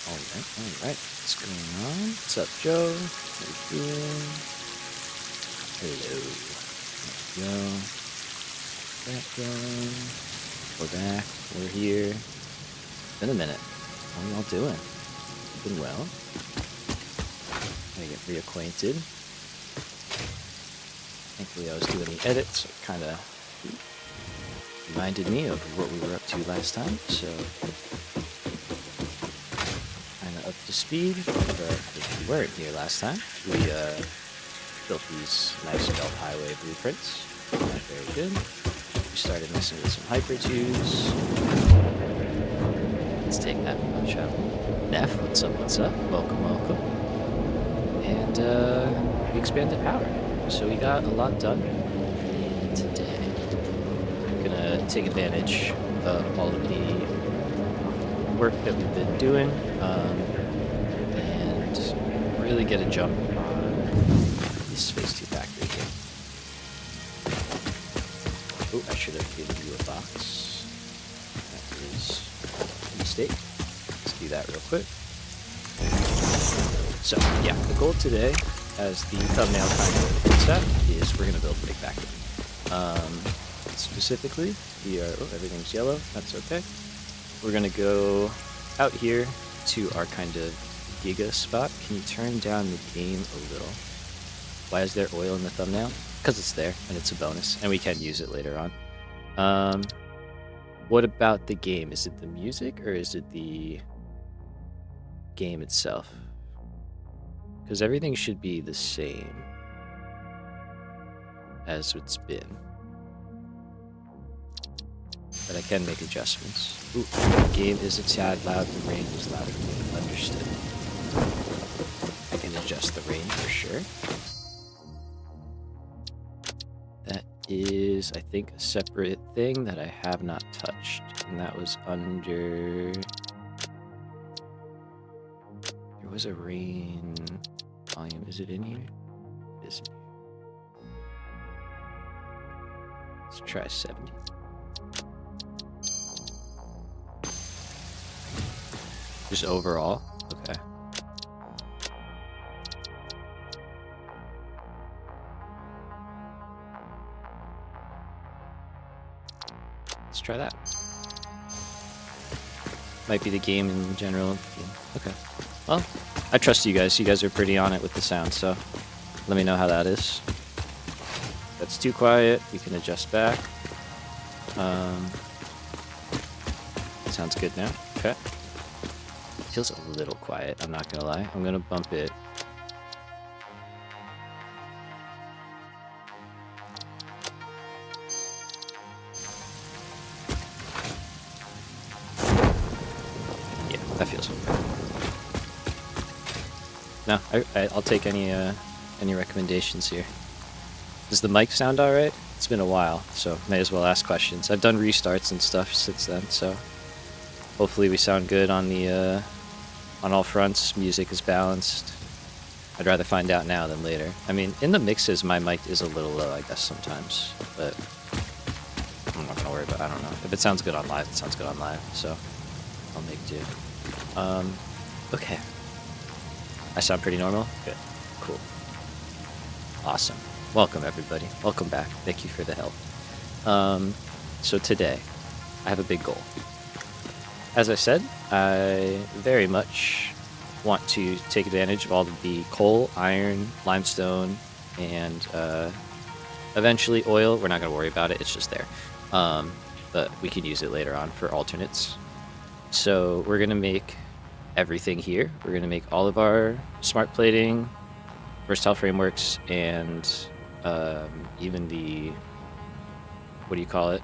Alright. What's going on? What's up, Joe? How you doing? Hello. There we go. That going. We're back. We're here. It's been a minute. How are y'all doing? Been well? Gotta get reacquainted. Thankfully I was doing the edit, so it kinda reminded me of what we were up to last time, so up to speed. If you weren't here last time, we built these nice belt highway blueprints. Very good. We started messing with some hyper-tubes. Let's take that one, shall we? Neff, what's up, what's up? Welcome. And we expanded power. So we got a lot done today. We're gonna take advantage of all of the work that we've been doing, and really get a jump on this Phase 2 factory here. Oh, I should have given you a box. That is a mistake. Let's do that real quick. So, yeah, the goal today, as the thumbnail kind of hints at, is we're going to build a big factory. Specifically, everything's yellow, that's okay. We're gonna go out here to our kind of giga spot. Can you turn down the game a little? Why is there oil in the thumbnail? Because it's there, and it's a bonus, and we can use it later on. What about the game? Is it the music, or is it the game itself? Because everything should be the same as it's been. But I can make adjustments. Ooh, the game is a tad loud, the rain is louder. Understood. I can adjust the rain for sure. That is, I think, a separate thing that I have not touched. And that was under... There was a rain volume. Is it in here? It is in here. Let's try 70. Just overall? Okay. Let's try that. Might be the game in general. Okay. Well, I trust you guys. You guys are pretty on it with the sound, so let me know how that is. If that's too quiet, we can adjust back. Sounds good now. Okay. Feels a little quiet, I'm not gonna lie. I'm gonna bump it. Yeah, that feels okay. No, I'll take any recommendations here. Does the mic sound alright? It's been a while, so may as well ask questions. I've done restarts and stuff since then, so hopefully we sound good on the on all fronts. Music is balanced. I'd rather find out now than later. I mean, in the mixes, my mic is a little low, I guess, sometimes. But I'm not gonna worry about it. I don't know. If it sounds good on live, it sounds good on live. So I'll make do. Okay. I sound pretty normal? Good. Cool. Awesome. Welcome, everybody. Welcome back. Thank you for the help. So today, I have a big goal. As I said, I very much want to take advantage of all of the coal, iron, limestone, and eventually oil. We're not going to worry about it, it's just there. But we can use it later on for alternates. So we're going to make everything here. We're going to make all of our smart plating, versatile frameworks, and even the, what do you call it,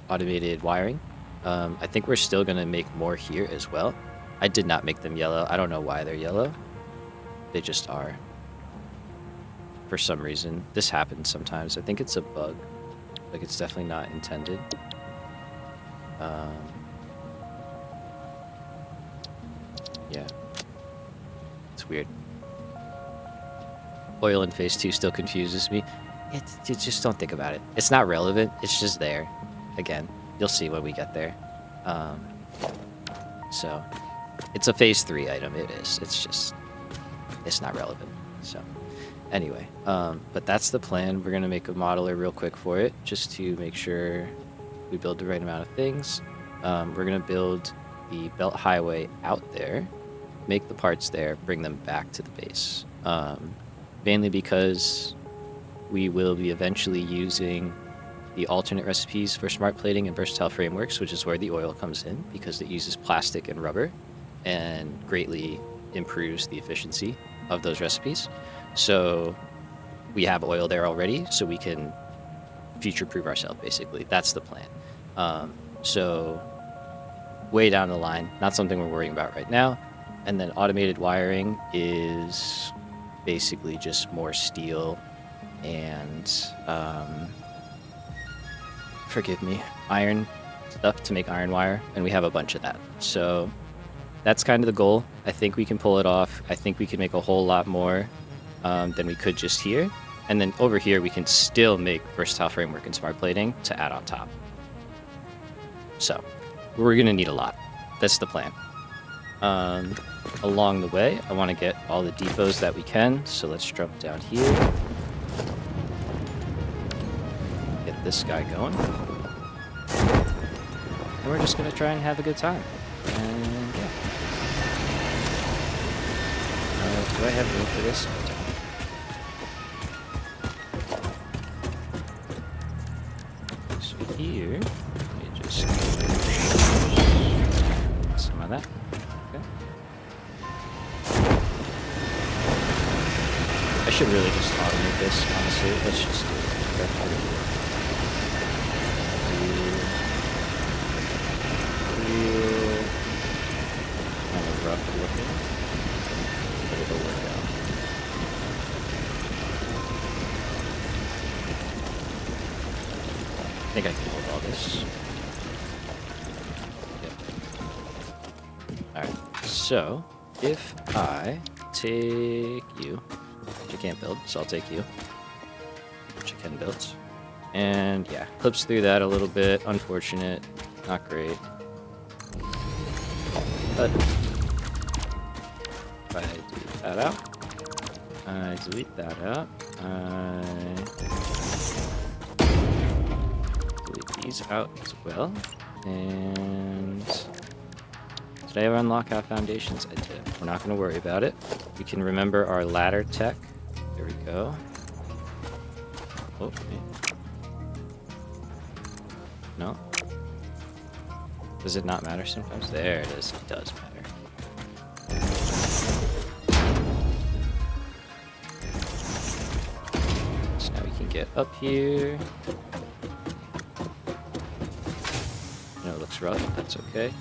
automated wiring. I think we're still going to make more here as well. I did not make them yellow. I don't know why they're yellow. They just are. For some reason. This happens sometimes. I think it's a bug. Like, it's definitely not intended. Yeah. It's weird. Oil in Phase 2 still confuses me. Just don't think about it. It's not relevant. It's just there. Again. You'll see when we get there. So it's a phase 3 item. It is. It's just, it's not relevant. So anyway, but that's the plan. We're going to make a modeler real quick for it, just to make sure we build the right amount of things. We're going to build the belt highway out there, make the parts there, bring them back to the base. Mainly because we will be eventually using the alternate recipes for smart plating and versatile frameworks, which is where the oil comes in, because it uses plastic and rubber and greatly improves the efficiency of those recipes. So we have oil there already, so we can future-proof ourselves, basically. That's the plan. So way down the line, not something we're worrying about right now. And then automated wiring is basically just more steel and forgive me, iron stuff to make iron wire, and we have a bunch of that. So that's kind of the goal. I think we can pull it off. I think we can make a whole lot more than we could just here. And then over here, we can still make versatile framework and smart plating to add on top. So we're going to need a lot. That's the plan. Along the way, I want to get all the depots that we can. So let's jump down here. Get this guy going. And we're just going to try and have a good time. And yeah. Do I have room for this? I don't. So here, let me just some of that. Okay. I should really just automate this, honestly. Let's just do it. Okay. Kind of rough looking, but it'll work out. I think I can hold all this. Yep. Alright, so if I take you, which I can't build, so I'll take you, which I can build. And yeah, clips through that a little bit. Unfortunate, not great. But if I delete that out, I delete that out, I delete these out as well. And did I ever unlock our foundations? I did. We're not going to worry about it. We can remember our ladder tech. There we go. Oh, wait. No. Does it not matter sometimes? There it is. It does matter. So now we can get up here. No, it looks rough. That's okay.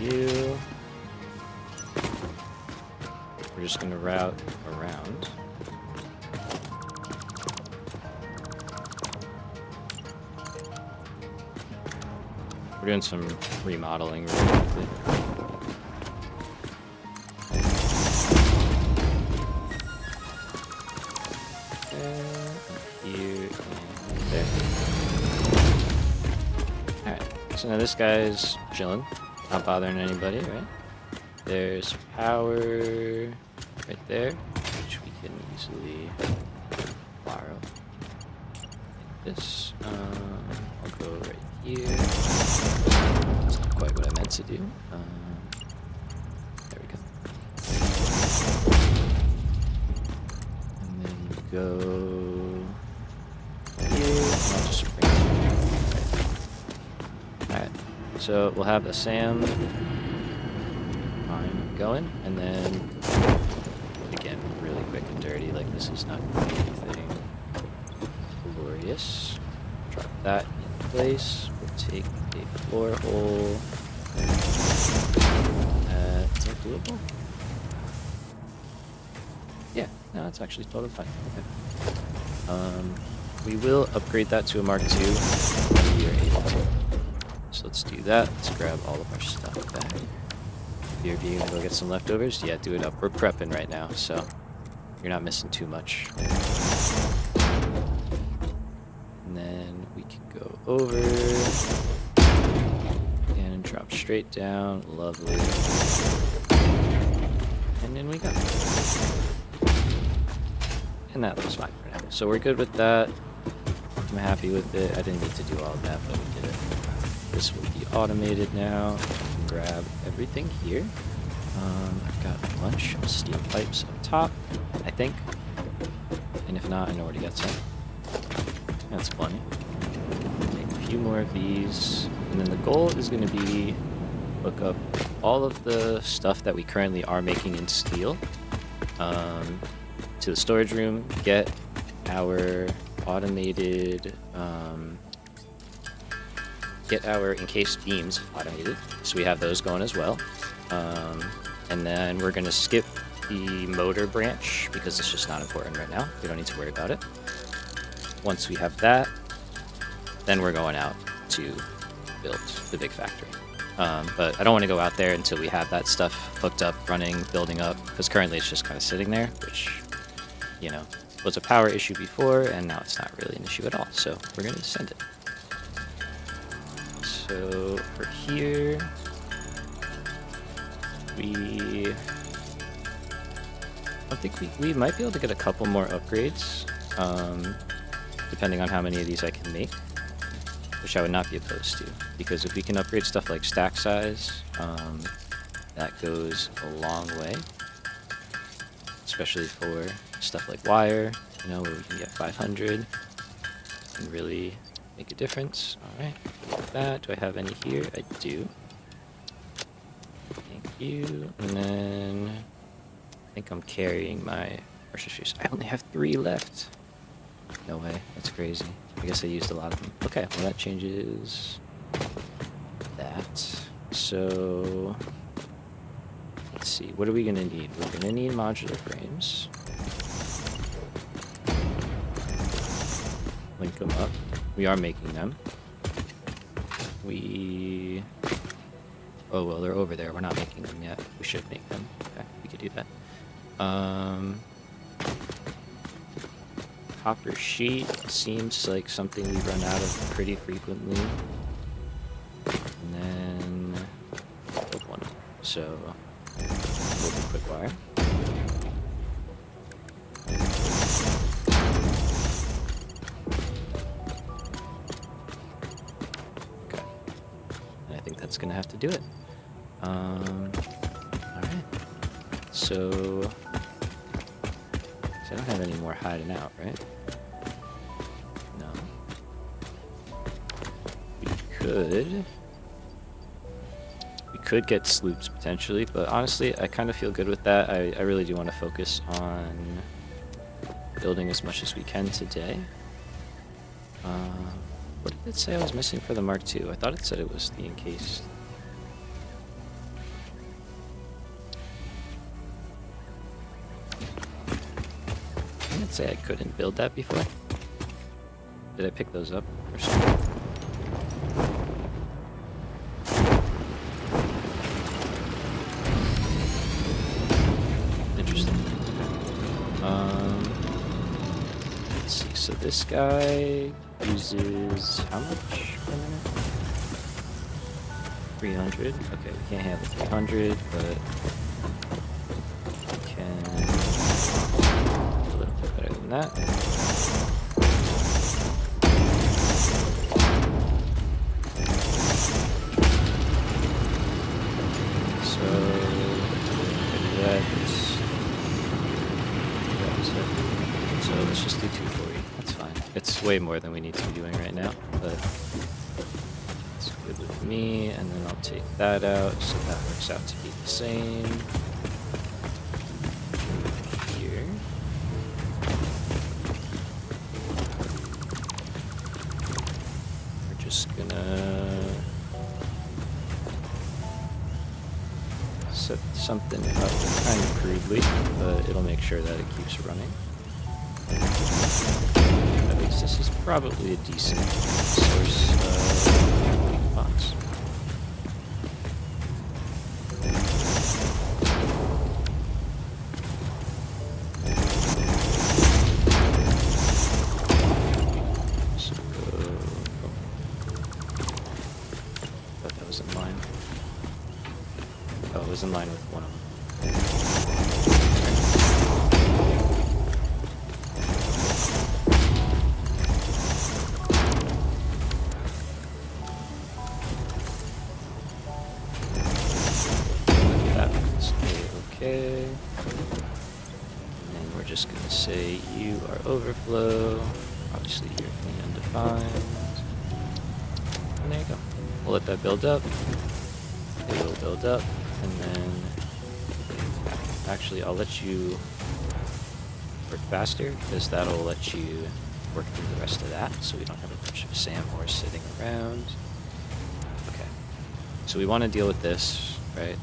You. We're just gonna route around. We're doing some remodeling really quickly. Here and there. Alright, so now this guy's chilling, not bothering anybody, right? There's power right there, which we can easily borrow. Like this. I'll go right here. That's not quite what I meant to do. There we go. And then go here. I'll just bring it right. Alright, so we'll have a Sam line going, and then again, really quick and dirty. Like, this is not anything glorious. Drop that in place. We'll take a floor hole. Is that doable? Yeah, no, that's actually totally fine. Okay. We will upgrade that to a Mark II when we are able to. So let's do that. Let's grab all of our stuff back. You're being able to go get some leftovers? Yeah, do it up. We're prepping right now, so you're not missing too much. And then we can go over and drop straight down. Lovely. And in we go. And that looks fine for now. So we're good with that. I'm happy with it. I didn't need to do all of that, but we did it. This will be automated now. Grab everything here. I've got a bunch of steel pipes up top, I think. And if not, I know where to get some. That's plenty. Make a few more of these. And then the goal is going to be hook up all of the stuff that we currently are making in steel to the storage room, get our automated, get our encased beams automated, so we have those going as well. And then we're going to skip the motor branch because it's just not important right now. We don't need to worry about it. Once we have that, then we're going out to build the big factory. But I don't want to go out there until we have that stuff hooked up, running, building up, because currently it's just kind of sitting there, which, you know, was a power issue before, and now it's not really an issue at all. So we're going to send it. So for here, I think we might be able to get a couple more upgrades, depending on how many of these I can make, which I would not be opposed to, because if we can upgrade stuff like stack size, that goes a long way, especially for stuff like wire, you know, where we can get 500 and really make a difference. All right, that. Do I have any here? I do. Thank you. And then I think I'm carrying my pressure shoes. I only have 3 left. No way. That's crazy. I guess I used a lot of them. Okay, well that changes that. So let's see. What are we gonna need? We're gonna need modular frames. Link them up. We are making them. Oh, well, they're over there. We're not making them yet. We should make them. Okay, we could do that. Copper sheet seems like something we run out of pretty frequently. And then build one. So we'll do quick wire. Okay. And I think that's gonna have to do it. Alright. So I don't have any more hiding out, right? No. We could get sloops potentially, but honestly, I kind of feel good with that. I really do want to focus on building as much as we can today. What did it say I was missing for the Mark II? I thought it said it was the encased. Didn't it say I couldn't build that before? Did I pick those up or something? Interesting. Let's see. So this guy uses how much per minute? 300. Okay, we can't handle 300, but we can do a little bit better than that. So so let's just do 240. That's fine. It's way more than we need to be doing right now, but it's good with me. And then I'll take that out, so that works out to be the same. Here. We're just gonna set something up kind of crudely, but it'll make sure that it keeps running. At least this is probably a decent source of box. So go. Oh. Thought that was in line. Oh, it was in line with one of them. That's okay. And then we're just gonna say you are overflow. Obviously you're undefined. And there you go. We'll let that build up. It will build up, and then actually I'll let you work faster because that'll let you work through the rest of that so we don't have a bunch of sandmores sitting around. Okay, so we want to deal with this, right?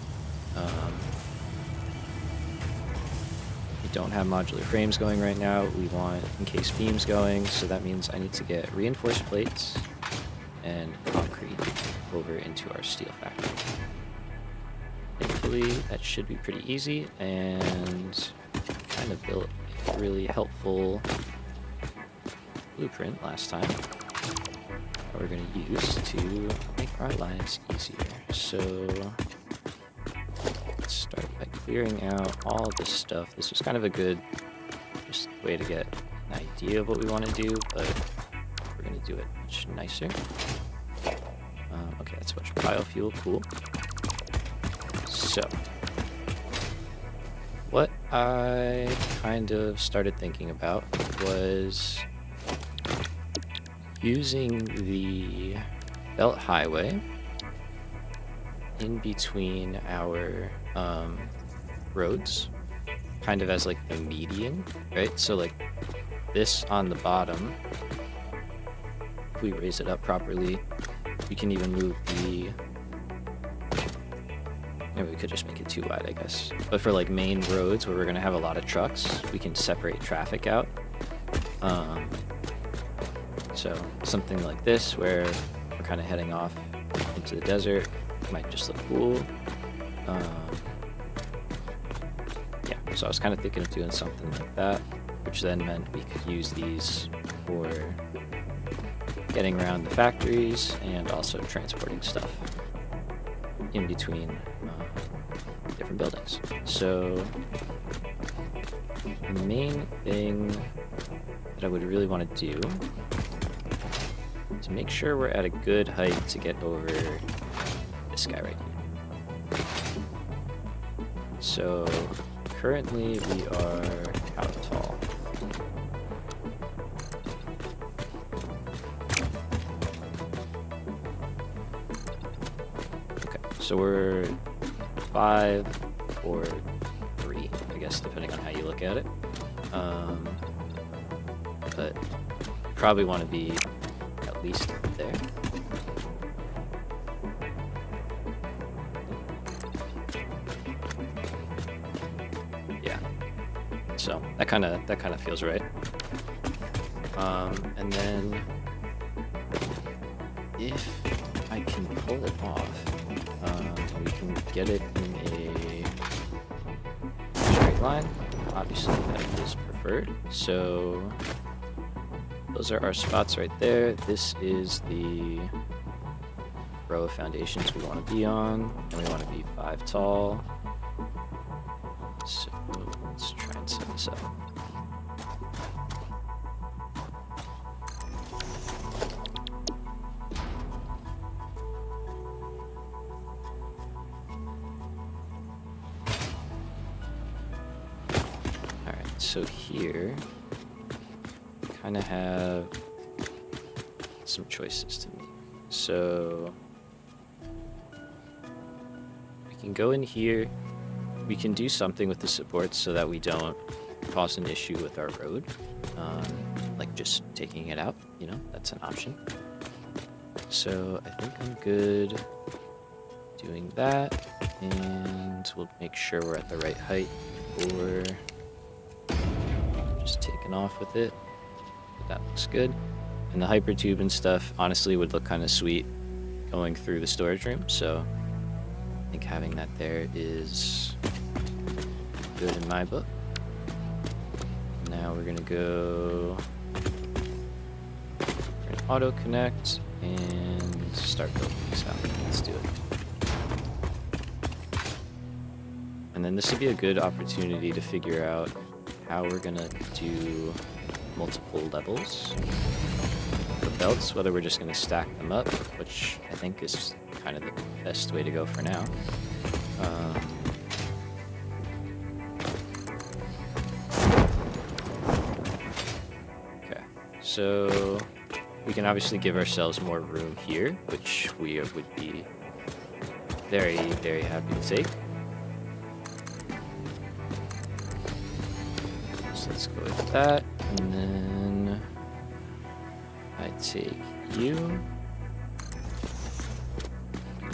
We don't have modular frames going right now. We want encased beams going, so that means I need to get reinforced plates and concrete over into our steel factory. Thankfully, that should be pretty easy, and kind of built a really helpful blueprint last time that we're going to use to make our lives easier. So let's start by clearing out all this stuff. This was kind of a good just way to get an idea of what we want to do, but we're going to do it much nicer. Okay, that's much biofuel, cool. So, what I kind of started thinking about was using the belt highway in between our roads, kind of as like the median, right? So like this on the bottom, if we raise it up properly, we can even move the... Maybe we could just make it too wide, I guess. But for like main roads where we're gonna have a lot of trucks, we can separate traffic out. So something like this where we're kind of heading off into the desert might just look cool. Yeah, so I was kind of thinking of doing something like that, which then meant we could use these for getting around the factories and also transporting stuff in between different buildings. So the main thing that I would really want to do is make sure we're at a good height to get over this guy right here. So currently we are how tall? Okay, so we're 5 or 3, I guess, depending on how you look at it. But probably want to be at least there. Yeah. So that kind of feels right. And then if I can pull it off, we can get it in a straight line. Obviously that is preferred. So those are our spots right there. This is the row of foundations we want to be on, and we want to be 5 tall. So let's try and set this up. Alright, so here kind of have some choices to make. So we can go in here. We can do something with the supports so that we don't cause an issue with our road. Like just taking it out, you know, that's an option. So I think I'm good doing that, and we'll make sure we're at the right height for just taking off with it. That looks good. And the hypertube and stuff honestly would look kind of sweet going through the storage room, so I think having that there is good in my book. Now we're gonna go auto connect and start building this out. Let's do it. And then this would be a good opportunity to figure out how we're gonna do multiple levels of belts, whether we're just gonna stack them up, which I think is kind of the best way to go for now. Okay, so we can obviously give ourselves more room here, which we would be very, very happy to take. So let's go with that, and then I take you.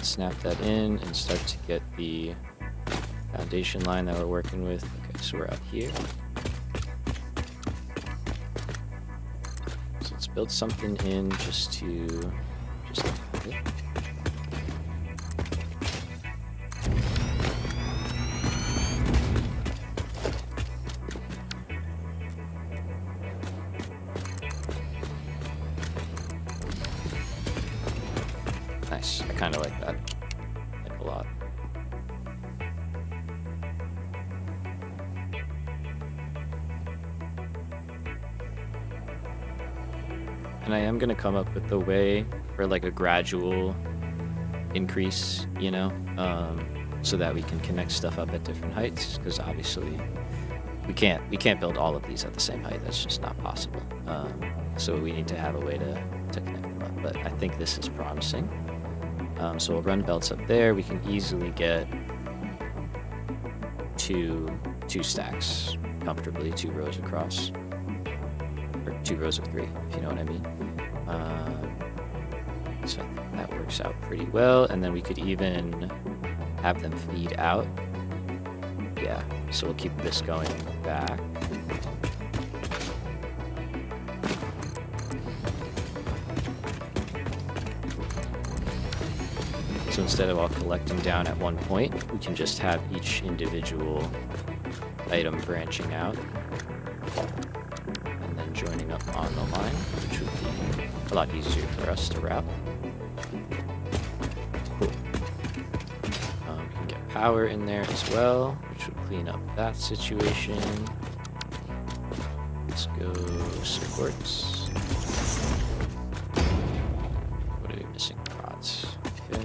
Snap that in and start to get the foundation line that we're working with. Okay, so we're out here. So let's build something in just have it. Nice. I kind of like that. Like a lot. And I am going to come up with a way for like a gradual increase, you know, so that we can connect stuff up at different heights, because obviously we can't build all of these at the same height. That's just not possible. So we need to have a way to connect them up. But I think this is promising. So we'll run belts up there. We can easily get two stacks comfortably, 2 rows across, or 2 rows of 3, if you know what I mean. So I think that works out pretty well. And then we could even have them feed out. Yeah, so we'll keep this going back. So instead of all collecting down at one point, we can just have each individual item branching out and then joining up on the line, which would be a lot easier for us to route. Cool. We can get power in there as well, which would clean up that situation. Let's go supports. What are we missing? Rods. Okay.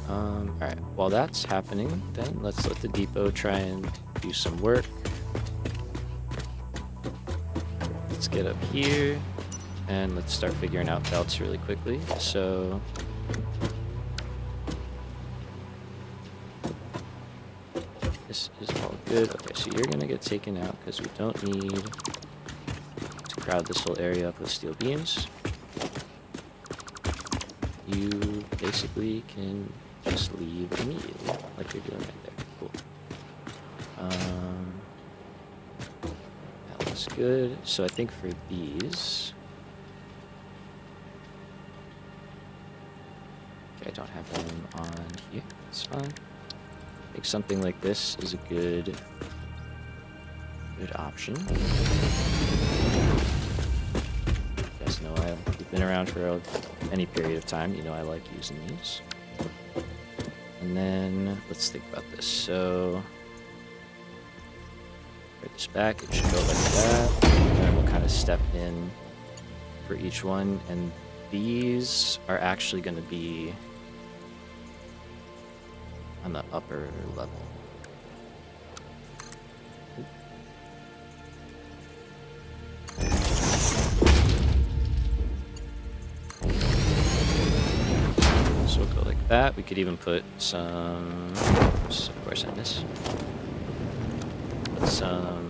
Alright, while that's happening, then let's let the depot try and do some work. Let's get up here, and let's start figuring out belts really quickly. So this is all good. Okay, so you're gonna get taken out because we don't need to crowd this whole area up with steel beams. You basically can just leave immediately, like you're doing right there. Cool. That looks good. So I think for these, okay, I don't have them on here. That's fine. I think something like this is a good option. You guys know we've been around for any period of time. You know I like using these. And then let's think about this. So right this back, it should go like that. And then we'll kind of step in for each one. And these are actually going to be on the upper level. So we'll go like that. We could even put some, oops, of course I miss. Put some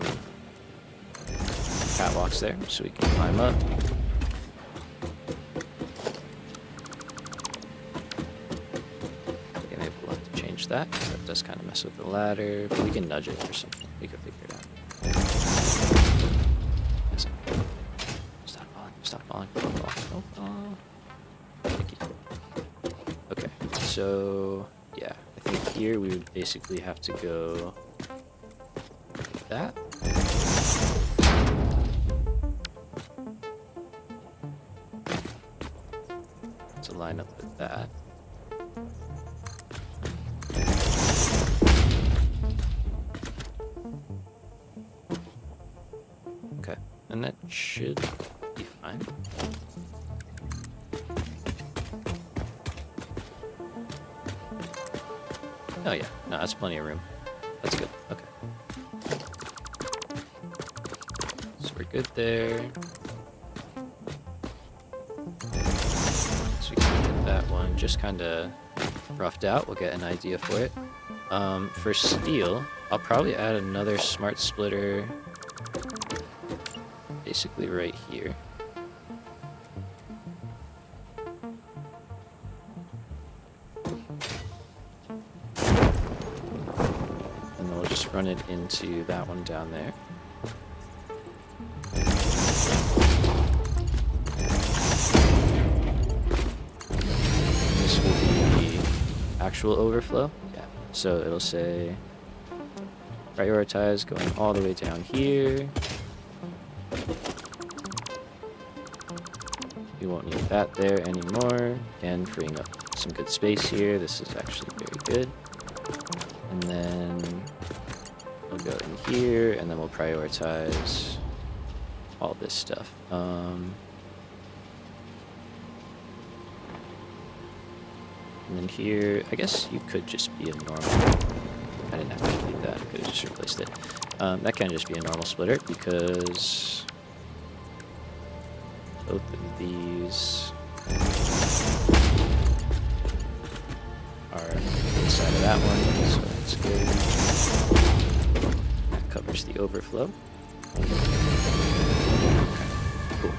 catwalks there so we can climb up. Okay, maybe we'll have to change that, because that does kind of mess with the ladder, but we can nudge it or something. We can figure it out. Stop falling, stop falling, don't fall, don't fall. Thank you. Okay, so yeah, I think here we would basically have to go like that. To line up with that. and that should be fine. Oh yeah, no, that's plenty of room. That's good. Okay. So we're good there. So we can get that one just kind of roughed out. We'll get an idea for it. For steel, I'll probably add another smart splitter basically right here. And then we'll just run it into that one down there. This will be actual overflow. Yeah. So it'll say prioritize going all the way down here. We won't need that there anymore. Again, freeing up some good space here. This is actually very good. And then we'll go in here, and then we'll prioritize all this stuff. And then here, I guess you could just be a normal. I didn't have to delete that. I could have just replaced it. That can just be a normal splitter because both of these are inside of that one, so that's good. That covers the overflow. Okay, cool.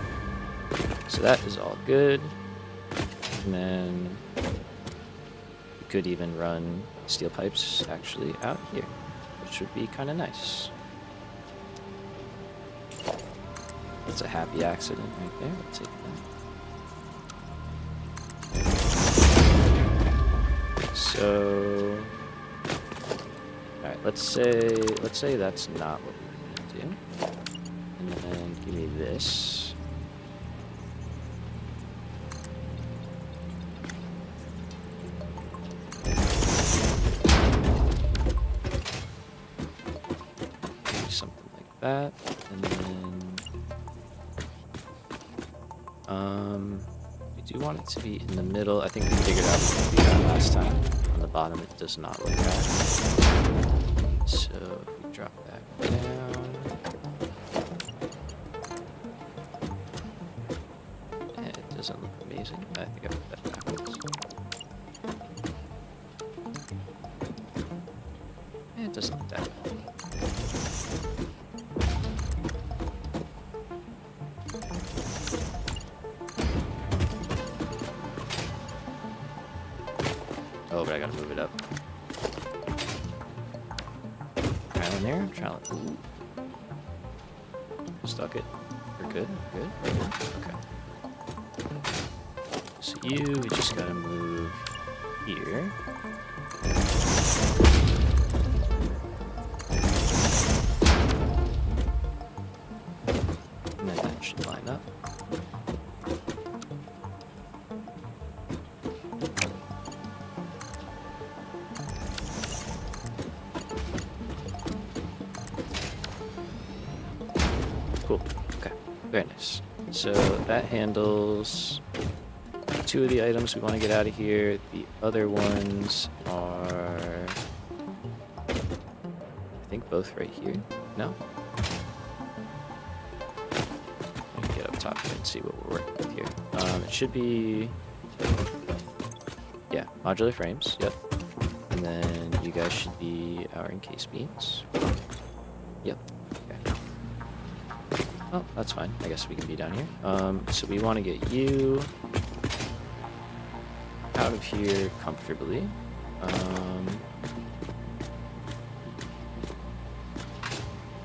So that is all good. And then we could even run steel pipes actually out here, which would be kind of nice. That's a happy accident right there. We'll take that. So, all right. Let's say that's not what we're gonna do. And then give me this. Something like that, and then. We do want it to be in the middle. I think we figured out we could do that last time. On the bottom, it does not look bad. So if we drop that down, it doesn't look amazing. I think I put that backwards. It doesn't look that bad. Oh, but I gotta move it up. Trial in there, trial. Ooh. Stuck it. We're good, good, good. Okay. So we just gotta move here. And then that should line up. Cool. Okay. Very nice. So that handles 2 of the items we want to get out of here. The other ones are, I think, both right here. No? Let me get up top here and see what we're working with here. It should be, yeah, modular frames. Yep. And then you guys should be our encase beams. Yep. Oh, that's fine. I guess we can be down here. So we want to get you out of here comfortably.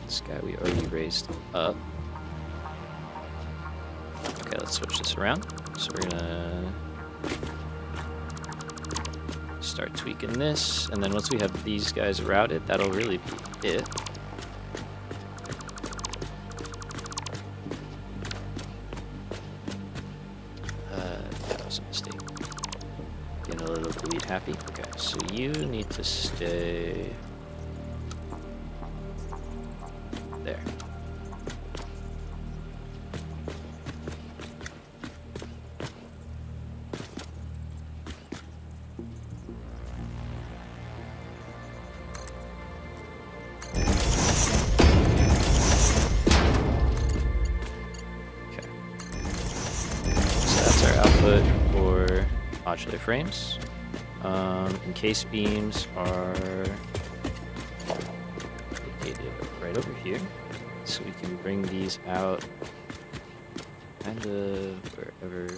This guy we already raised up. Okay, let's switch this around. So we're gonna start tweaking this, and then once we have these guys routed, that'll really be it. That was a mistake. Getting a little bleed happy. Okay, so you need to stay there. modular frames. Encased beams are located right over here, so we can bring these out kind of wherever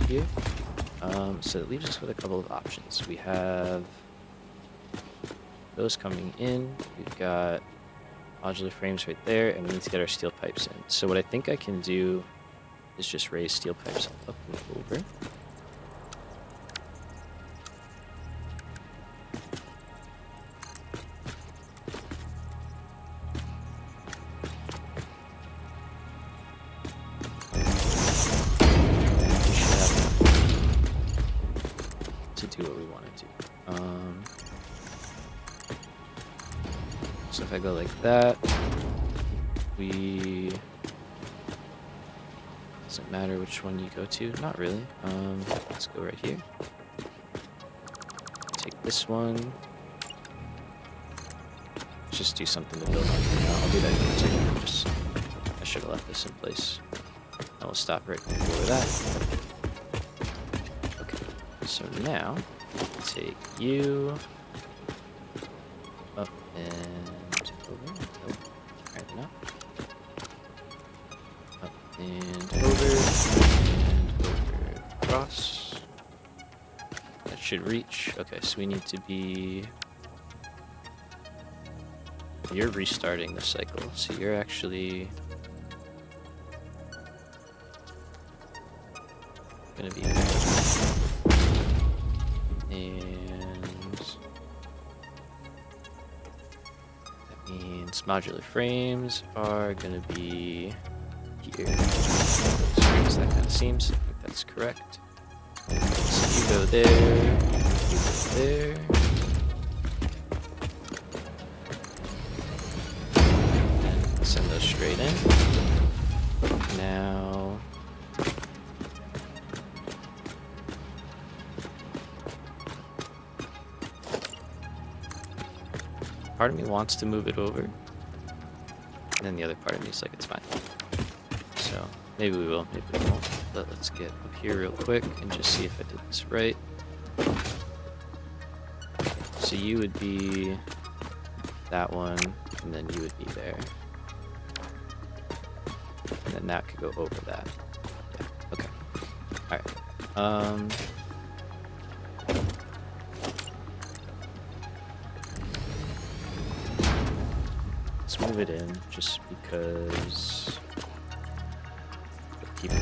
here. So it leaves us with a couple of options. We have those coming in. We've got modular frames right there, and we need to get our steel pipes in. So what I think I can do is just raise steel pipes up and over. To do what we want to do. So if I go like that, doesn't matter which one you go to, not really. Let's go right here. Take this one. Let's just do something to build on. I'll do that here too. I should have left this in place. I will stop right before that. Okay, so now take you up and over. Oh, right now. Up and over across. That should reach. Okay, so we need to be. You're restarting the cycle, so you're actually gonna be there. And that means modular frames are gonna be here. As weird as that kind of seems, I think that's correct. So you go there, you go there. And send those straight in. Now part of me wants to move it over, and then the other part of me is like, it's fine. So maybe we will, maybe we won't. But let's get up here real quick and just see if I did this right. So you would be that one, and then you would be there. And then that could go over that. Yeah, okay. Alright. Let's move it in just because keep the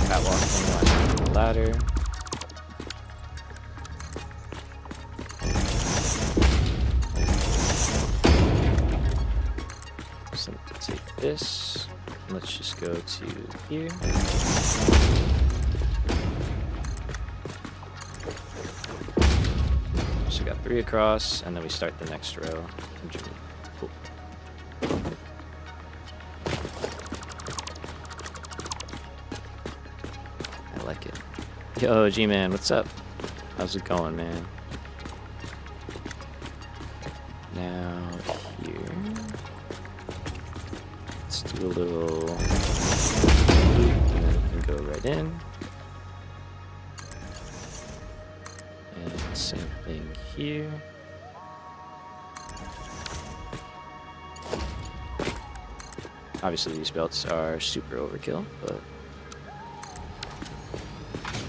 catwalk thing on the ladder. So let's take this. And let's just go to here. So we got 3 across, and then we start the next row. Cool. I like it. Yo, G-Man, what's up? How's it going, man? Now here, let's do a little loop, and then we can go right in. And same thing here. Obviously these belts are super overkill, but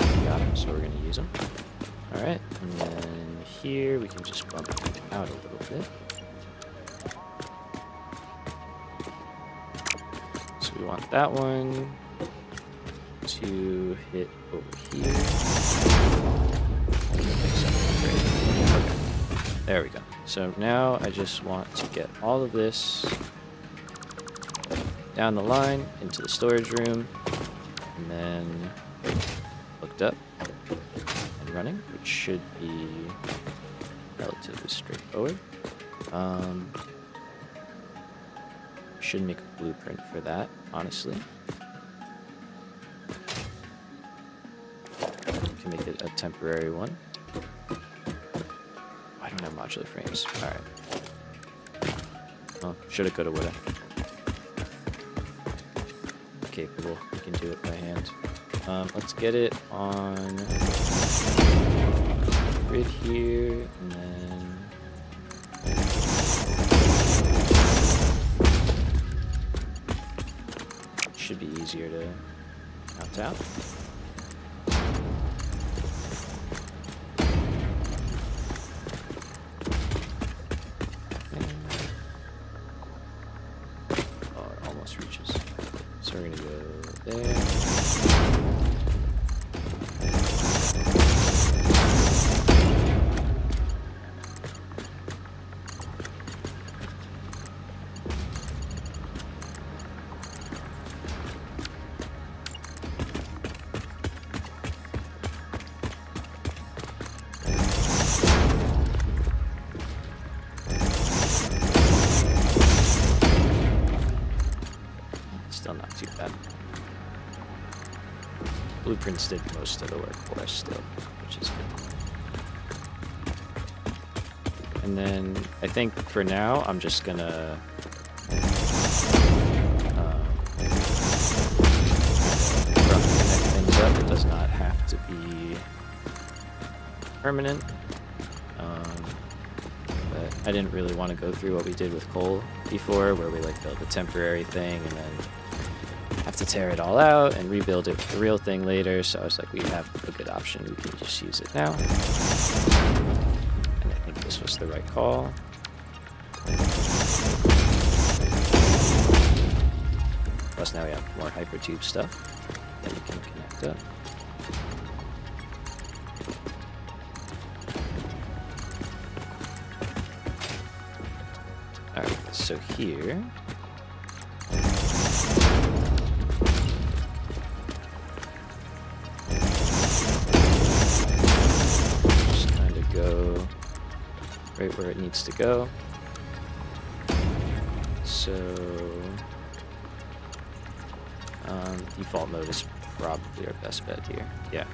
we got them, so we're gonna use them. Alright, and then here we can just bump it out a little bit. So we want that one to hit over here. There we go. So now I just want to get all of this down the line into the storage room, and then hooked up and running, which should be relatively straightforward. Should make a blueprint for that, honestly. We can make it a temporary one. I don't have modular frames. Alright. Oh, shoulda, coulda, woulda. Capable. We can do it by hand. Let's get it on grid here, and then should be easier to mount out. Oh, it almost reaches. So we're gonna go there. Still not too bad. Blueprints did most of the work for us still, which is good. And then I think for now I'm just gonna roughly connect things up. It does not have to be permanent. But I didn't really want to go through what we did with coal before, where we like build a temporary thing and then have to tear it all out and rebuild it with the real thing later. So I was like, we have a good option. We can just use it now. And I think this was the right call. Plus now we have more hypertube stuff that we can connect up. Alright, so here go right where it needs to go. So default mode is probably our best bet here. Yeah.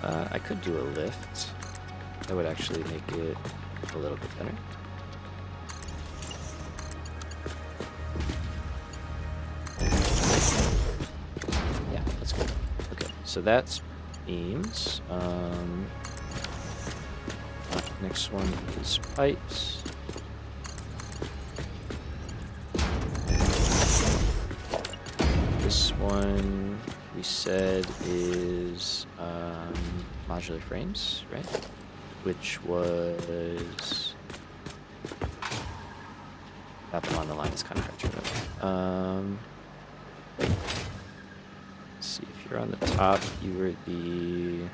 I could do a lift. That would actually make it a little bit better. Yeah, that's good. Okay, so that's beams. Next one is pipes. This one we said is modular frames, right? Which was that one on the line is kind of hard to remember. Let's see, if you're on the top, you were the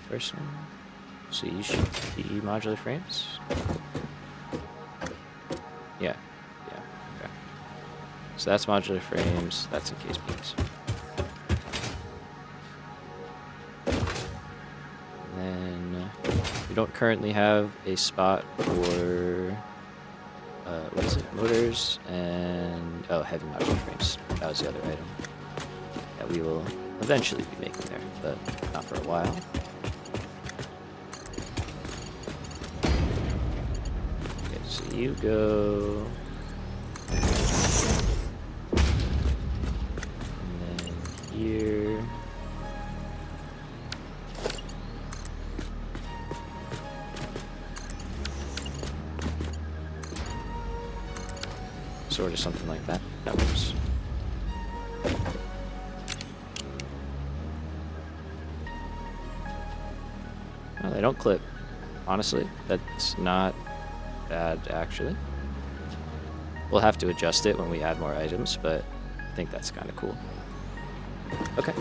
first one. So you should be modular frames. Yeah, okay. So that's modular frames, that's encased beams. And then we don't currently have a spot for what is it? Motors and heavy modular frames. That was the other item that we will eventually be making there, but not for a while. You go, and then here, sort of something like that. That works. No, they don't clip. Honestly, that's not bad, actually. We'll have to adjust it when we add more items, but I think that's kind of cool. Okay.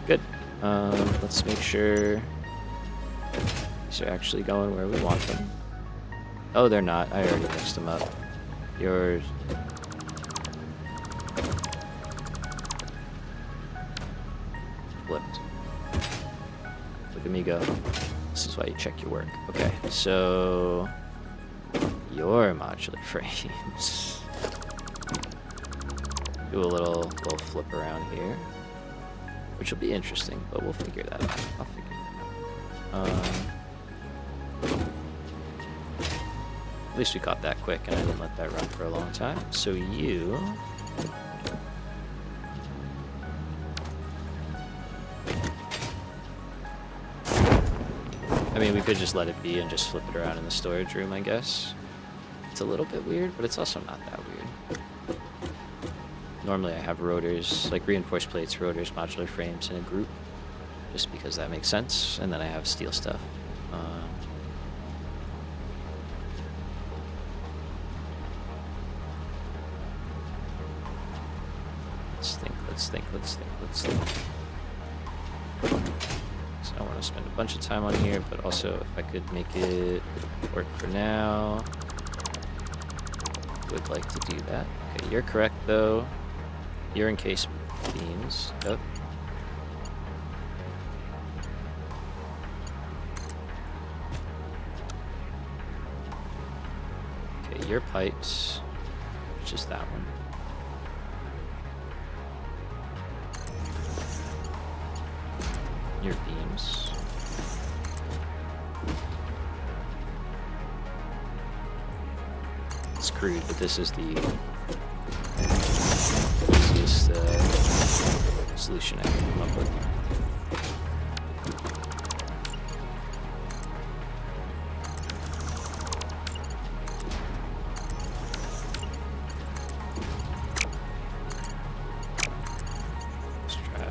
Good. Let's make sure these are actually going where we want them. Oh, they're not. I already mixed them up. Yours. Flipped. Look at me go. This is why you check your work. Okay, so your modular frames. Do a little flip around here, which will be interesting, but we'll figure that out. I'll figure it out. At least we caught that quick, and I didn't let that run for a long time. So you I mean, we could just let it be and just flip it around in the storage room, I guess. It's a little bit weird, but it's also not that weird. Normally I have rotors, like reinforced plates, rotors, modular frames in a group, just because that makes sense, and then I have steel stuff. Let's think. So I want to spend a bunch of time on here, but also if I could make it work for now, would like to do that. Okay, you're correct though. You're encased beams. Yep. Okay, your pipes. It's just that one. Your beams. It's crude, but this is the easiest solution I can come up with. Let's try that.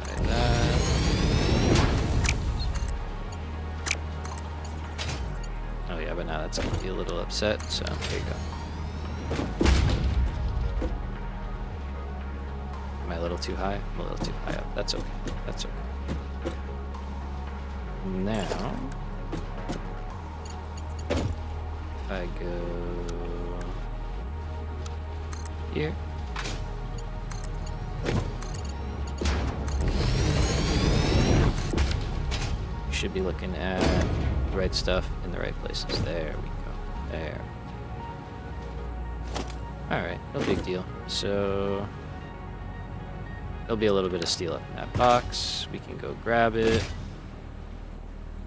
Oh yeah, but now that's going to be a little upset, so there you go. Am I a little too high? I'm a little too high up. That's okay. That's okay. Now, if I go here. You should be looking at the right stuff in the right places. There we go. There. Alright, no big deal. So there'll be a little bit of steel up in that box. We can go grab it.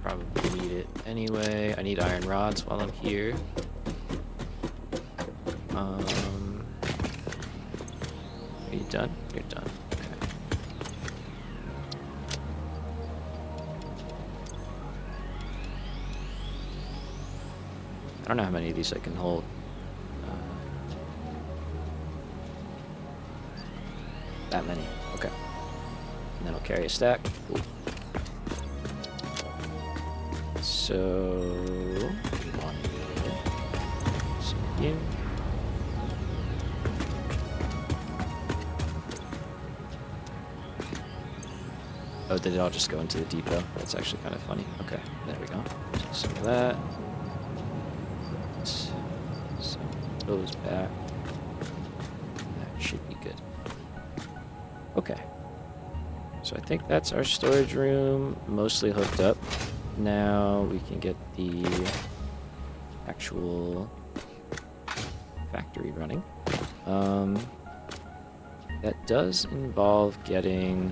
Probably need it anyway. I need iron rods while I'm here. Are you done? You're done. Okay. I don't know how many of these I can hold. That many. Okay. And then I'll carry a stack. Cool. So, one here. So here. Oh, did it all just go into the depot? That's actually kind of funny. Okay, there we go. Some of that. Some of those back. That should be good. Okay. So I think that's our storage room mostly hooked up. Now we can get the actual factory running. That does involve getting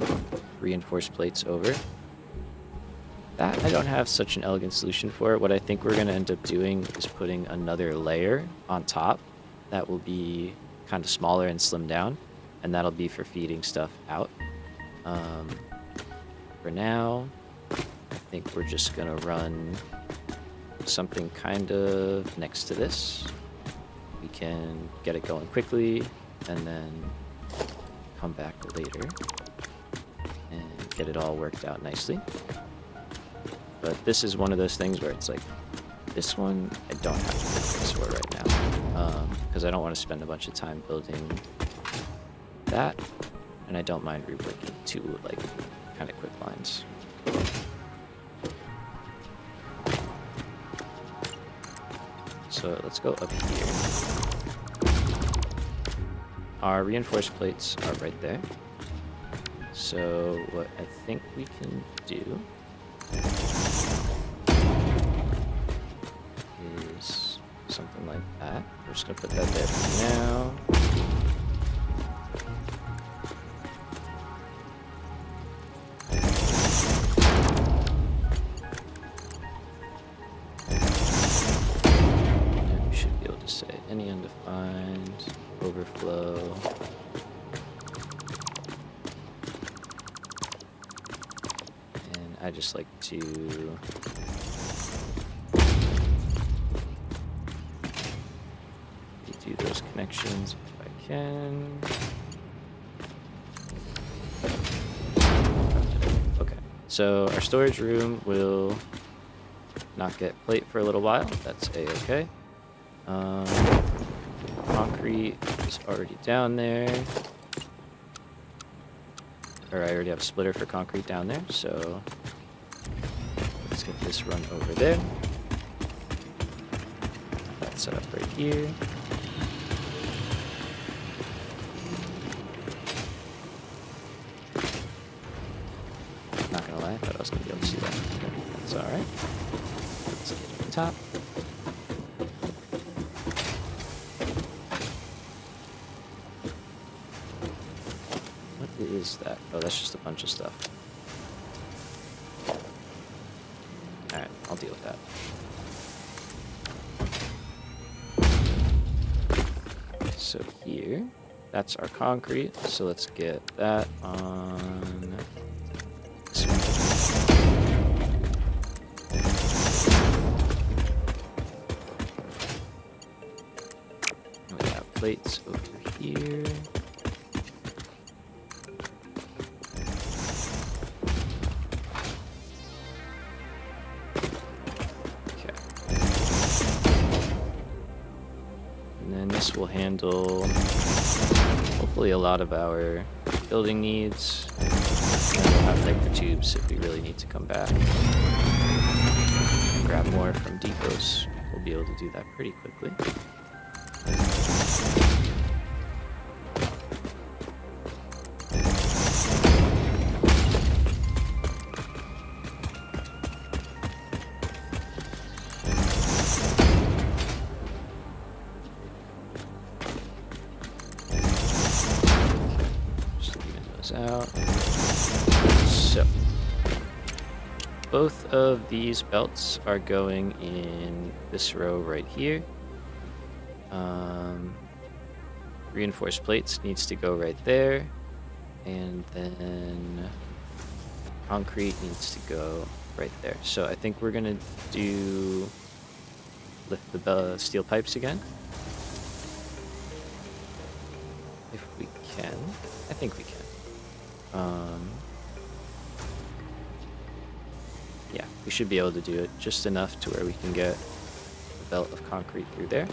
reinforced plates over. That I don't have such an elegant solution for. What I think we're going to end up doing is putting another layer on top that will be kind of smaller and slimmed down, and that'll be for feeding stuff out. For now, I think we're just going to run something kind of next to this. We can get it going quickly and then come back later and get it all worked out nicely. But this is one of those things where it's like, this one I don't have to fix for right now, because I don't want to spend a bunch of time building that, and I don't mind reworking two like kind of quick lines. So let's go up here. Our reinforced plates are right there. So what I think we can do is something like that. We're just gonna put that there for now. And we should be able to say any undefined overflow. And I just like to connections if I can. Okay, so our storage room will not get plate for a little while. That's a-okay. Concrete is already down there. Or I already have a splitter for concrete down there, so let's get this run over there. That's set up right here. Not gonna lie, I thought I was gonna be able to see that. That's alright. Let's get to the top. What is that? Oh, that's just a bunch of stuff. Alright, I'll deal with that. So here, that's our concrete. So let's get that on this one. And we have plates over here. Okay. And then this will handle hopefully a lot of our building needs. And we'll have like the tubes if we really need to come back. Grab more from depots. We'll be able to do that pretty quickly. Out. So both of these belts are going in this row right here. Reinforced plates needs to go right there, and then concrete needs to go right there. So I think we're gonna do lift the steel pipes again if we can. I think we can. Yeah, we should be able to do it just enough to where we can get a belt of concrete through there.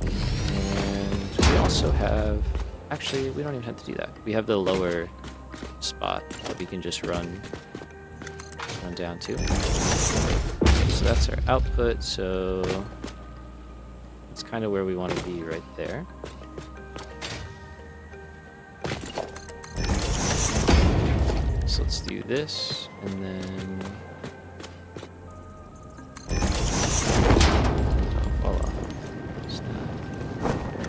And we also have, actually, we don't even have to do that. We have the lower spot that we can just run down to. Okay, so that's our output, so it's kind of where we want to be right there. So let's do this, and then oh, fall off.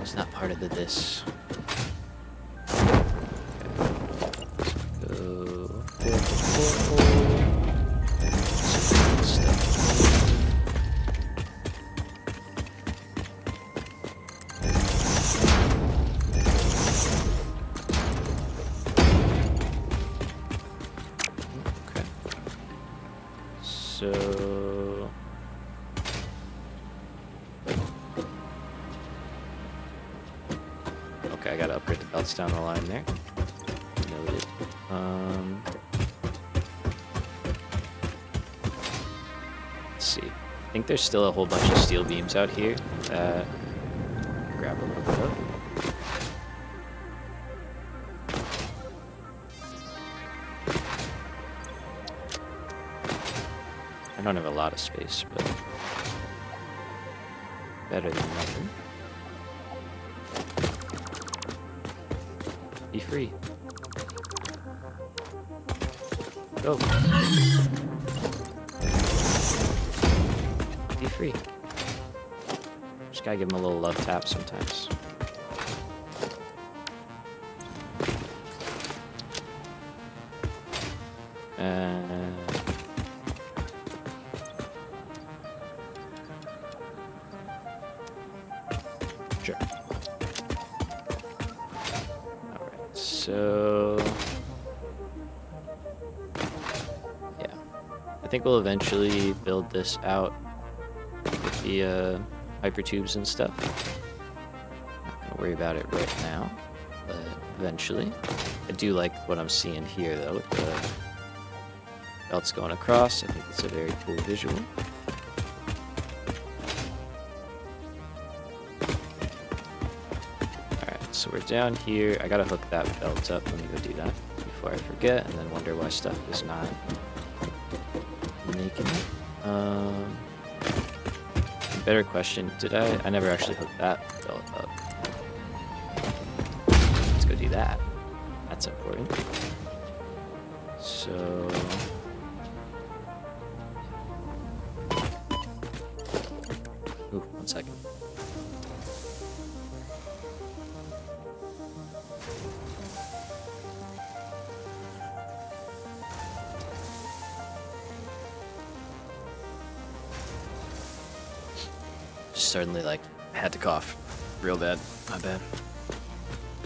It's not part of the this. Okay. Let's go 4 stuff. So okay, I gotta upgrade the belts down the line there. Noted. Let's see. I think there's still a whole bunch of steel beams out here that grab a little bit of. I don't have a lot of space, but better than nothing. Be free. Go. Be free. Just gotta give him a little love tap sometimes. Sure. Alright, so yeah. I think we'll eventually build this out with the hypertubes and stuff. Not gonna worry about it right now, but eventually. I do like what I'm seeing here though, with the belts going across. I think it's a very cool visual. Alright, so we're down here. I gotta hook that belt up. Let me go do that before I forget, and then wonder why stuff is not making it. Better question, did I never actually hooked that belt up. Let's go do that. That's important. So... Ooh, 1 second. Just suddenly, like, had to cough real bad. My bad.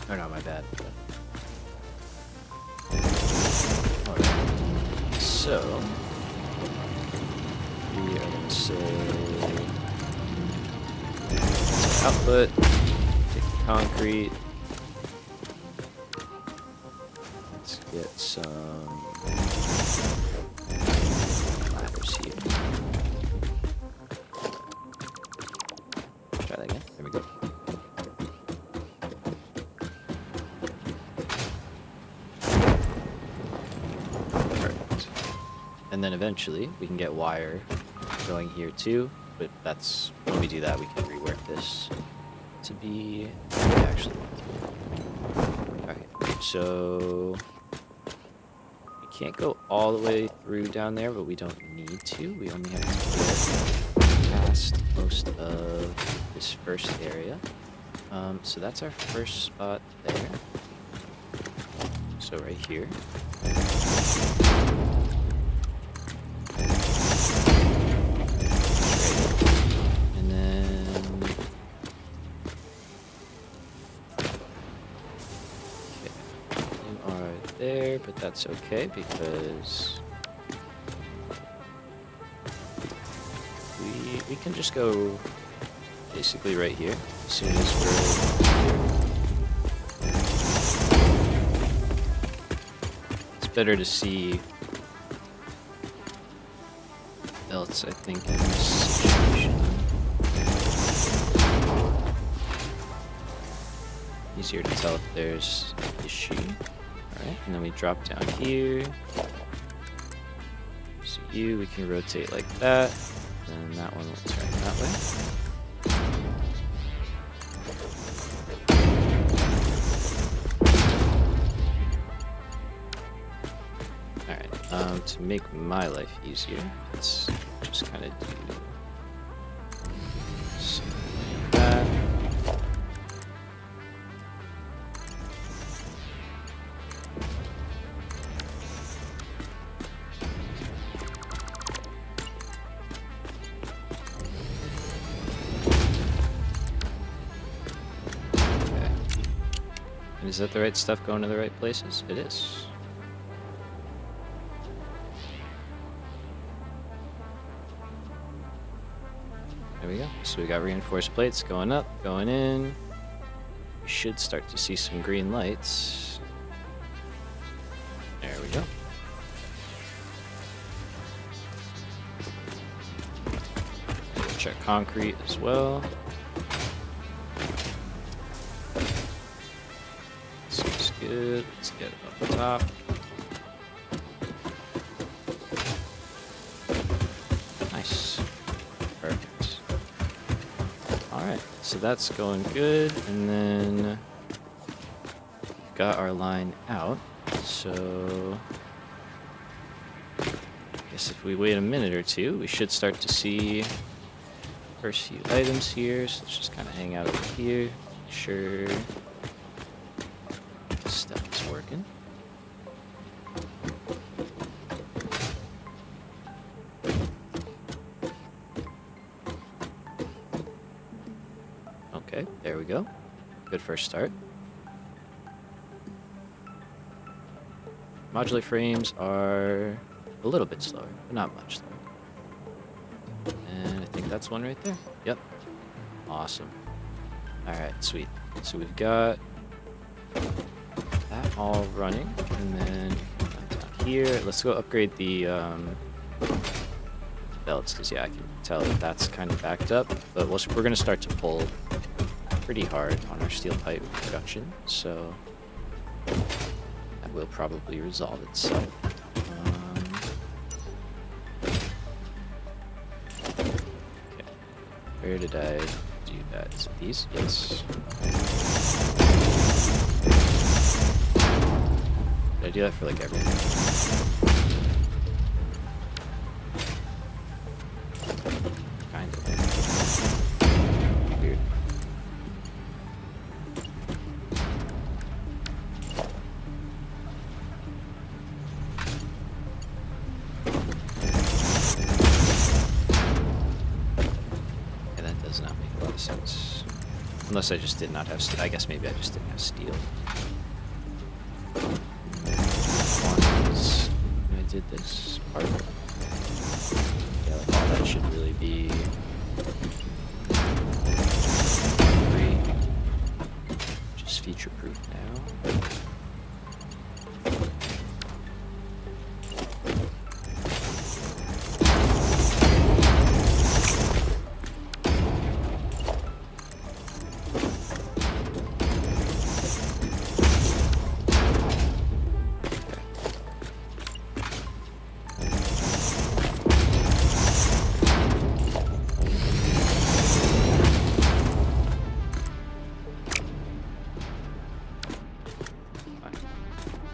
Or not my bad, but... Alright. So... we are going to say... output. Take the concrete. Let's get some... ladders here. Try that again. There we go. Perfect. And then eventually we can get wire going here too, but that's when we do that we can rework this to be what we actually want to. Okay, so we can't go all the way through down there, but we don't need to. We only have to get past most of this first area. So that's our first spot there. So right here. And then... okay. You are there, but that's okay because... we can just go basically right here as soon as we're... It's better to see belts, I think, in this situation. Easier to tell if there's an issue. Alright, and then we drop down here. So we can rotate like that. And that one will turn that way. Alright, to make my life easier, let's just kind of do something like that. Is that the right stuff going to the right places? It is. There we go. So we got reinforced plates going up, going in. We should start to see some green lights. There we go. Check concrete as well. Good. Let's get it up top. Nice. Perfect. Alright, so that's going good, and then we've got our line out, so I guess if we wait a minute or two, we should start to see the first few items here, so let's just kind of hang out over here, make sure stuff is working. Okay, there we go. Good first start. Modular frames are a little bit slower, but not much slower. And I think that's one right there. Yep. Awesome. Alright, sweet. So we've got that all running, and then down here, let's go upgrade the belts, because yeah, I can tell that that's kind of backed up, but we're going to start to pull pretty hard on our steel pipe production, so that will probably resolve itself. Okay. Where did I do that? Is it these? Yes. Did I do that for like everything? Kind of. Weird. Yeah, that does not make a lot of sense. Unless I just did not have steel. I guess maybe I just didn't have steel. I did this part. Yeah, like all that should really be free. Just feature proof now.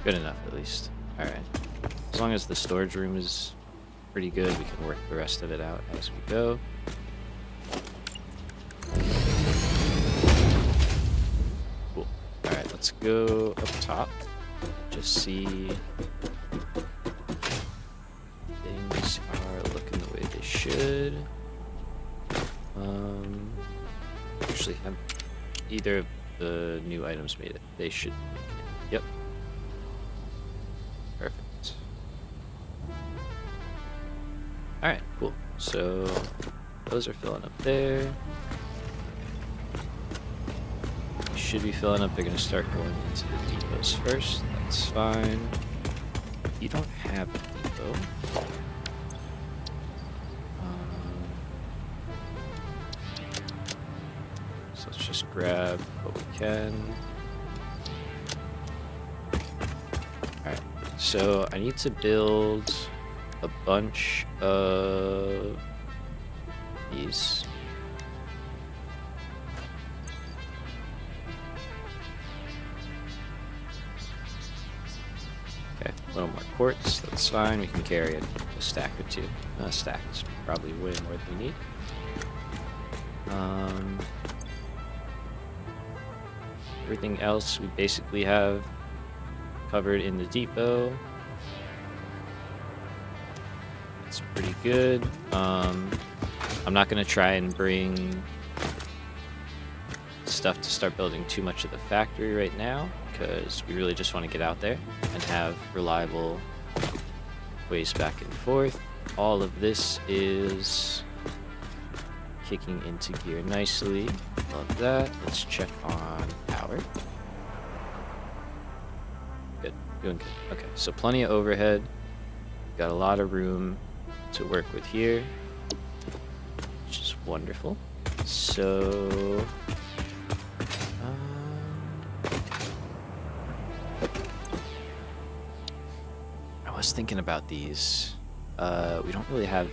Good enough, at least. Alright. As long as the storage room is pretty good, we can work the rest of it out as we go. Cool. Alright, let's go up top. Just see things are looking the way they should. Actually have either of the new items made it. They should. Yep. Perfect. Alright, cool. So those are filling up there. They should be filling up. They're going to start going into the depots first. That's fine. You don't have a depot. So let's just grab what we can. Alright. So I need to build a bunch of these. Okay, a little more quartz, that's fine. We can carry a stack or two. A stack is probably way more than we need. Everything else we basically have covered in the depot. It's pretty good. I'm not going to try and bring stuff to start building too much of the factory right now, because we really just want to get out there and have reliable ways back and forth. All of this is kicking into gear nicely. Love that. Let's check on power. Good. Doing good. Okay, so plenty of overhead. Got a lot of room to work with here, which is wonderful. So I was thinking about these. We don't really have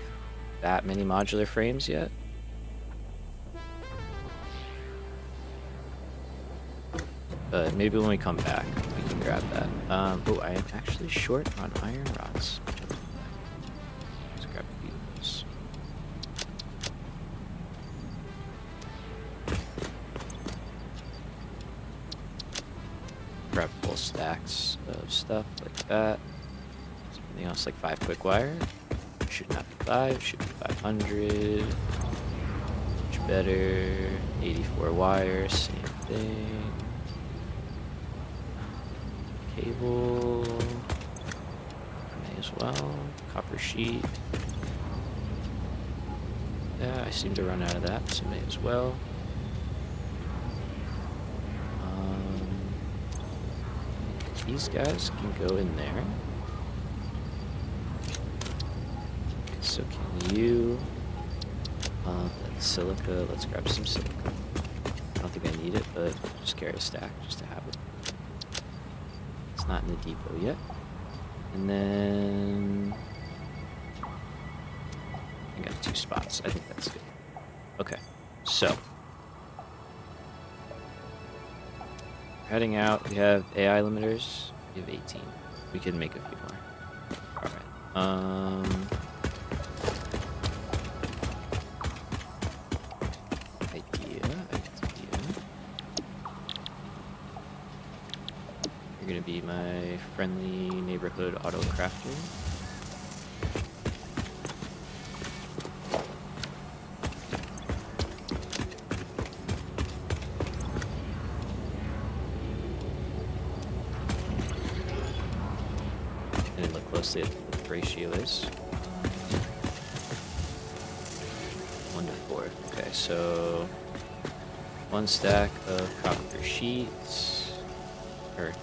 that many modular frames yet. But maybe when we come back, we can grab that. Oh, I am actually short on iron rods. Let's grab a few of those. Grab full stacks of stuff like that. Something else like 5 quick wire. Should not be 5, should be 500. Much better. 84 wire, same thing. Cable, may as well. Copper sheet. Yeah, I seem to run out of that, so may as well. these guys can go in there. So can you... that's silica. Let's grab some silica. I don't think I need it, but just carry a stack just to have it. It's not in the depot yet. And then... I got 2 spots. I think that's good. Okay, so... heading out, we have AI limiters. We have 18. We can make a few more. Alright. Idea. You're gonna be my friendly neighborhood auto crafter. And look closely at what the ratio is. 1 to 4. Okay, so 1 stack of copper sheets. Or,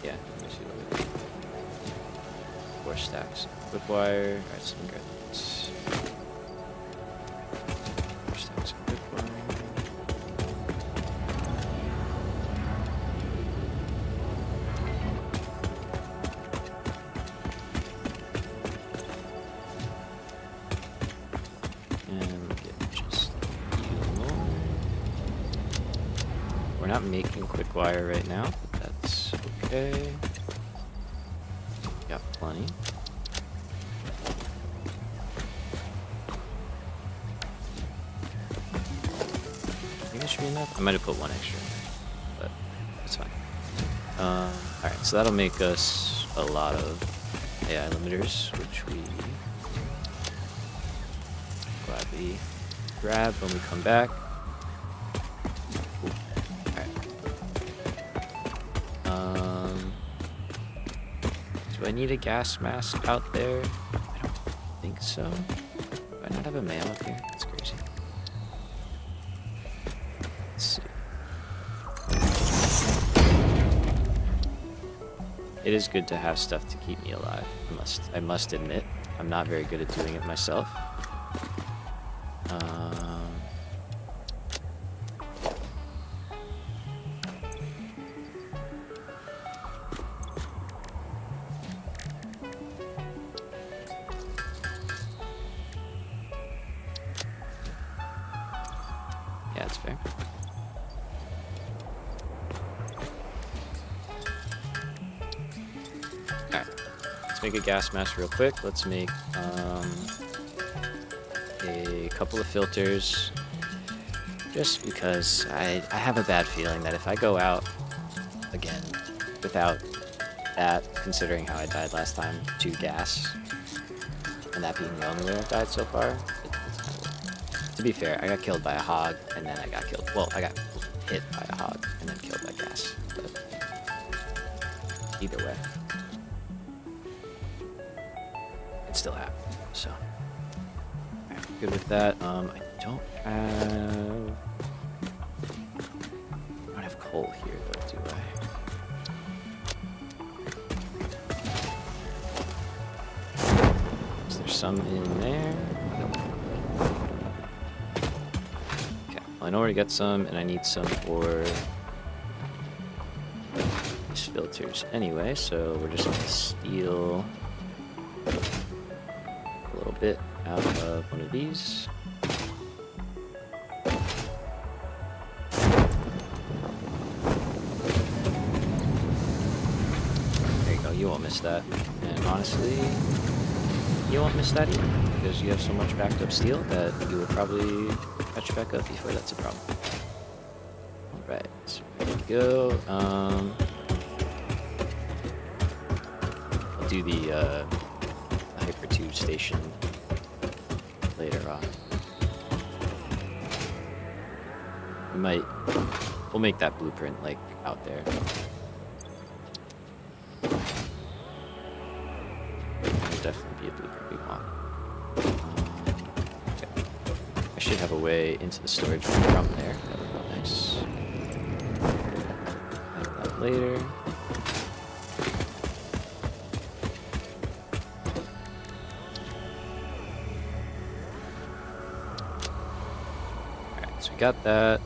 yeah, let me see what it is. 4 stacks of quick wire. Alright, so we got this. 4 stacks of quick wire. We're not making quick wire right now, but that's okay. Got plenty. I think that should be enough. I might have put 1 extra in there, but it's fine. Alright, so that'll make us a lot of AI limiters, which we gladly grab when we come back. Do I need a gas mask out there? I don't think so. Do I not have a mail up here? That's crazy. Let's see. It is good to have stuff to keep me alive. I must admit, I'm not very good at doing it myself. Yeah, that's fair. Alright, let's make a gas mask real quick. Let's make a couple of filters. Just because I have a bad feeling that if I go out again without that, considering how I died last time to gas, and that being the only way I've died so far, to be fair, I got killed by a hog, and then I got killed. Well, I got hit by a hog, and then killed by gas. But either way, it still happened. So, alright, good with that. I don't have coal here, though, do I? Is there some in there? Nope. I know where to get some, and I need some for these filters anyway, so we're just going to steal a little bit out of one of these. There you go, you won't miss that. And honestly, you won't miss that either, because you have so much backed up steel that you will probably catch back up before that's a problem. Alright, so ready to go. I'll do the Hyper 2 station later on. We'll make that blueprint like out there. There'll definitely be a blueprint we want. I should have a way into the storage room from there. That would be nice. Have that later. got that.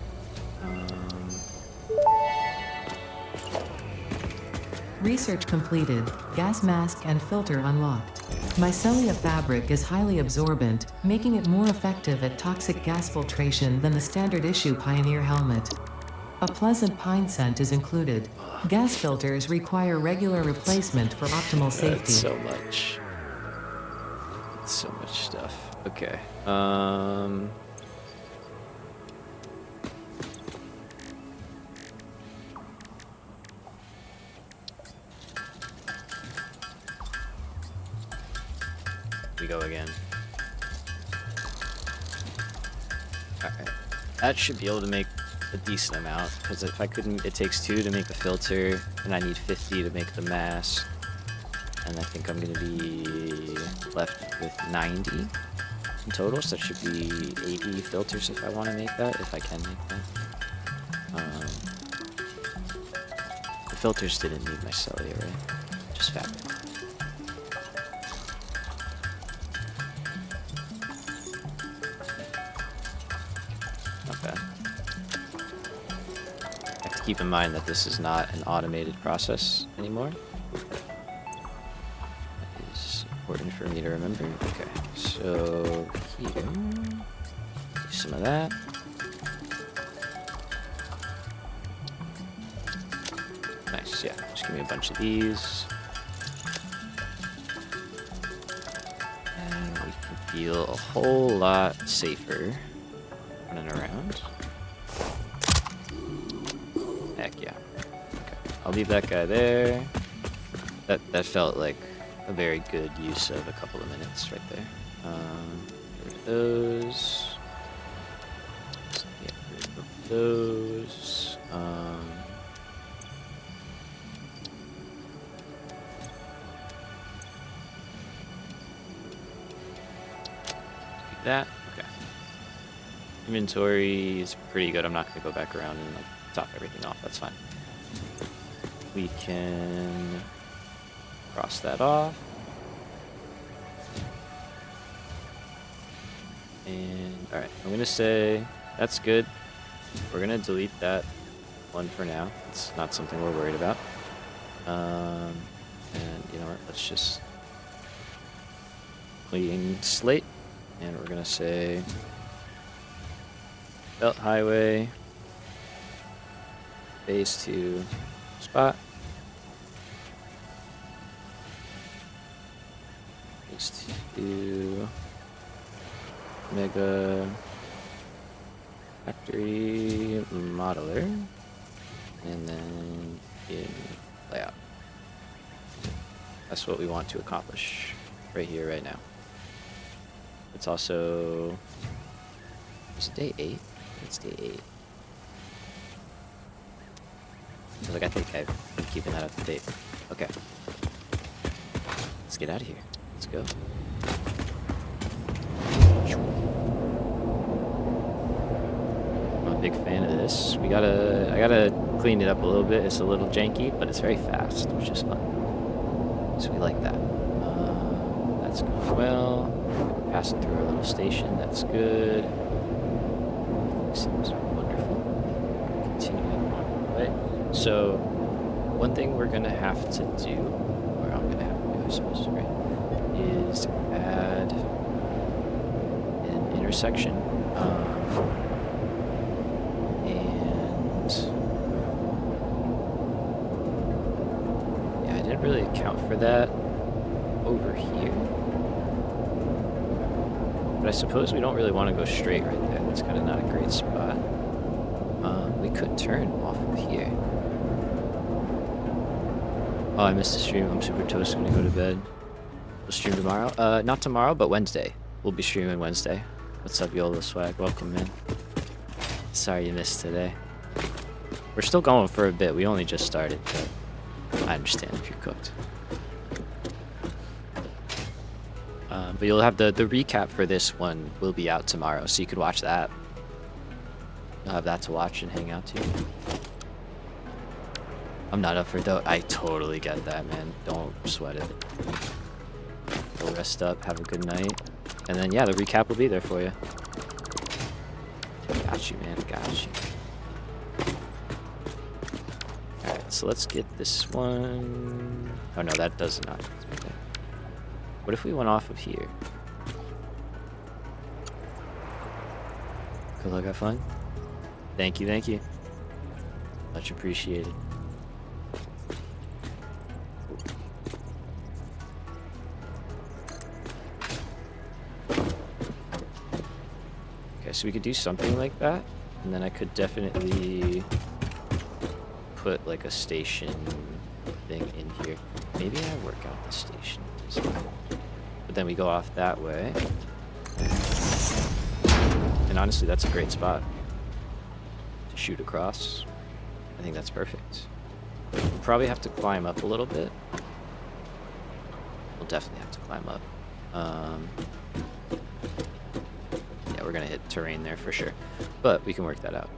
Research completed. Gas mask and filter unlocked. Mycelia fabric is highly absorbent, making it more effective at toxic gas filtration than the standard issue Pioneer helmet. A pleasant pine scent is included. Gas filters require regular replacement for optimal safety. That's so much. That's so much stuff. Okay. We go again. Alright. That should be able to make a decent amount, because if I couldn't, it takes 2 to make the filter, and I need 50 to make the mask. And I think I'm gonna be left with 90 in total, so that should be 80 filters if I want to make that, if I can make that. The filters didn't need mycelia, right? Just fabric. Not bad. I have to keep in mind that this is not an automated process anymore. That is important for me to remember. Okay, so here, do some of that. Nice, yeah, just give me a bunch of these. And we can feel a whole lot safer running around. Heck yeah. Okay, I'll leave that guy there. That felt like a very good use of a couple of minutes right there. Get rid of those. Get rid of those. Do that. Okay. Inventory is pretty good. I'm not gonna go back around and like top everything off. That's fine. We can cross that off. And alright, I'm gonna say that's good. We're gonna delete that one for now. It's not something we're worried about. And you know what, let's just clean slate. And we're gonna say belt highway, phase 2 spot. Phase 2 mega factory modeler, and then in layout. That's what we want to accomplish right here, right now. It's also, is it day 8? It's day 8. I think I've been keeping that up to date. Okay. Let's get out of here. Let's go. I'm a big fan of this. I gotta clean it up a little bit. It's a little janky, but it's very fast, which is fun. So we like that. That's going well. We're passing through our little station. That's good. Seems wonderful. Continuing on. Right. So, one thing we're gonna have to do, or I'm gonna have to do, I suppose, right, is add an intersection. And yeah, I didn't really account for that over here. But I suppose we don't really want to go straight right there. That's kind of not a great spot. We could turn off of here. Oh, I missed the stream. I'm super toast. Gonna go to bed. We'll stream tomorrow. Not tomorrow, but Wednesday. We'll be streaming Wednesday. What's up, YOLO Swag? Welcome, man. Sorry you missed today. We're still going for a bit. We only just started, but I understand if you're cooked. But you'll have the recap for this one will be out tomorrow, so you could watch that. You'll have that to watch and hang out to. I'm not up for it though. I totally get that, man. Don't sweat it. Go rest up, have a good night. And then, yeah, the recap will be there for you. Got you, man. Got you. Alright, so let's get this one. Oh no, that does not. Okay. What if we went off of here? Good luck, have fun. Thank you, thank you. Much appreciated. Okay, so we could do something like that, and then I could definitely put like a station thing in here. Maybe I work out the station design. But then we go off that way. And honestly, that's a great spot to shoot across. I think that's perfect. We'll probably have to climb up a little bit. We'll definitely have to climb up. Yeah, we're gonna hit terrain there for sure. But we can work that out.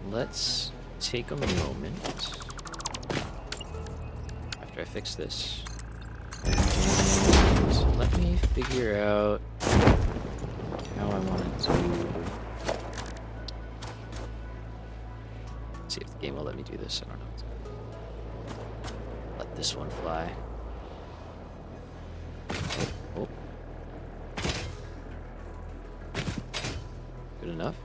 Let's take a moment after I fix this. And let me figure out how I want to do. See if the game will let me do this. I don't know. Let this one fly. Oh. Good enough.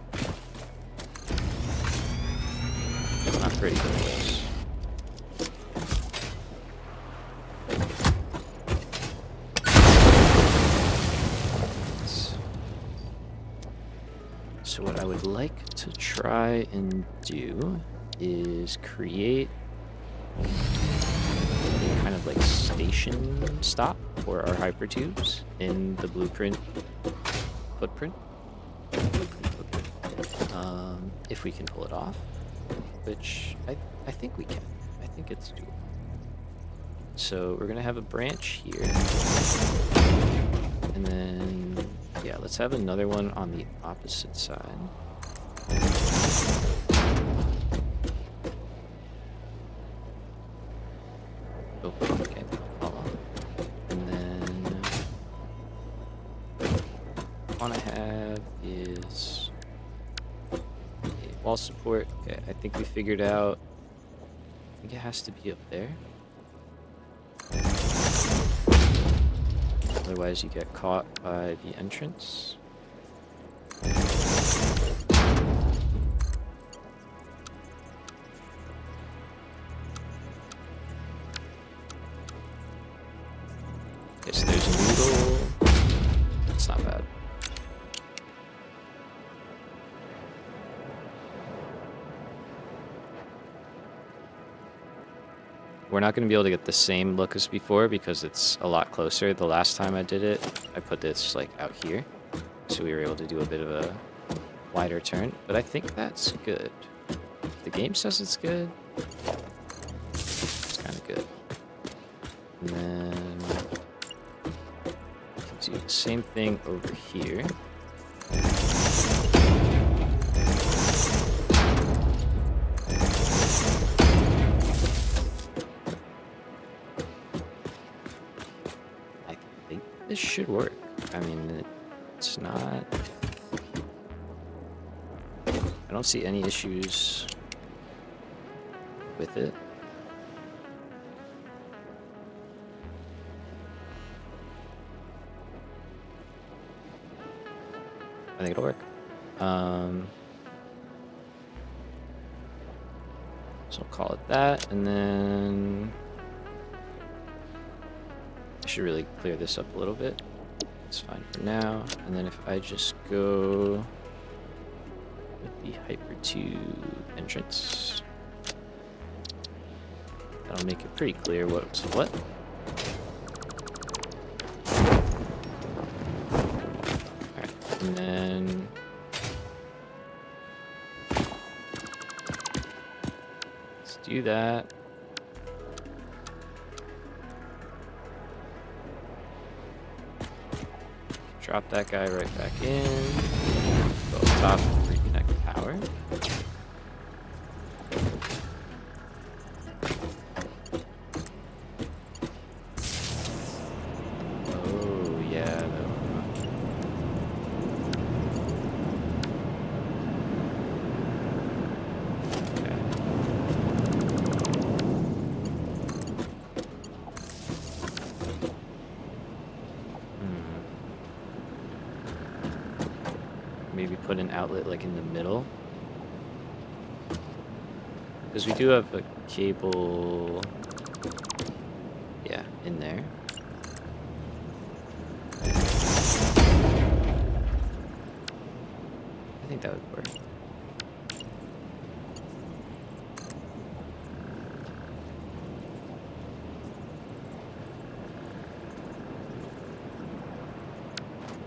It's not pretty, but it is. So what I would like to try and do is create a kind of like station stop for our hypertubes in the blueprint footprint. If we can pull it off, which I think we can. I think it's doable. So we're gonna have a branch here, and then yeah, let's have another one on the opposite side. Oh, okay, follow. And then what I want to have is a wall support. Okay, I think we figured out. I think it has to be up there. Otherwise, you get caught by the entrance. Okay, so there's a noodle. That's not bad. We're not going to be able to get the same look as before because it's a lot closer. The last time I did it, I put this like out here. So we were able to do a bit of a wider turn. But I think that's good. If the game says it's good, it's kind of good. And then we can do the same thing over here. This should work. I mean, it's not... I don't see any issues with it. I think it'll work. So I'll call it that, and then... should really clear this up a little bit. It's fine for now. And then if I just go with the hypertube entrance, that'll make it pretty clear what's what. Alright, and then let's do that. Drop that guy right back in. Go up top and reconnect the power. Oh, yeah. put an outlet like in the middle. Because we do have a cable, yeah, in there. I think that would work.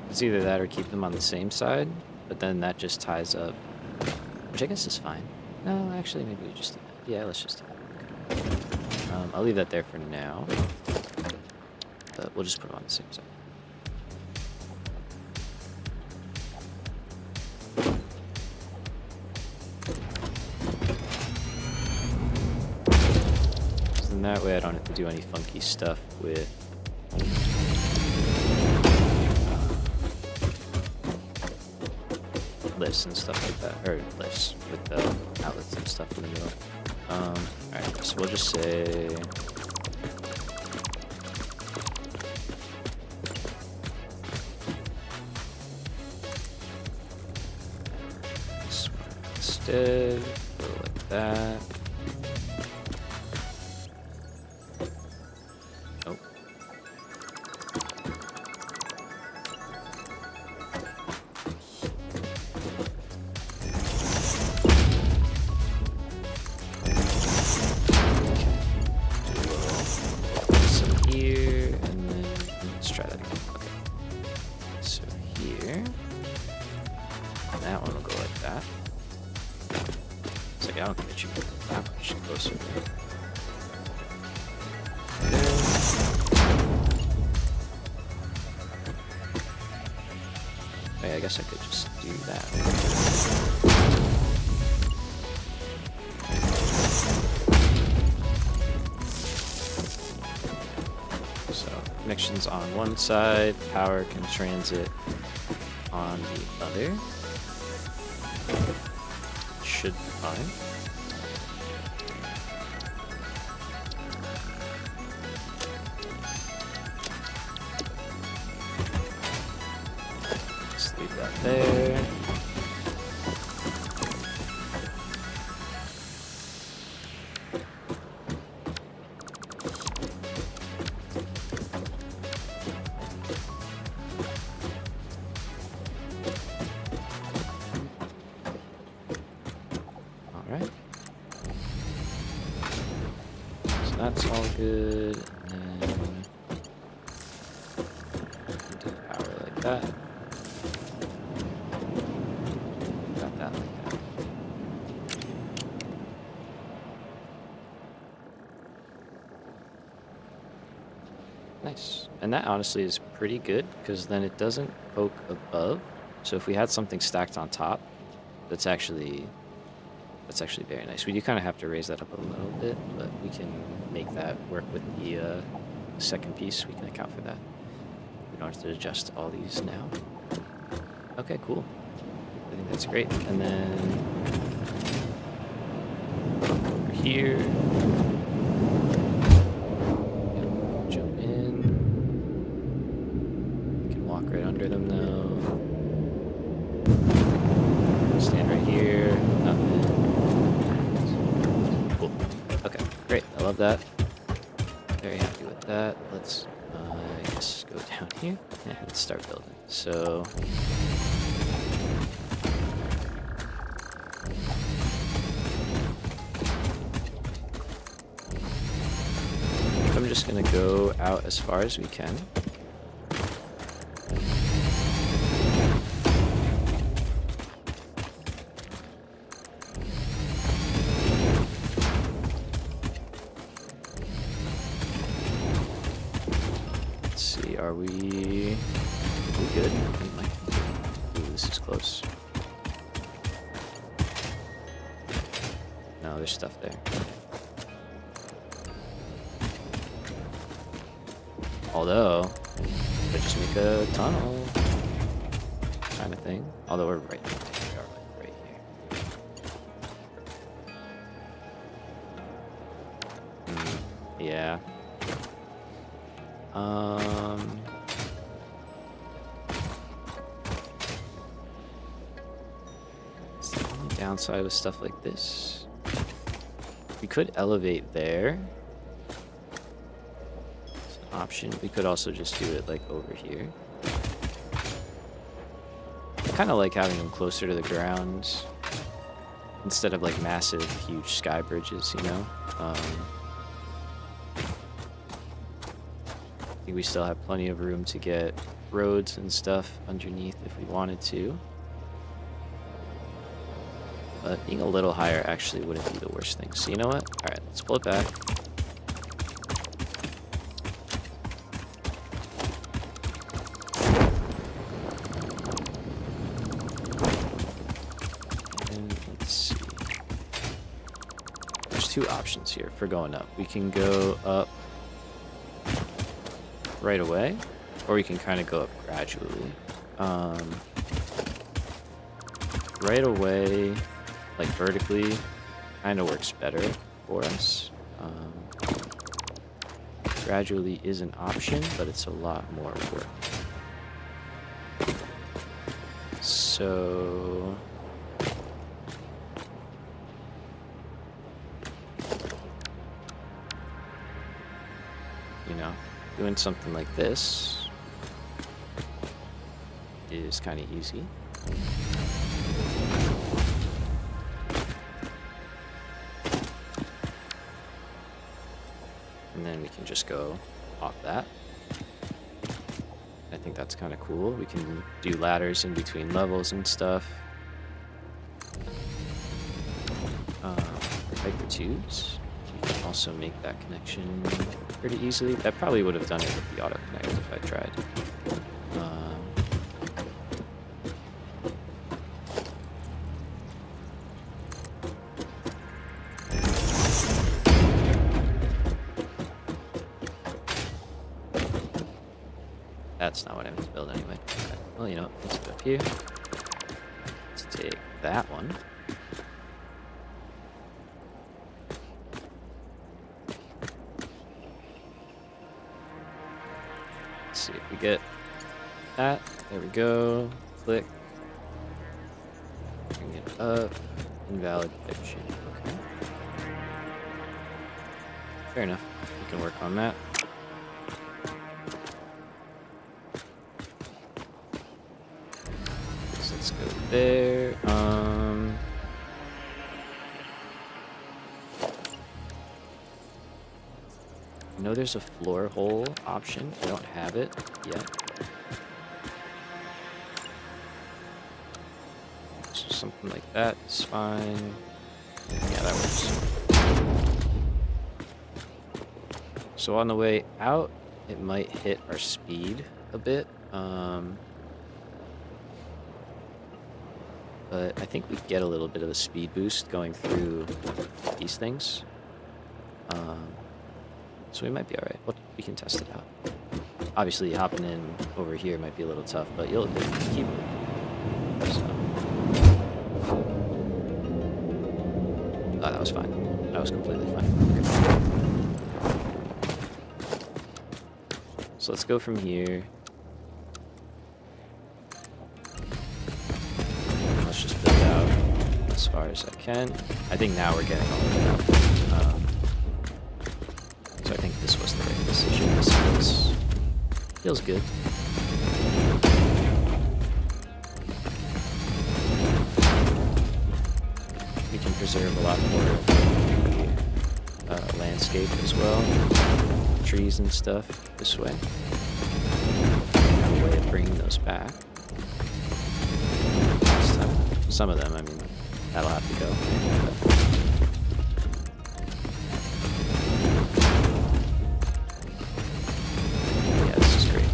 It's either that or keep them on the same side, but then that just ties up, which I guess is fine. No, actually, maybe we just do that. Yeah, let's just do that. Okay. I'll leave that there for now, but we'll just put them on the same side. So then that way I don't have to do any funky stuff with lifts and stuff like that, or lifts with the outlets and stuff in the middle. Alright, so we'll just say this one instead, go like that. Oh. Here, and then let's try that again. Okay. So here, that one will go like that. It's like, I don't think it should go that much closer. Okay, I guess I could just do that. Connections on one side, power can transit on the other. Should be fine. Just leave that there. That's all good, and then do power like that. Got that like that. Nice. And that honestly is pretty good, because then it doesn't poke above. So if we had something stacked on top, that's actually very nice. We do kind of have to raise that up a little bit, but we can make that work with the second piece. We can account for that. We don't have to adjust all these now. Okay, cool. I think that's great. And then over here, jump in. We can walk right under them though. Stand right here. Nothing. Cool. Okay, great. I love that. Very happy with that. Let's, I guess, go down here and start building. So, I'm just gonna go out as far as we can. Are we good? Ooh, this is close. No, there's stuff there. Although, I just make a tunnel kind of thing. Although we're right there. We are right here. Yeah. downside with stuff like this. We could elevate there. It's an option. We could also just do it like over here. I kind of like having them closer to the ground instead of like massive, huge sky bridges, you know? I think we still have plenty of room to get roads and stuff underneath if we wanted to. But being a little higher actually wouldn't be the worst thing. So you know what? Alright, let's pull it back. And let's see. There's two options here for going up. We can go up right away, or we can kind of go up gradually. Right away, like vertically, kind of works better for us. Gradually is an option, but it's a lot more work. So you know, doing something like this is kind of easy. And then we can just go off that. I think that's kind of cool. We can do ladders in between levels and stuff. Hyper tubes. You can also make that connection pretty easily. That probably would have done it with the auto connect if I tried. That's not what I meant to build anyway. Okay. Well, you know, let's go up here. Let's take that one. Let's see if we get that. There we go. Click. Bring it up. Invalid connection. Okay. Fair enough. We can work on that. Let's go there. I know there's a floor hole option. I don't have it yet. So something like that is fine. Yeah, that works. So on the way out, it might hit our speed a bit. But I think we get a little bit of a speed boost going through these things. So we might be alright. We can test it out. Obviously, hopping in over here might be a little tough, but you'll keep it. So. Oh, that was fine. That was completely fine. So let's go from here. Let's just build out as far as I can. I think now we're getting all the way out. So I think this was the right decision. This feels good. We can preserve a lot more of the landscape as well. Trees and stuff this way. Have a way of bringing those back. Some of them, I mean, that'll have to go. But yeah, this is great.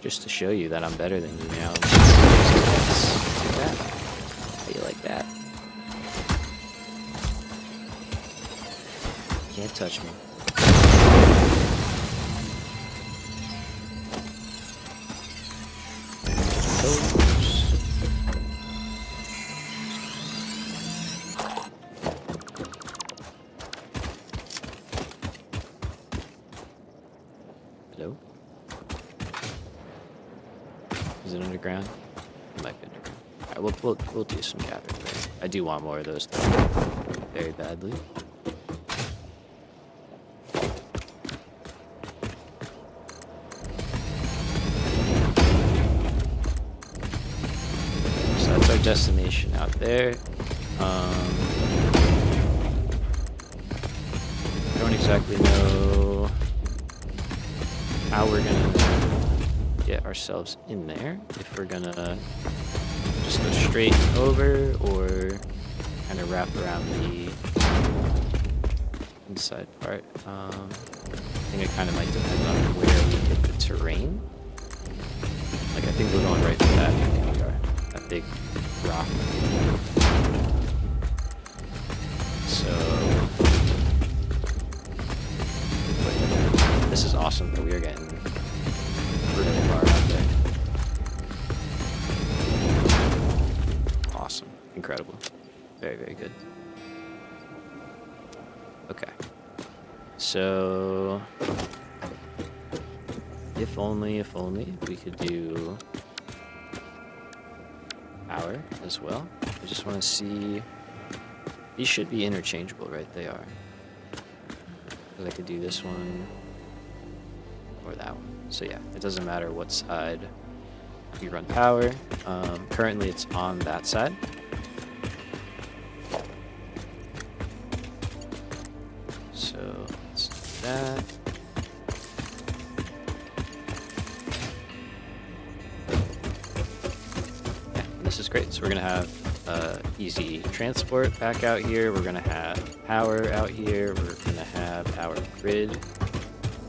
Just to show you that I'm better than you now. Take that. How you like that? Can't touch me. Hello? underground? It might be underground. Alright, we'll do some gathering there. I do want more of those though, very badly. So that's our destination out there. I don't exactly know how we're gonna get ourselves in there. If we're gonna just go straight over or kind of wrap around the inside part. I think it kind of might depend on where we hit the terrain. Like I think we're going right for that. Yeah, we are. That big rock. So this is awesome that we are getting really far out there. Awesome. Incredible. Very, very good. Okay. So if only we could do power as well. I just want to see. These should be interchangeable, right? They are. Because I could do this one or that one. So yeah, it doesn't matter what side we run power. Currently it's on that side. So let's do that. Yeah, this is great. So we're gonna have easy transport back out here. We're gonna have power out here. We're gonna have our grid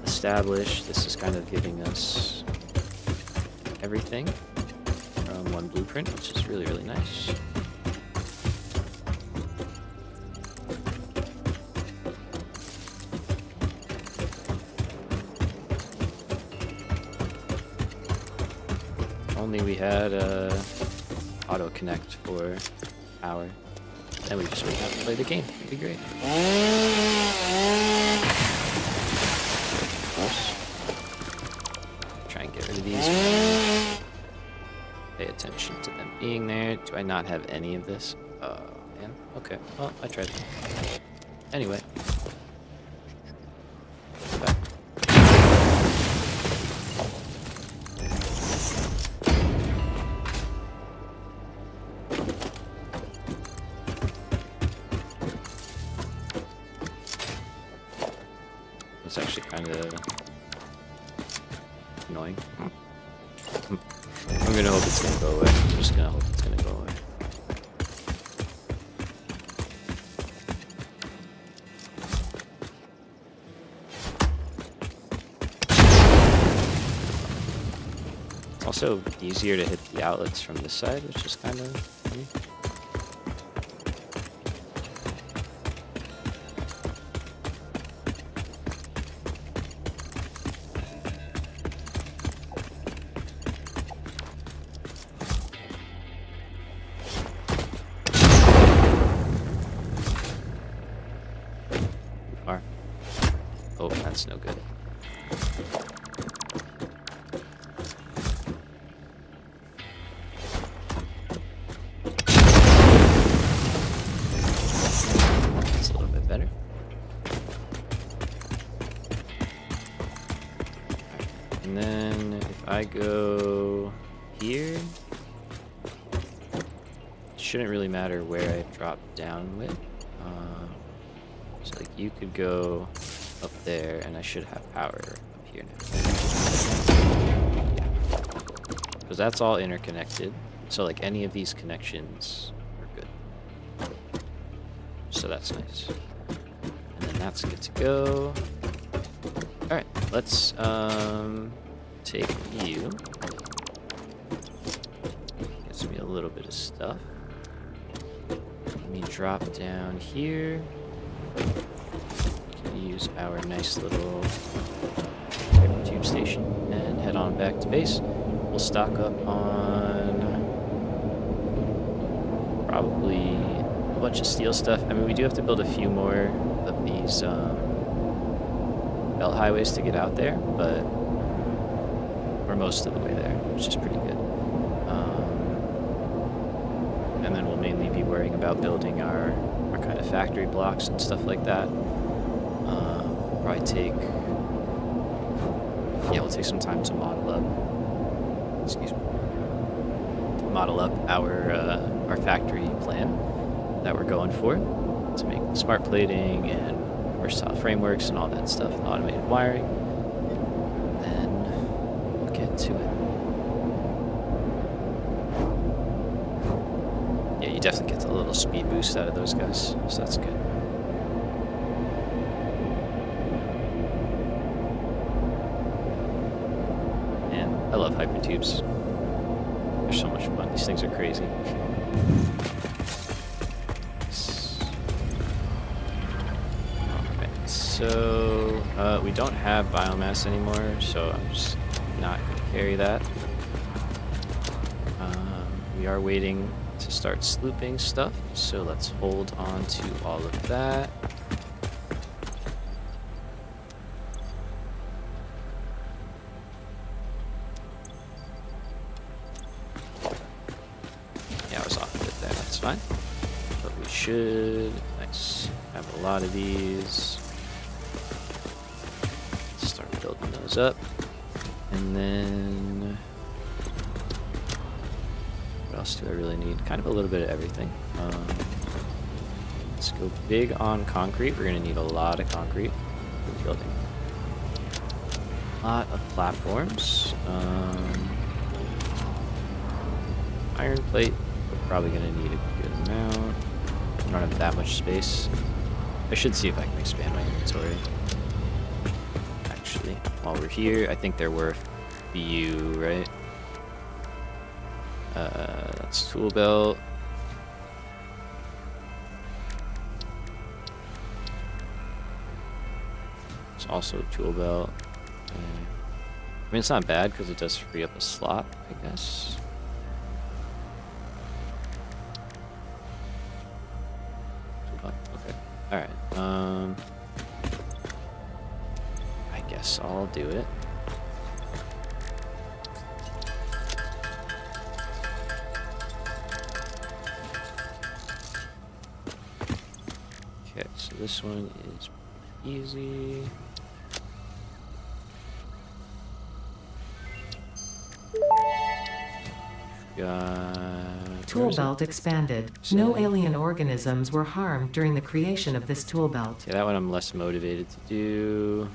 established. This is kind of giving us everything from one blueprint, which is really, really nice. Only we had auto connect for power. Then we just wouldn't have to play the game. It'd be great. Of course. Try and get rid of these. Pay attention to them being there. Do I not have any of this? Oh, man. Okay. Well, I tried. Anyway. Back. It's actually kind of annoying. I'm gonna hope it's gonna go away. I'm just gonna hope it's gonna go away. It's also easier to hit the outlets from this side, which is kind of funny. Oh, that's no good. That's a little bit better. And then if I go here, it shouldn't really matter where I drop down with. So like you could go up there, and I should have power up here now. Because that's all interconnected. So like any of these connections are good. So that's nice. And then that's good to go. Alright, let's take you. Gets me a little bit of stuff. Let me drop down here. Use our nice little tube station and head on back to base. We'll stock up on probably a bunch of steel stuff. I mean, we do have to build a few more of these belt highways to get out there, but we're most of the way there, which is pretty good. and then we'll mainly be worrying about building our kind of factory blocks and stuff like that. We'll probably take, yeah, we'll take some time to model up, excuse me, model up our factory plan that we're going for to make smart plating and versatile frameworks and all that stuff, and automated wiring. And then we'll get to it. Yeah, you definitely get a little speed boost out of those guys, so that's good. And I love hypertubes. They're so much fun. These things are crazy. Alright, so we don't have biomass anymore, so I'm just not going to carry that. We are waiting to start slooping stuff, so let's hold on to all of that. Yeah, I was off a bit there, that's fine. But we should, nice, have a lot of these. Start building those up. And then what else do I really need? Kind of a little bit of everything. Let's go big on concrete. We're going to need a lot of concrete for the building. A lot of platforms. Iron plate, we're probably going to need a good amount. I don't have that much space. I should see if I can expand my inventory. Actually, while we're here, I think there were a few, right? That's tool belt. It's also a tool belt. I mean, it's not bad because it does free up a slot, I guess. Tool belt, okay. Alright, I guess I'll do it. Okay, so this one is easy. Tool belt expanded. No alien organisms were harmed during the creation of this tool belt. Yeah, that one I'm less motivated to do.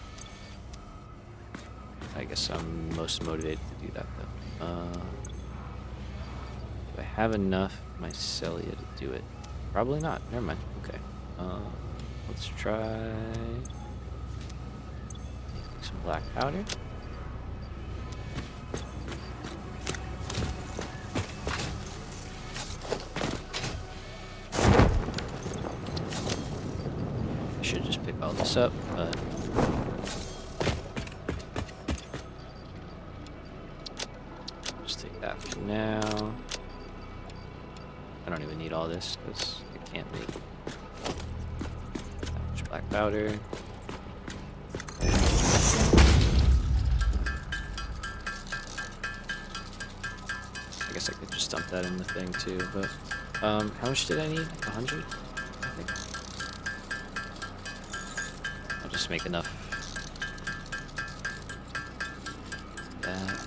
I guess I'm most motivated to do that though. Do I have enough mycelia to do it? Probably not. Never mind. Okay. Let's try some black powder. I should just pick all this up, but just take that for now. I don't even need all this because I can't make that much black powder. I guess I could just dump that in the thing too, but how much did I need? 100? I think. I'll just make enough. That.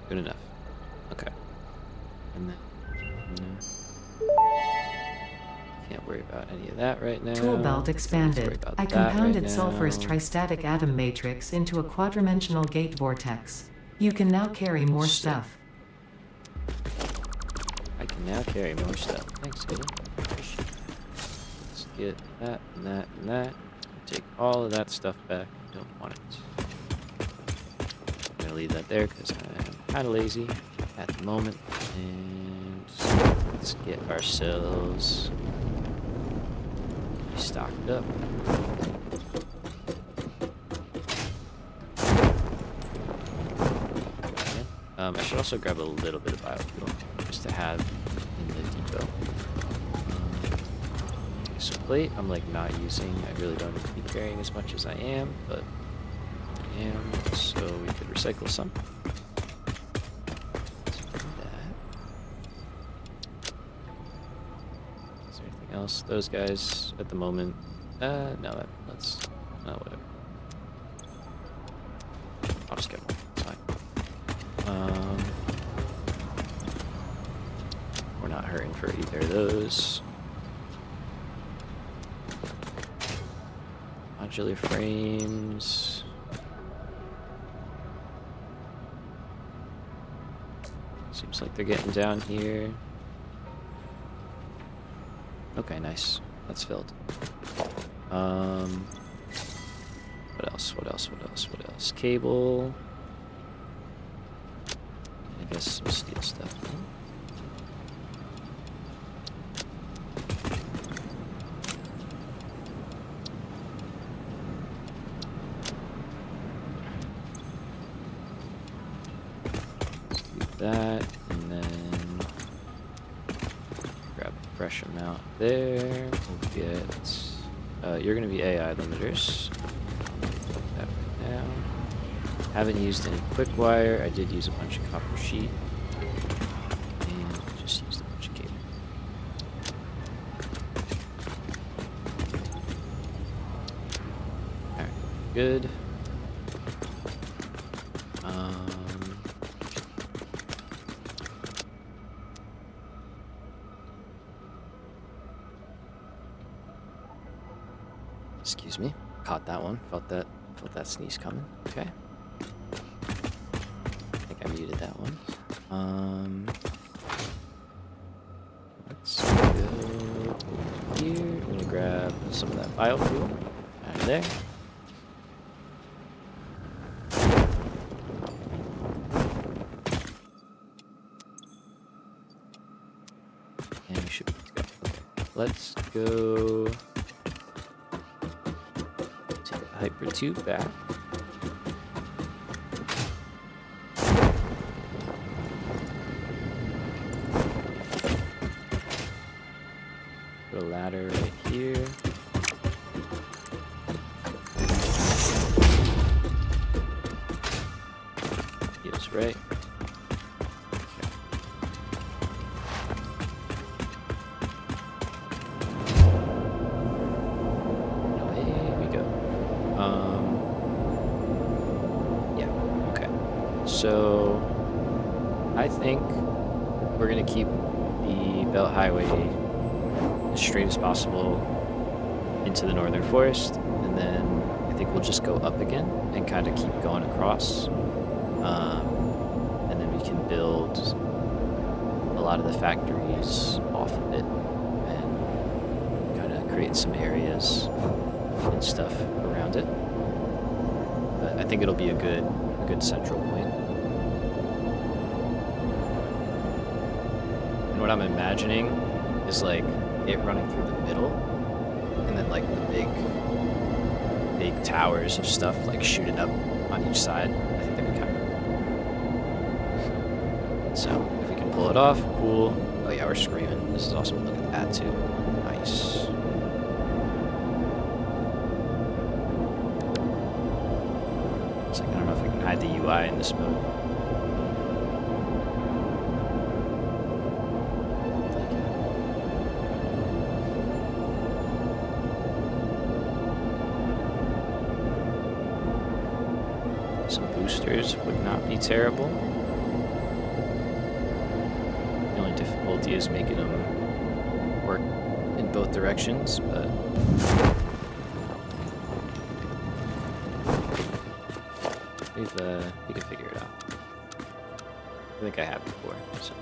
Good enough. Okay. And then can't worry about any of that right now. Tool belt expanded. I compounded sulfur's tristatic atom matrix into a quadrimensional gate vortex. You can now carry more stuff. I can now carry more stuff. Thanks, Ada. Let's get that and that and that. Take all of that stuff back. Don't want it. I'm gonna leave that there because I'm kind of lazy at the moment. And let's get ourselves stocked up. I should also grab a little bit of biofuel just to have in the depot. So plate, I'm like not using. I really don't need to be carrying as much as I am, but I am, so we could recycle some. Let's do that. Is there anything else? Those guys at the moment. No, let's. No, whatever. I'll just get one. It's fine. We're not hurting for either of those. Modular frames. Seems like they're getting down here. Okay, nice. That's filled. What else? What else? What else? What else? Cable. I guess some steel stuff. Let's do that, and then grab a fresh amount there. We'll get. You're gonna be AI limiters. That right now. Haven't used any quick wire. I did use a bunch of copper sheet. And just used a bunch of cable. Alright, good. Excuse me. Caught that one. Felt that sneeze coming. Okay. I think I muted that one. Let's go here. I'm gonna grab some of that biofuel out of there. And we should be good to go. Okay. Let's go take the hyper tube back. Put a ladder right here. Feels right. Okay. Away we go. Yeah, okay. So I think we're gonna keep the Belt Highway as straight as possible into the northern forest, and then I think we'll just go up again and kind of keep going across, and then we can build a lot of the factories off of it and kind of create some areas and stuff around it. But I think it'll be a good central point. And what I'm imagining is like it running through the middle, and then like the big towers of stuff like shooting up on each side. I think that'd be kind of cool. So if we can pull it off, cool. Oh yeah, we're screaming. This is awesome. Look at that too. Nice. It's like I don't know if I can hide the UI in this mode. Boosters would not be terrible. The only difficulty is making them work in both directions, but we can figure it out. I think I have before, so.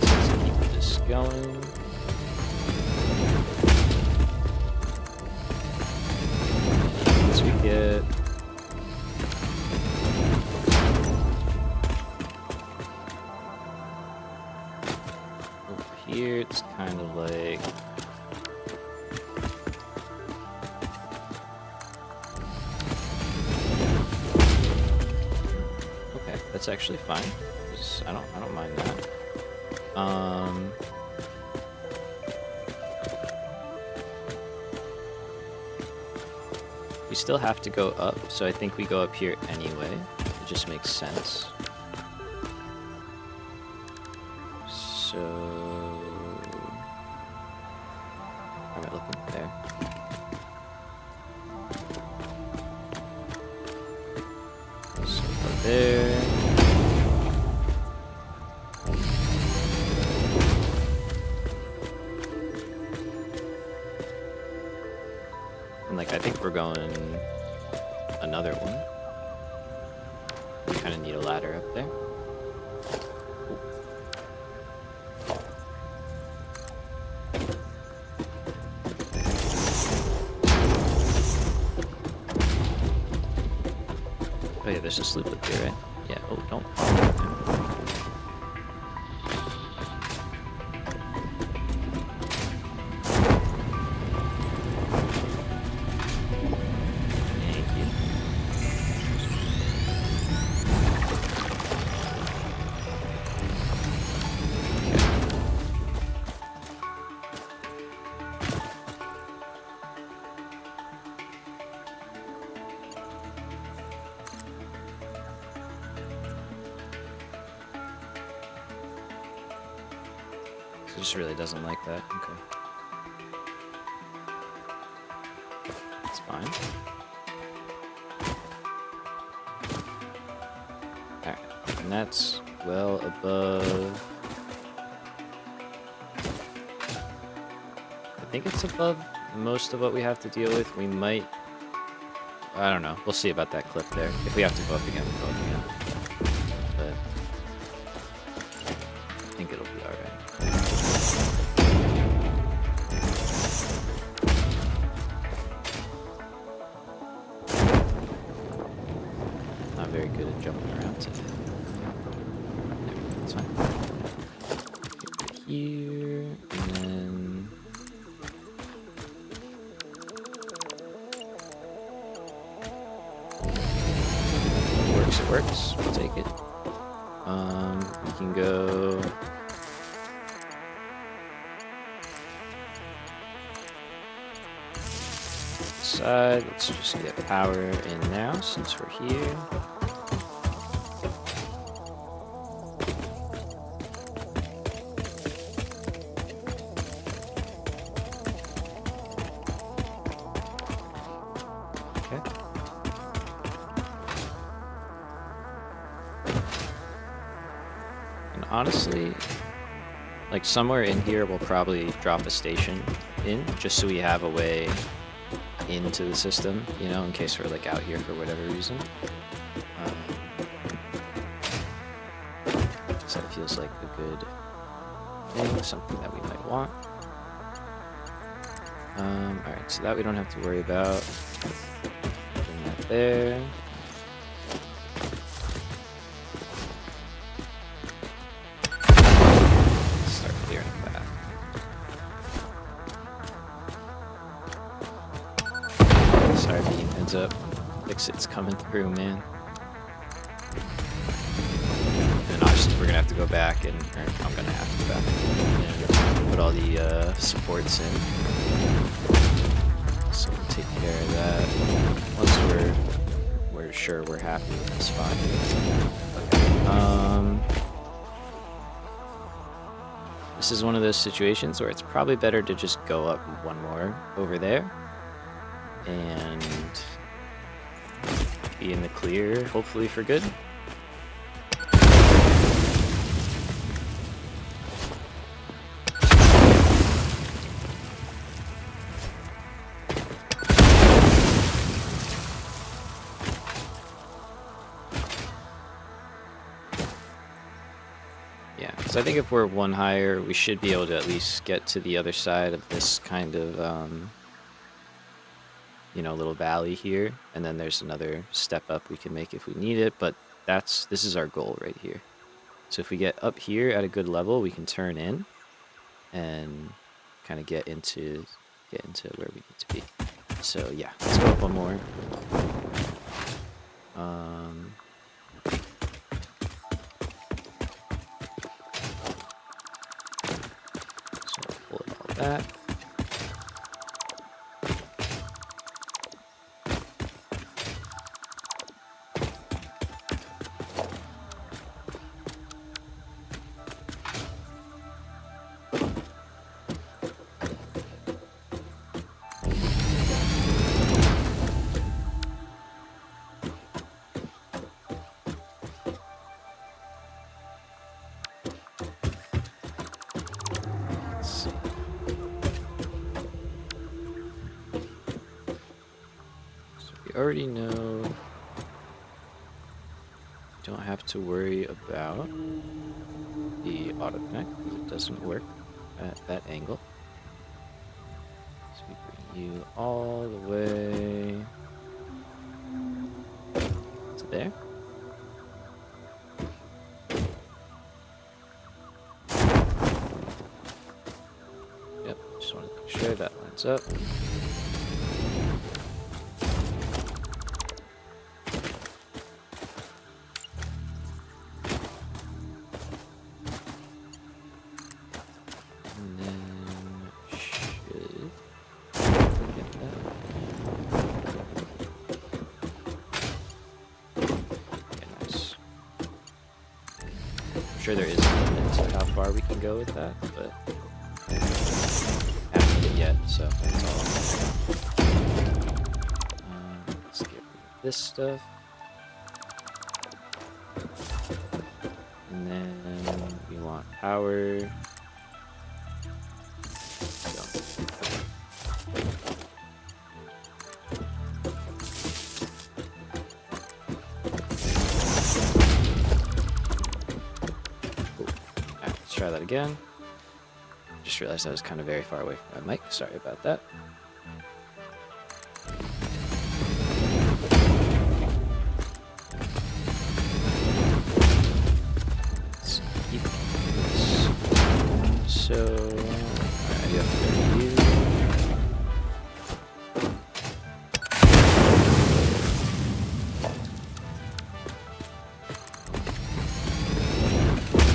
Let's keep this going. Get over here, it's kind of like That's actually fine. I don't mind that. We still have to go up, so I think we go up here anyway. It just makes sense. So, how am I looking there? So go there. And like, I think we're going another one. We kind of need a ladder up there. Oh yeah, there's a sloop up here, right? Yeah, oh, don't fall. Thank you. It just really doesn't like that. Okay. That's fine. Alright. And that's well above. I think it's above most of what we have to deal with. We might. I don't know. We'll see about that clip there. If we have to go up again, we'll go up again. But I think it'll be alright. Not very good at jumping around today. That's fine. Here, and then it works. We'll take it. We can go. Side. Let's just get power in now since we're here. Okay. And honestly, like somewhere in here, we'll probably drop a station in just so we have a way into the system, you know, in case we're like out here for whatever reason. So that feels like a good thing, something that we might want. Alright, so that we don't have to worry about. Bring that there. Start clearing that. Sorry, beam, heads up. Exit's coming through, man. And obviously we're gonna have to go back and, or I'm gonna have to go back and put all the supports in. So we'll take care of that once we're sure we're happy with the spot. This is one of those situations where it's probably better to just go up one more over there and be in the clear, hopefully for good. Yeah, so I think if we're one higher, we should be able to at least get to the other side of this kind of, you know, little valley here. And then there's another step up we can make if we need it, but this is our goal right here. So if we get up here at a good level, we can turn in and kind of get into where we need to be. So yeah, let's go up one more. already know don't have to worry about the autoconnect because it doesn't work at that angle. So we bring you all the way to there. Yep, just want to make sure that lines up. And then should get that. Okay, nice. I'm sure there is a limit to how far we can go with that, but haven't hit it yet, so that's all. Let's get rid of this stuff. And then we want power. Let's try that again. Just realized I was kind of very far away from my mic. Sorry about that. Let's keep this. So, I do have to go to you.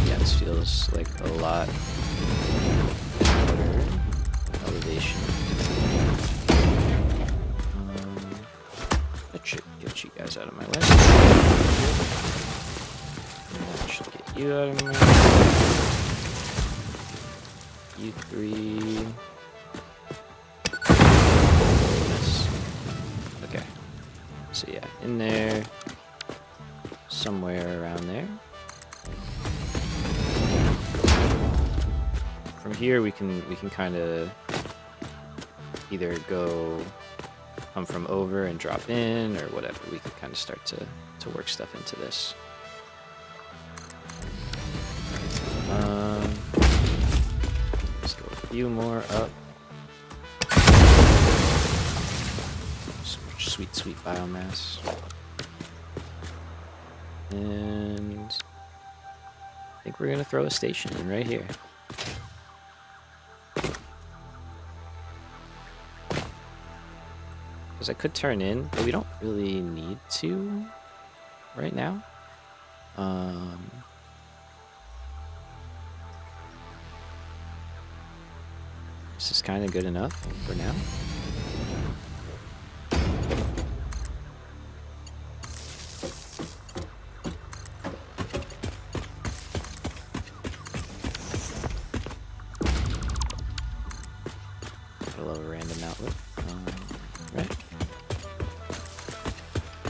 Yeah, this feels like a lot better elevation. That should get you guys out of my way. And that should get you out of my way. You three. Yes. Okay. So yeah, in there. Somewhere around there. From here we can kind of either come from over and drop in or whatever. We can kind of start to work stuff into this. Let's go a few more up. So much sweet, sweet biomass. And I think we're gonna throw a station in right here. Because I could turn in, but we don't really need to right now. This is kind of good enough for now. I love a random outlet. Right.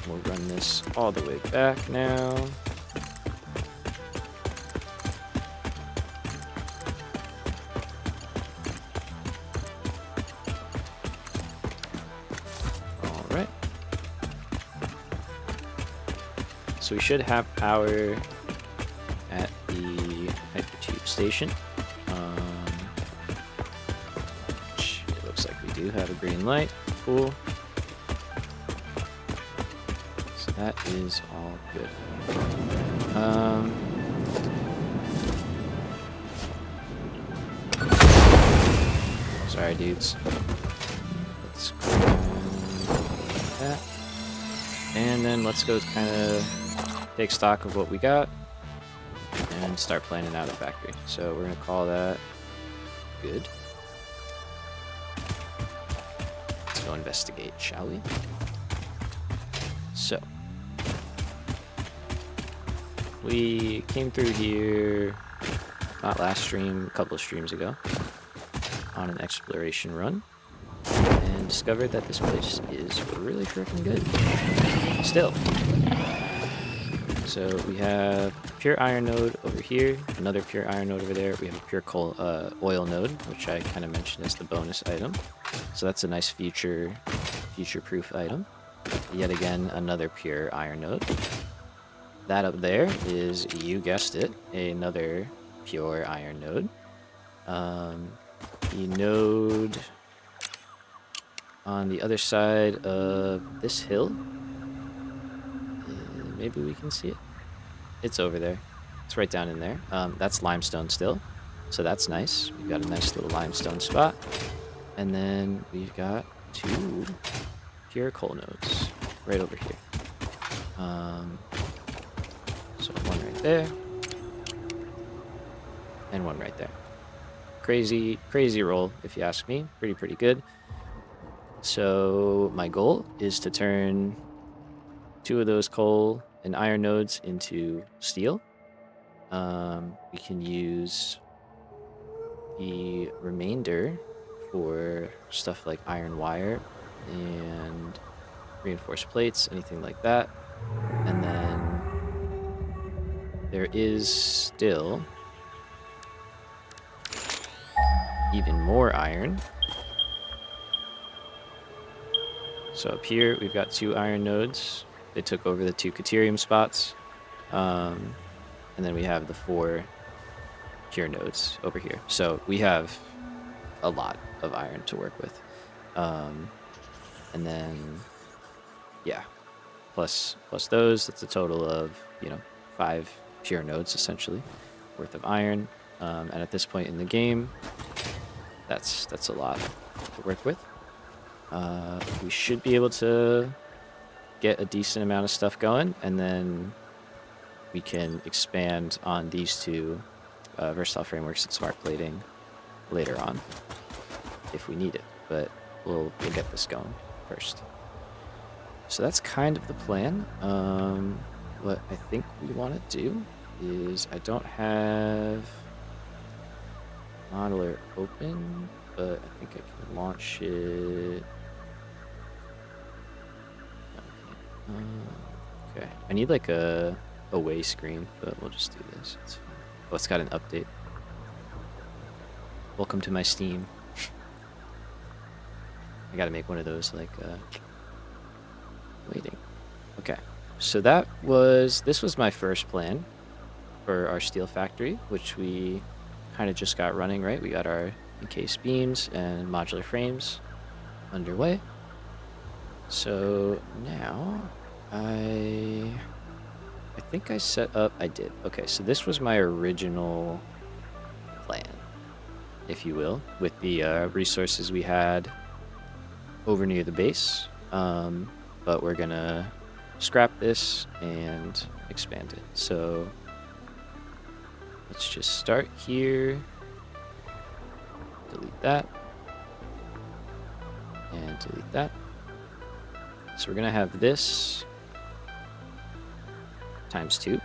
We'll run this all the way back now. All right. So we should have power at the hypertube station. It looks like we do have a green light. Cool. So that is all good. Sorry, dudes. Let's grab that. And then let's go kind of take stock of what we got and start planning out a factory. So we're going to call that good. Let's go investigate, shall we? So we came through here, not last stream, a couple of streams ago, on an exploration run, and discovered that this place is really freaking good. Still. So we have a pure iron node over here, another pure iron node over there. We have a pure coal, oil node, which I kind of mentioned as the bonus item. So that's a nice future-proof item. Yet again, another pure iron node. That up there is, you guessed it, another pure iron node. The node on the other side of this hill, maybe we can see it. It's over there. It's right down in there. That's limestone still, so that's nice. We've got a nice little limestone spot. And then we've got 2 pure coal nodes right over here. So 1 right there, and 1 right there. Crazy roll, if you ask me. Pretty good. So my goal is to turn 2 of those coal and iron nodes into steel. We can use the remainder for stuff like iron wire and reinforced plates, anything like that. And then there is still even more iron. So up here, we've got 2 iron nodes. They took over the 2 Caterium spots. And then we have the 4 pure nodes over here. So we have a lot of iron to work with. And then, yeah, plus those, that's a total of, 5 pure nodes, essentially, worth of iron. And at this point in the game, that's a lot to work with. We should be able to get a decent amount of stuff going, and then we can expand on these 2 versatile frameworks and smart plating later on if we need it, but we'll get this going first. So that's kind of the plan. What I think we want to do is, I don't have modeler open, but I think I can launch it. Okay, I need like a away screen, but we'll just do this. It's fine. Oh, it's got an update. Welcome to my Steam. I gotta make one of those, like, waiting. Okay, so this was my first plan for our steel factory, which we kind of just got running, right? We got our encased beams and modular frames underway. So now I think I set up, I did. Okay, so this was my original plan, if you will, with the resources we had over near the base. But we're gonna scrap this and expand it. So let's just start here, delete that, and delete that. So we're gonna have this times 2.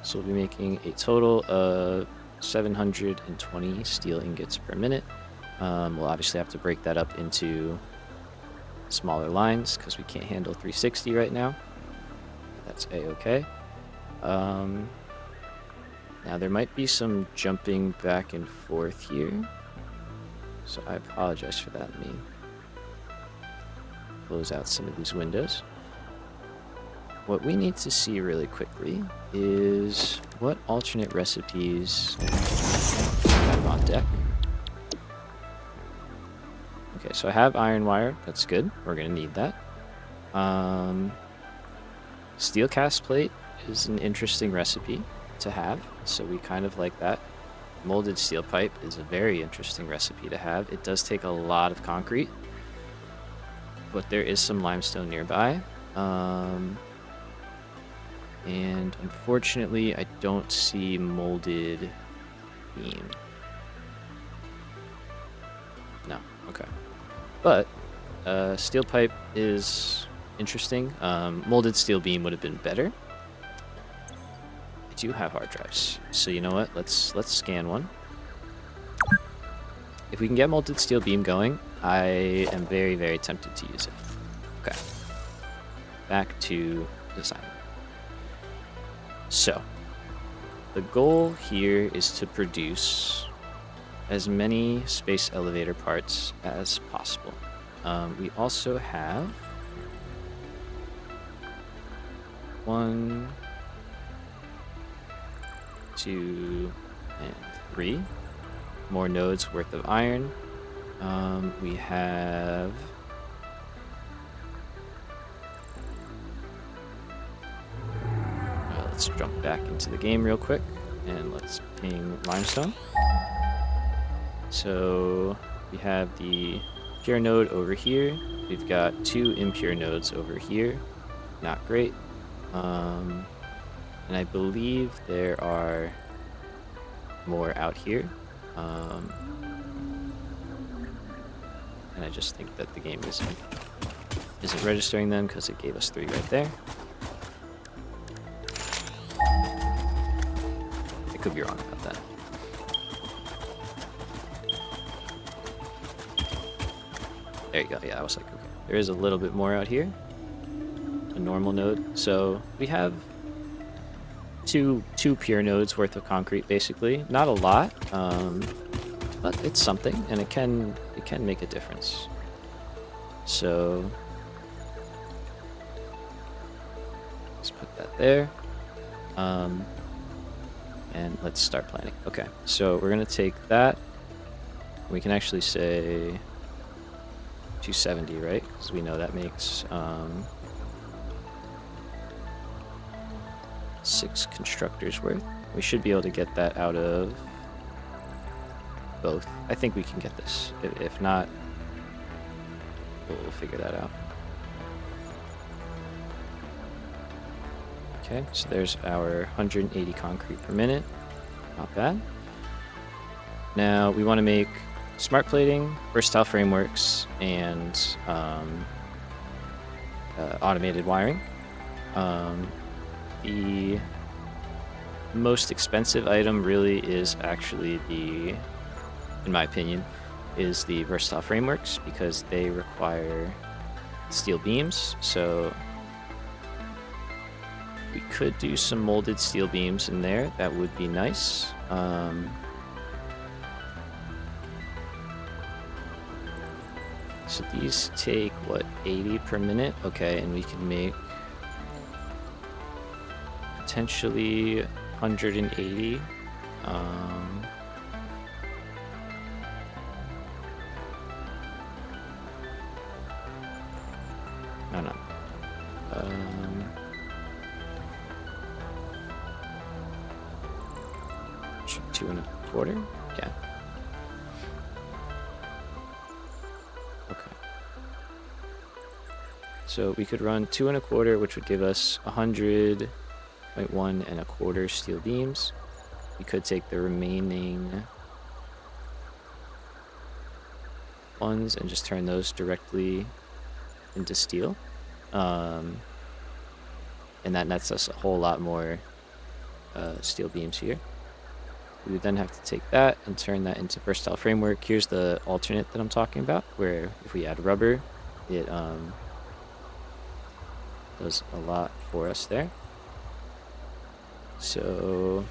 So we'll be making a total of 720 steel ingots per minute. We'll obviously have to break that up into smaller lines because we can't handle 360 right now. That's a-okay. Now there might be some jumping back and forth here, so I apologize for that. Let me close out some of these windows. What we need to see really quickly is what alternate recipes we have on deck. Okay, so I have iron wire. That's good. We're going to need that. Steel cast plate is an interesting recipe to have, so we kind of like that. Molded steel pipe is a very interesting recipe to have. It does take a lot of concrete, but there is some limestone nearby. And unfortunately, I don't see molded beam. No, okay. But steel pipe is interesting. Molded steel beam would have been better. I do have hard drives, so you know what? Let's scan one. If we can get molded steel beam going, I am very, very tempted to use it. Okay. Back to design. So, the goal here is to produce as many space elevator parts as possible. We also have 1, 2, and 3 more nodes worth of iron. We have let's jump back into the game real quick and let's ping limestone. So we have the pure node over here. We've got 2 impure nodes over here. Not great. And I believe there are more out here. And I just think that the game isn't registering them because it gave us 3 right there. I could be wrong about that. There you go. Yeah, I was like, okay. There is a little bit more out here. A normal node. So we have two pure nodes worth of concrete, basically. Not a lot, but it's something, and it can make a difference. So let's put that there. And let's start planning. Okay, so we're gonna take that. We can actually say 270, right? Because we know that makes 6 constructors worth. We should be able to get that out of both. I think we can get this. If not, we'll figure that out. Okay, so there's our 180 concrete per minute. Not bad. Now we want to make smart plating, versatile frameworks, and automated wiring. The most expensive item really is actually in my opinion, is the versatile frameworks, because they require steel beams. So we could do some molded steel beams in there. That would be nice. So these take, what, 80 per minute? Okay, and we can make potentially 180. No. Should be 2 1/4. Yeah. Okay. So we could run 2 1/4, which would give us 100.1 1/4 steel beams. We could take the remaining ones and just turn those directly into steel. And that nets us a whole lot more steel beams here. We would then have to take that and turn that into versatile framework. Here's the alternate that I'm talking about, where if we add rubber, it does a lot for us there. So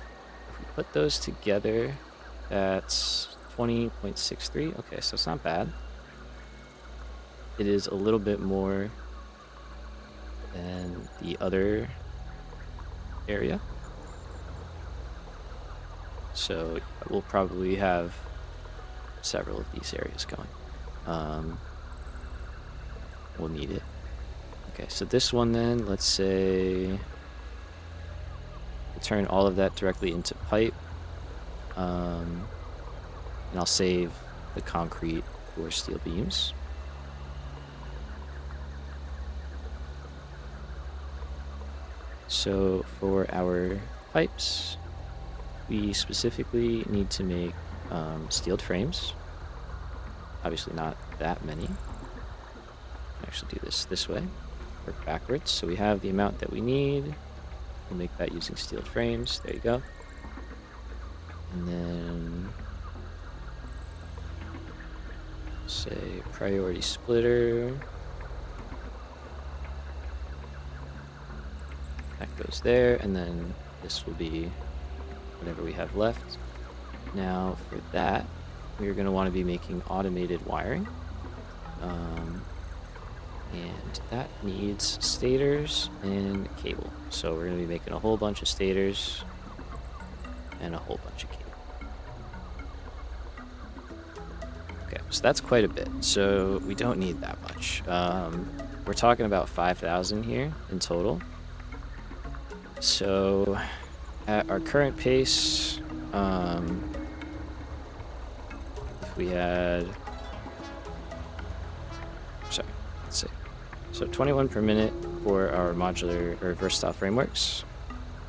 if we put those together, that's 20.63. Okay, so it's not bad. It is a little bit more than the other area. So we'll probably have several of these areas going. We'll need it. Okay, so this one then, let's say we'll turn all of that directly into pipe. And I'll save the concrete for steel beams. So for our pipes, we specifically need to make steeled frames. Obviously not that many. Actually do this way, work backwards. So we have the amount that we need. We'll make that using steeled frames. There you go. And then say priority splitter. That goes there, and then this will be whatever we have left. Now for that, we're going to want to be making automated wiring. And that needs stators and cable. So we're going to be making a whole bunch of stators and a whole bunch of cable. Okay, so that's quite a bit. So we don't need that much. We're talking about 5,000 here in total. So at our current pace, if we had, sorry, let's see. So 21 per minute for our modular or versatile frameworks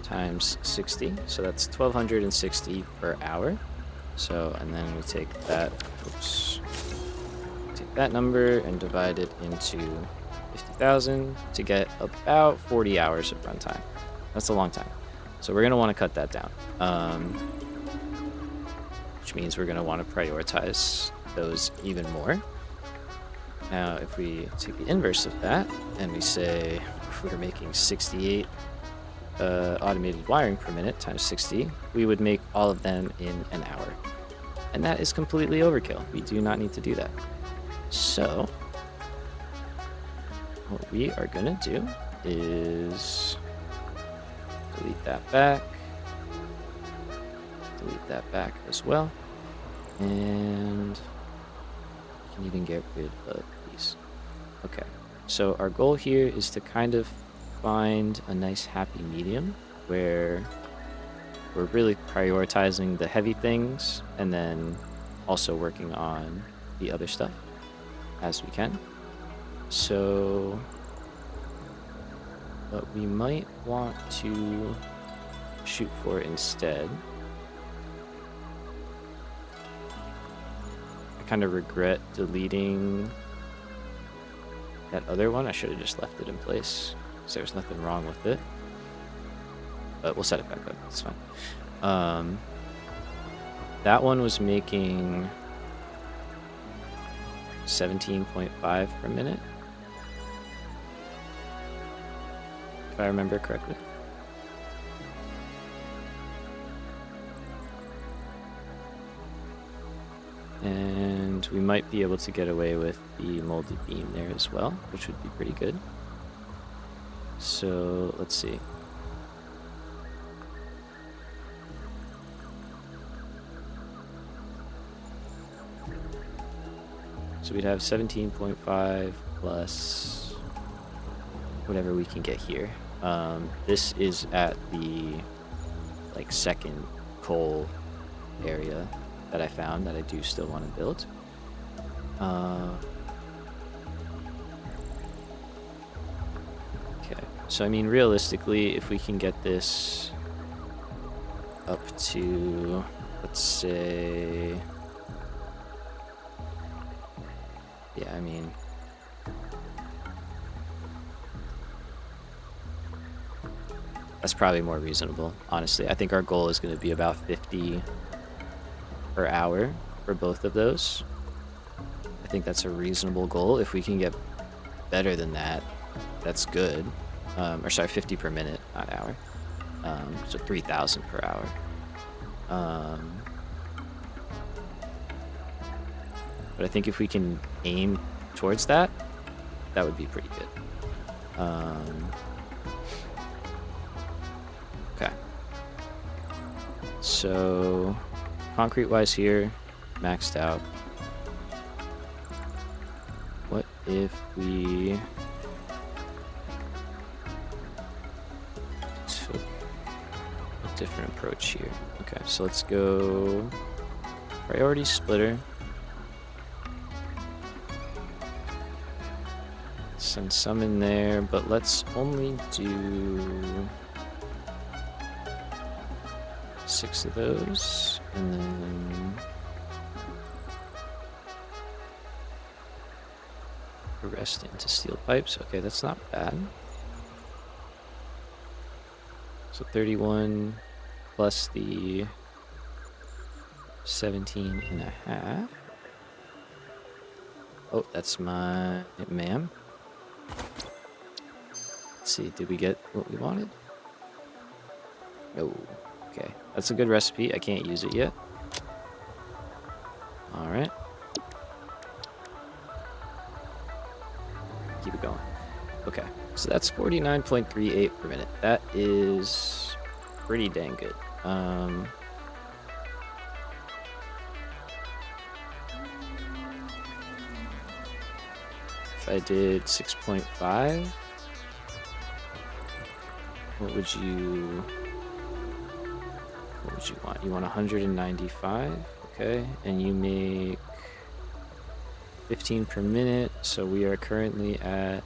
times 60. So that's 1,260 per hour. So, and then we take that, take that number and divide it into 50,000 to get about 40 hours of runtime. That's a long time. So we're going to want to cut that down, which means we're going to want to prioritize those even more. Now, if we take the inverse of that and we say if we're making 68 automated wiring per minute times 60, we would make all of them in an hour. And that is completely overkill. We do not need to do that. So what we are going to do is delete that back as well, and we can even get rid of these. Okay, so our goal here is to kind of find a nice happy medium where we're really prioritizing the heavy things and then also working on the other stuff as we can. So what we might want to shoot for instead, I kind of regret deleting that other one. I should have just left it in place because there was nothing wrong with it. But we'll set it back up. It's fine. That one was making 17.5 per minute, if I remember correctly. And we might be able to get away with the molded beam there as well, which would be pretty good. So let's see. So we'd have 17.5 plus whatever we can get here. This is at the second coal area that I found that I do still want to build. Okay, so I mean realistically, if we can get this up to, let's say, yeah, I mean, that's probably more reasonable, honestly. I think our goal is going to be about 50 per hour for both of those. I think that's a reasonable goal. If we can get better than that, that's good. Or sorry, 50 per minute, not hour. So 3,000 per hour. But I think if we can aim towards that, that would be pretty good. Okay. So, concrete-wise here, maxed out. What if we took a different approach here? Okay, so let's go priority splitter. Send some in there, but let's only do 6 of those, and then the rest into steel pipes. Okay, that's not bad. So 31 plus the 17 and a half. Oh, that's my ma'am. Let's see, did we get what we wanted? No. Okay, that's a good recipe. I can't use it yet. All right? Keep it going. Okay, so that's 49.38 per minute. That is pretty dang good. If I did 6.5, what would you want? You want 195, okay? And you make 15 per minute, so we are currently at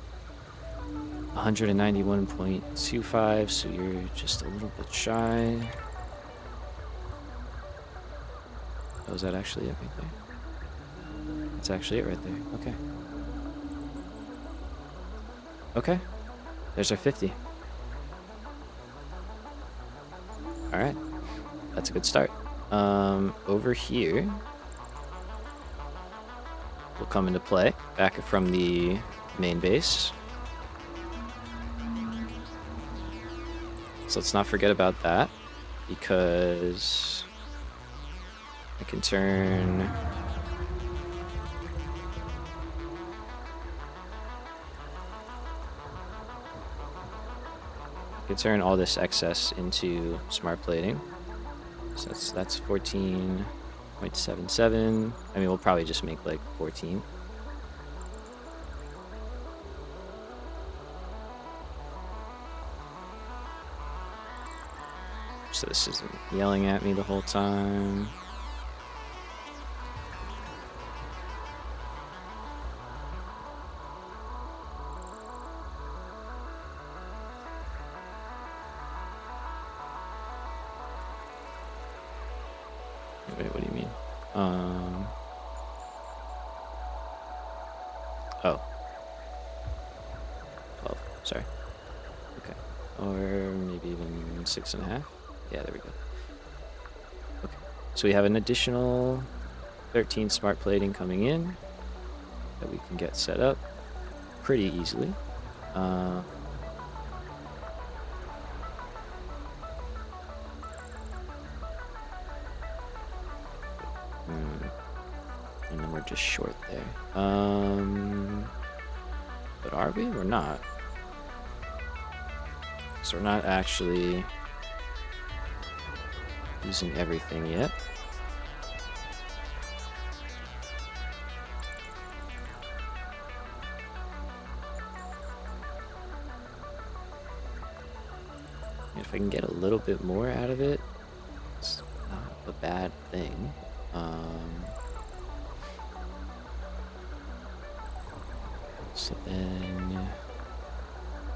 191.25, so you're just a little bit shy. Oh, is that actually it right there? That's actually it right there. Okay. Okay. There's our 50. Alright. That's a good start. Over here will come into play back from the main base. So let's not forget about that, because I can turn all this excess into smart plating. So that's 14.77. I mean, we'll probably just make like 14. So this isn't yelling at me the whole time. Wait, what do you mean? Oh. 12, sorry. Okay. Or maybe even 6.5. Yeah, there we go. Okay. So we have an additional 13 smart plating coming in that we can get set up pretty easily. And then we're just short there. But are we? We're not. So we're not actually using everything yet. If I can get a little bit more out of it, it's not a bad thing. So then,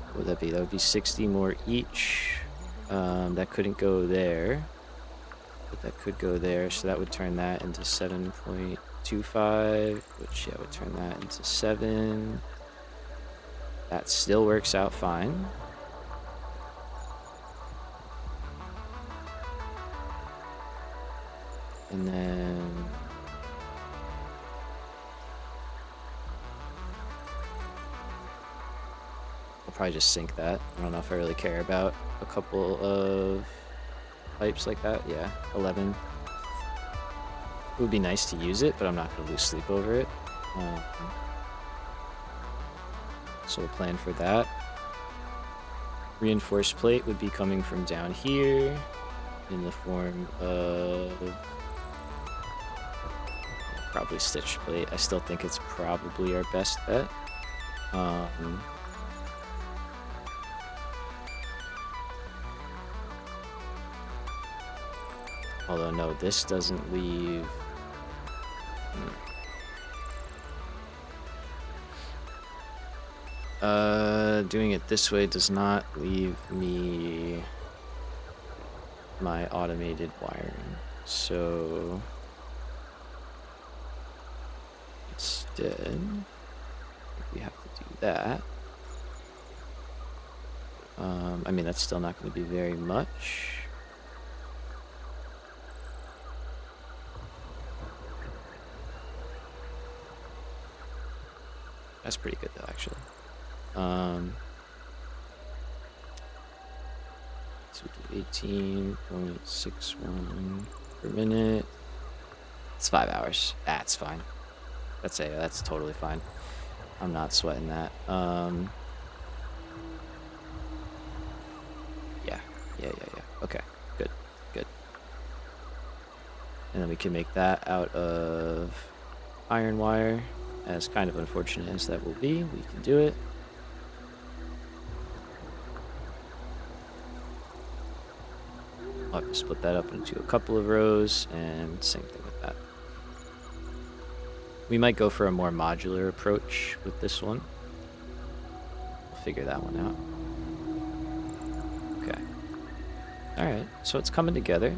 what would that be? That would be 60 more each. That couldn't go there, but that could go there. So that would turn that into 7.25, which would turn that into 7. That still works out fine. And then I'll probably just sink that. I don't know if I really care about a couple of pipes like that. Yeah, 11. It would be nice to use it, but I'm not going to lose sleep over it. So we'll plan for that. Reinforced plate would be coming from down here in the form of probably stitch plate. I still think it's probably our best bet. Although no, this doesn't leave. Doing it this way does not leave me my automated wiring. So instead, we have to do that. I mean, that's still not going to be very much. That's pretty good though, actually. So we do 18.61 per minute. It's 5 hours. That's fine. That's totally fine. I'm not sweating that. Yeah. Okay, good, good. And then we can make that out of iron wire. As kind of unfortunate as that will be, we can do it. I'll have to split that up into a couple of rows, and same thing with that. We might go for a more modular approach with this one. We'll figure that one out. Okay. Alright, so it's coming together.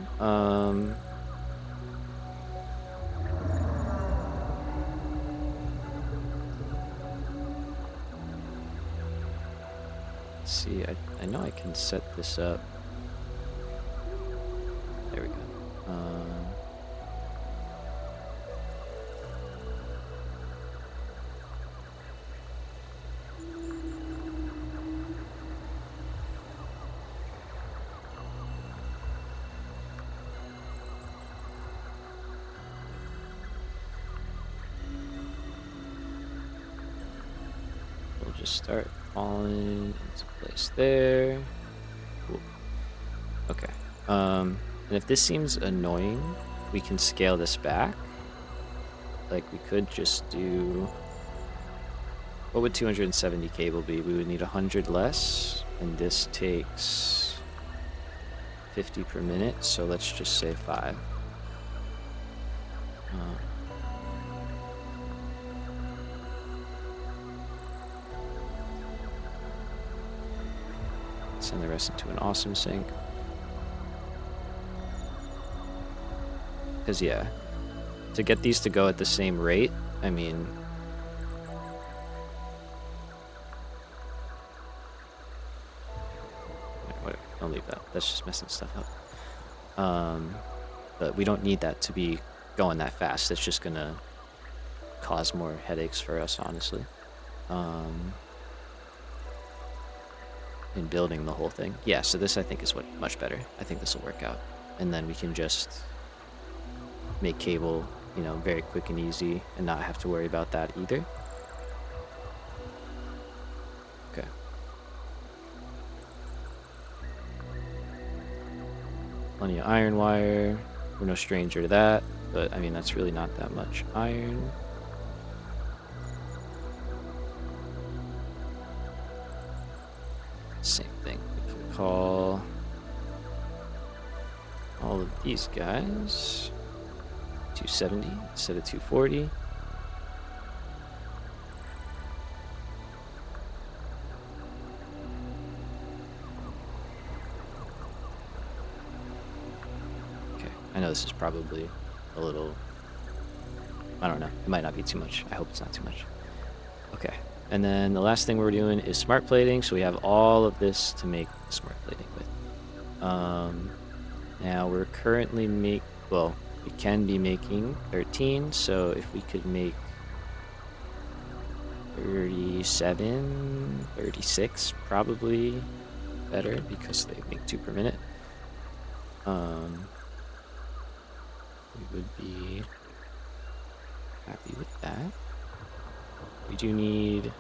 Let's see, I know I can set this up. There we go. We'll just start falling into place there. Cool. Okay. And if this seems annoying, we can scale this back. Like, we could just do... What would 270 cable be? We would need 100 less, and this takes 50 per minute, so let's just say 5. Send the rest into an awesome sync. Because, yeah, to get these to go at the same rate, I mean... Whatever, I'll leave that. That's just messing stuff up. But we don't need that to be going that fast. It's just gonna cause more headaches for us, honestly. In building the whole thing. Yeah, so this I think is much better. I think this will work out. And then we can just make cable, you know, very quick and easy and not have to worry about that either. Okay. Plenty of iron wire. We're no stranger to that, but I mean, that's really not that much iron. Same thing. We can call all of these guys 270 instead of 240. Okay, I know this is probably a little, I don't know, it might not be too much. I hope it's not too much. Okay. And then the last thing we're doing is smart plating, so we have all of this to make smart plating with. Now we're currently we can be making 13, so if we could make 37, 36, probably better because they make 2 per minute. We would be happy with that. We do need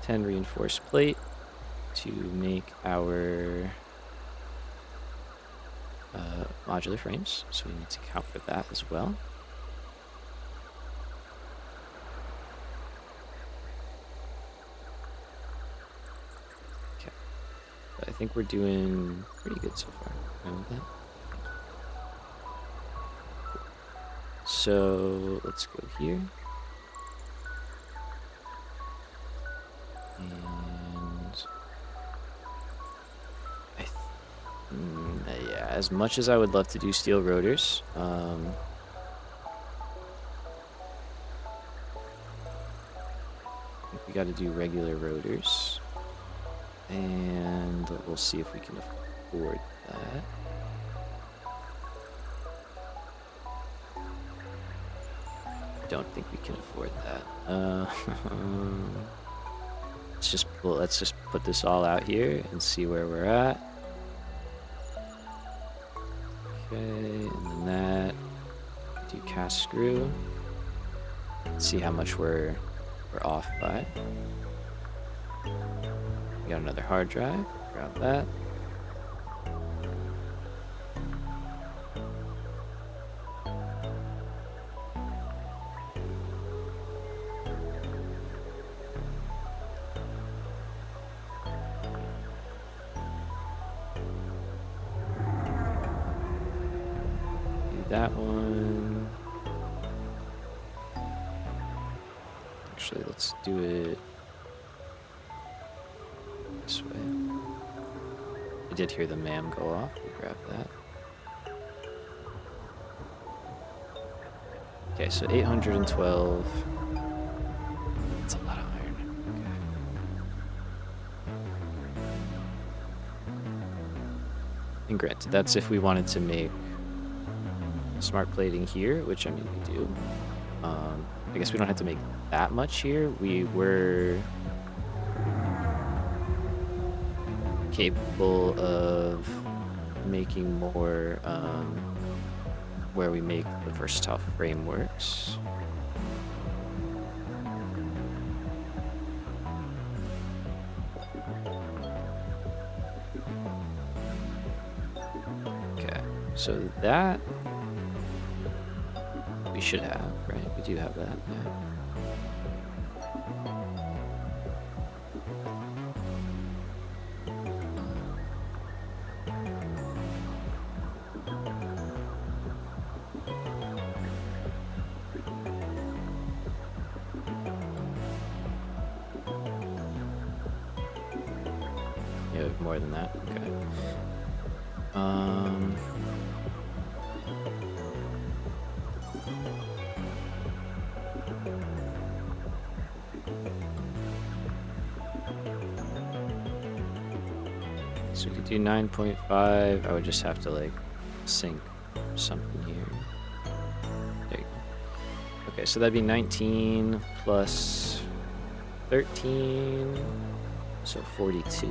10 reinforced plate to make our modular frames, so we need to account for that as well. Okay, but I think we're doing pretty good so far. Fine with that. Cool. So let's go here. And yeah, as much as I would love to do steel rotors, I think we got to do regular rotors, and we'll see if we can afford that. I don't think we can afford that. Let's just put this all out here and see where we're at. Okay, and then that. Do cast screw. Let's see how much we're off by. We got another hard drive. Grab that. That one. Actually, let's do it this way. I did hear the MAM go off. We'll grab that. Okay, so 812. That's a lot of iron. Okay. And granted, that's if we wanted to make smart plating here, which I mean we do. I guess we don't have to make that much here. We were capable of making more where we make the versatile frameworks. Okay, so that we should have, right? We do have that, yeah. Yeah, more than that, okay. So we could do 9.5. I would just have to like sync something here. There you go. Okay, so that'd be 19 plus 13, so 42.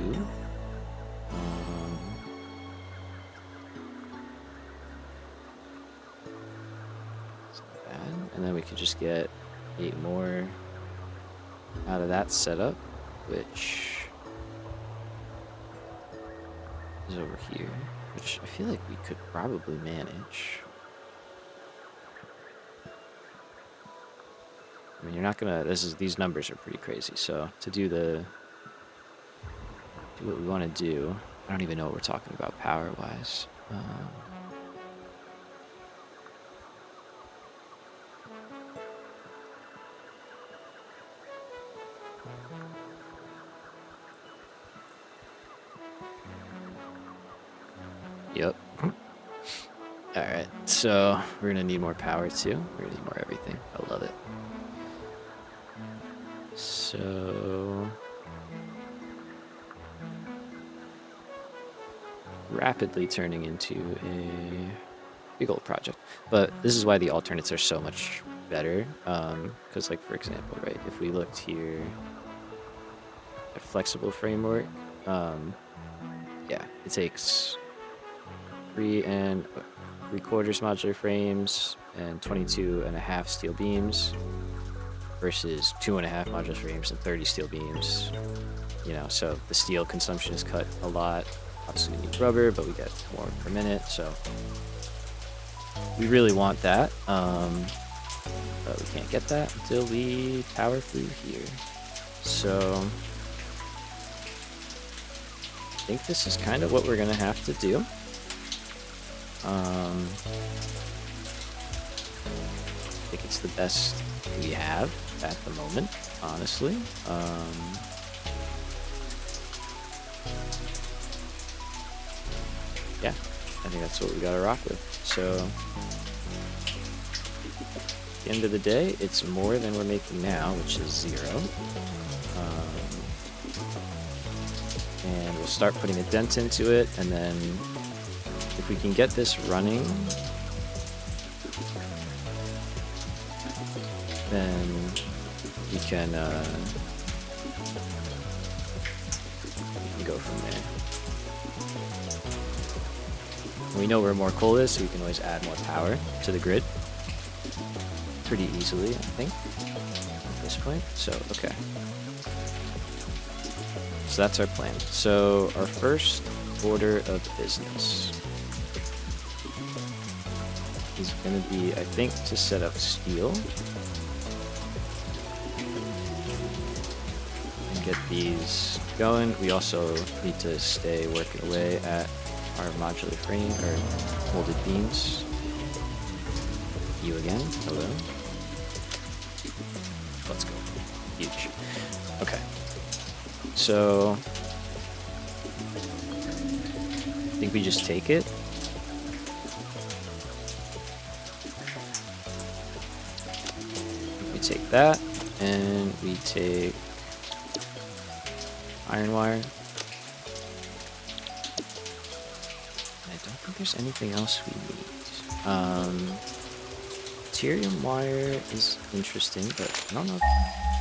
It's not bad. And then we could just get 8 more out of that setup, which is over here, which I feel like we could probably manage. I mean, you're not gonna, these numbers are pretty crazy, so to do what we want to do, I don't even know what we're talking about power-wise. Yep. Alright, so we're gonna need more power too. We're gonna need more everything. I love it. So rapidly turning into a big old project. But this is why the alternates are so much better. Because like for example, right, if we looked here at flexible framework, yeah, it takes 3 3/4 modular frames and 22.5 steel beams versus 2.5 modular frames and 30 steel beams. You know, so the steel consumption is cut a lot. Obviously we need rubber, but we get more per minute, so we really want that. But we can't get that until we power through here. So I think this is kind of what we're gonna have to do. I think it's the best we have at the moment, honestly. Yeah, I think that's what we gotta rock with. So at the end of the day, it's more than we're making now, which is 0. And we'll start putting a dent into it, and then if we can get this running, then we can go from there. We know where more coal is, so we can always add more power to the grid. pretty easily, I think, at this point. So, okay. So that's our plan. So our first order of business is going to be, I think, to set up steel. And get these going. We also need to stay working away at our modular frame, or molded beams. You again. Hello. Let's go. Huge. Okay. So I think we just take it. We take that, and we take iron wire. I don't think there's anything else we need. Deuterium wire is interesting, but I don't know if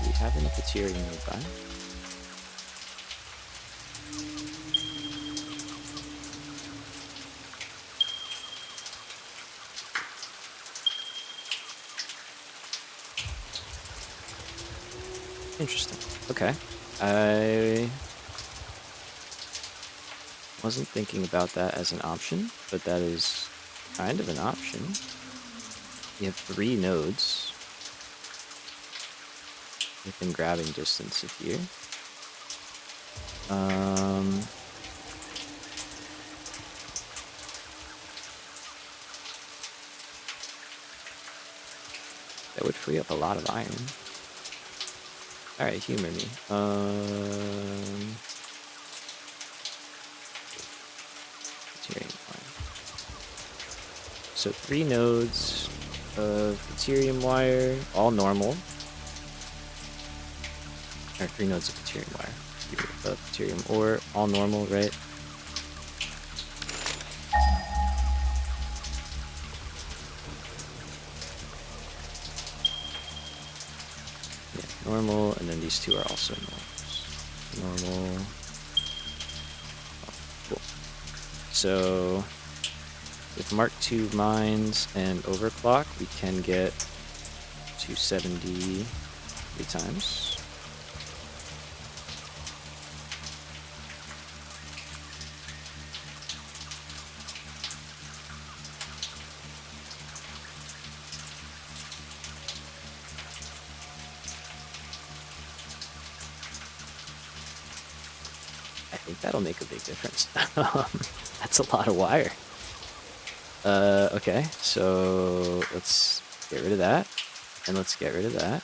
we have any deuterium nearby. Interesting. Okay. I wasn't thinking about that as an option, but that is kind of an option. We have 3 nodes within grabbing distance of here. That would free up a lot of iron. Alright, humor me. Deuterium wire. So 3 nodes of deuterium wire, all normal. Or 3 nodes of deuterium wire. Of deuterium ore, all normal, right? Yeah, normal, and then these 2 are also normal. Normal. Oh, cool. So with Mark II mines and overclock, we can get 270 3 times. I think that'll make a big difference. That's a lot of wire. Okay, so let's get rid of that, and let's get rid of that.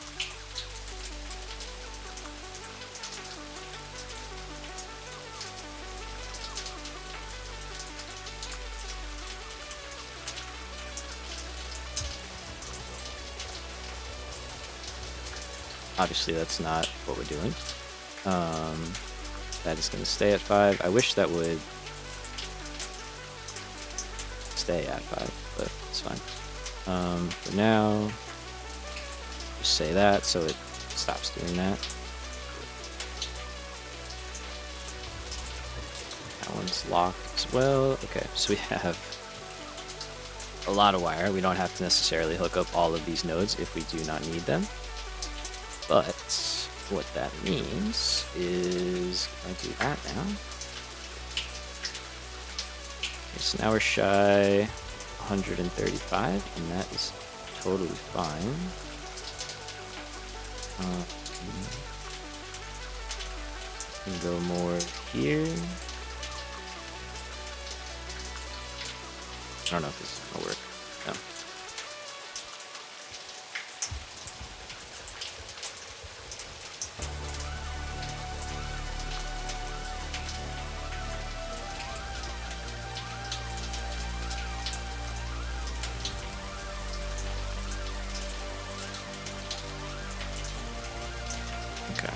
Obviously, that's not what we're doing. That is going to stay at 5. I wish that would stay at 5, but it's fine. For now, just say that so it stops doing that. That one's locked as well. Okay, so we have a lot of wire. We don't have to necessarily hook up all of these nodes if we do not need them. But what that means is, I do that now. Okay, so now we're shy 135, and that is totally fine. Can go more here. I don't know if this is gonna work. No. Okay.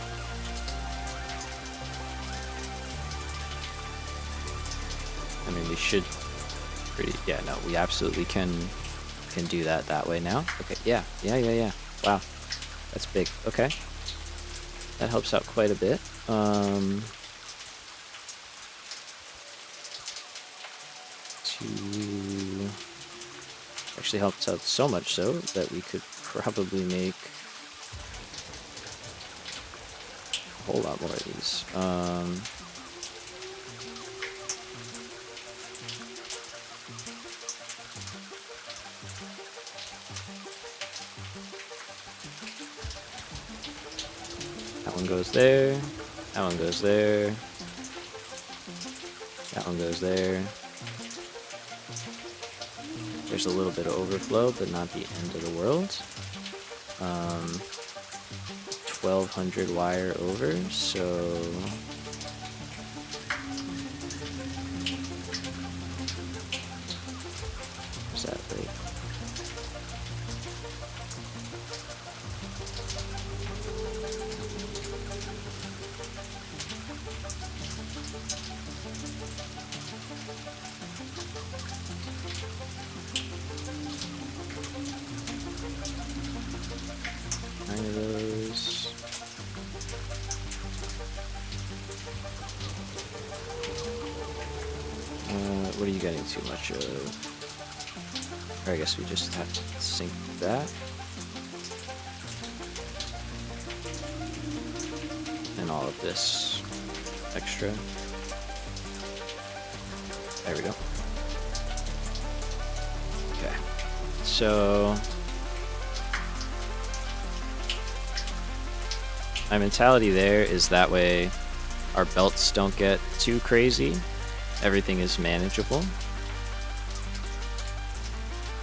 I mean, we should yeah, no, we absolutely can do that way now. Okay, yeah. Wow, that's big. Okay, that helps out quite a bit. Actually helps out so much so that we could probably make a whole lot more of these. That one goes there. That one goes there. That one goes there. There's a little bit of overflow, but not the end of the world. 1200 wire over, so where's that rate? Nine of those. What are you getting too much of? Or I guess we just have to sync that. And all of this extra. There we go. Okay. So my mentality there is that way our belts don't get too crazy. Everything is manageable.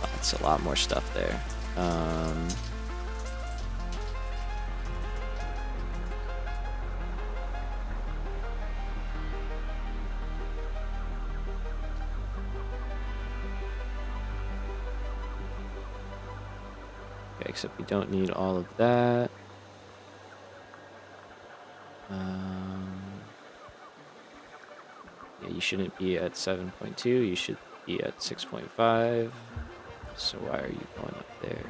Oh, that's a lot more stuff there. Okay, except we don't need all of that. Yeah, you shouldn't be at 7.2, you should be at 6.5. So why are you going up there?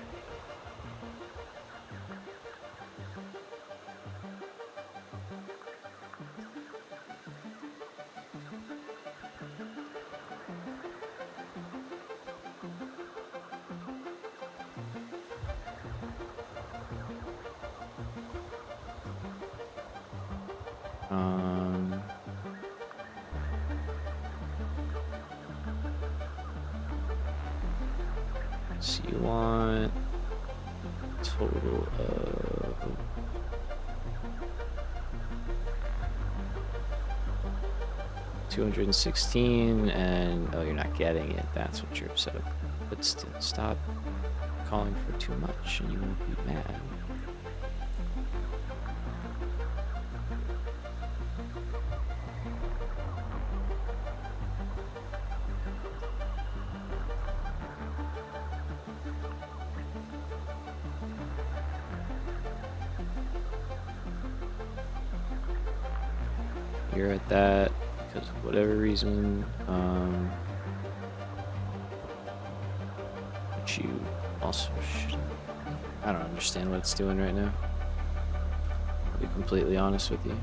So you want total of 216, and oh, you're not getting it. That's what you're upset about. But still, stop calling for too much, and you won't be mad. You're at that because of whatever reason. But you also should. I don't understand what it's doing right now. I'll be completely honest with you.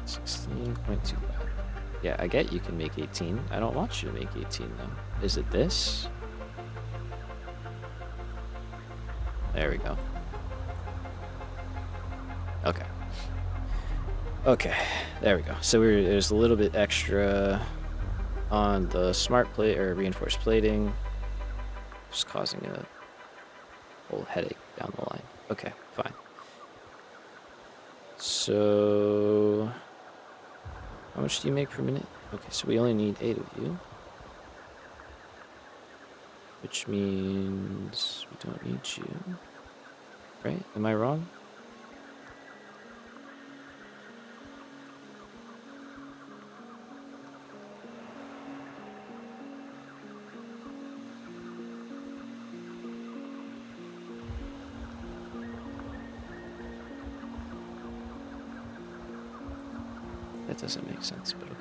$16.25. Yeah, I get you can make 18. I don't want you to make 18 though. Is it this? There we go. Okay. Okay, there we go. So there's a little bit extra on the smart plate or reinforced plating, just causing a whole headache down the line. Okay, fine. So how much do you make per minute? Okay, so we only need 8 of you, which means we don't need you, right? Am I wrong? That doesn't make sense, but okay.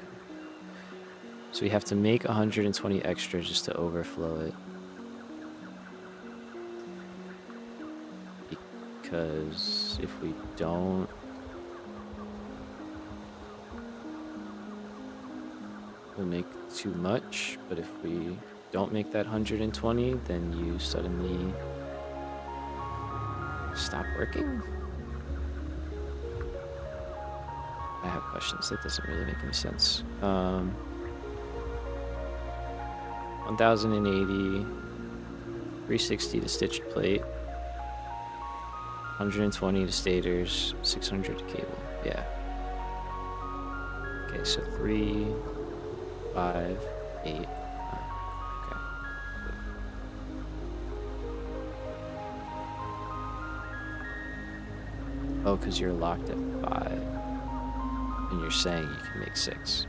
So we have to make 120 extra just to overflow it. Because if we don't... would make too much, but if we don't make that 120, then you suddenly stop working? I have questions. That doesn't really make any sense. 1080, 360 to stitched plate, 120 to stators, 600 to cable. Yeah. Okay, so 3, 5, 8. Okay. Oh, because you're locked at 5. And you're saying you can make 6.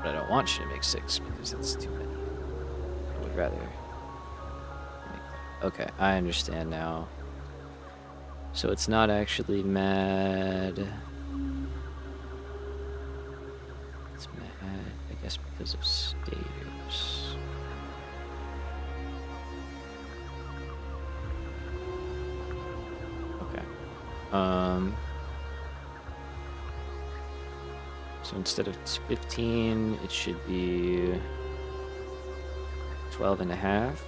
But I don't want you to make 6 because that's too many. I would rather make... Okay, I understand now. So it's not actually mad. It's mad, I guess, because of stators. Okay. So instead of 15, it should be 12 and a half.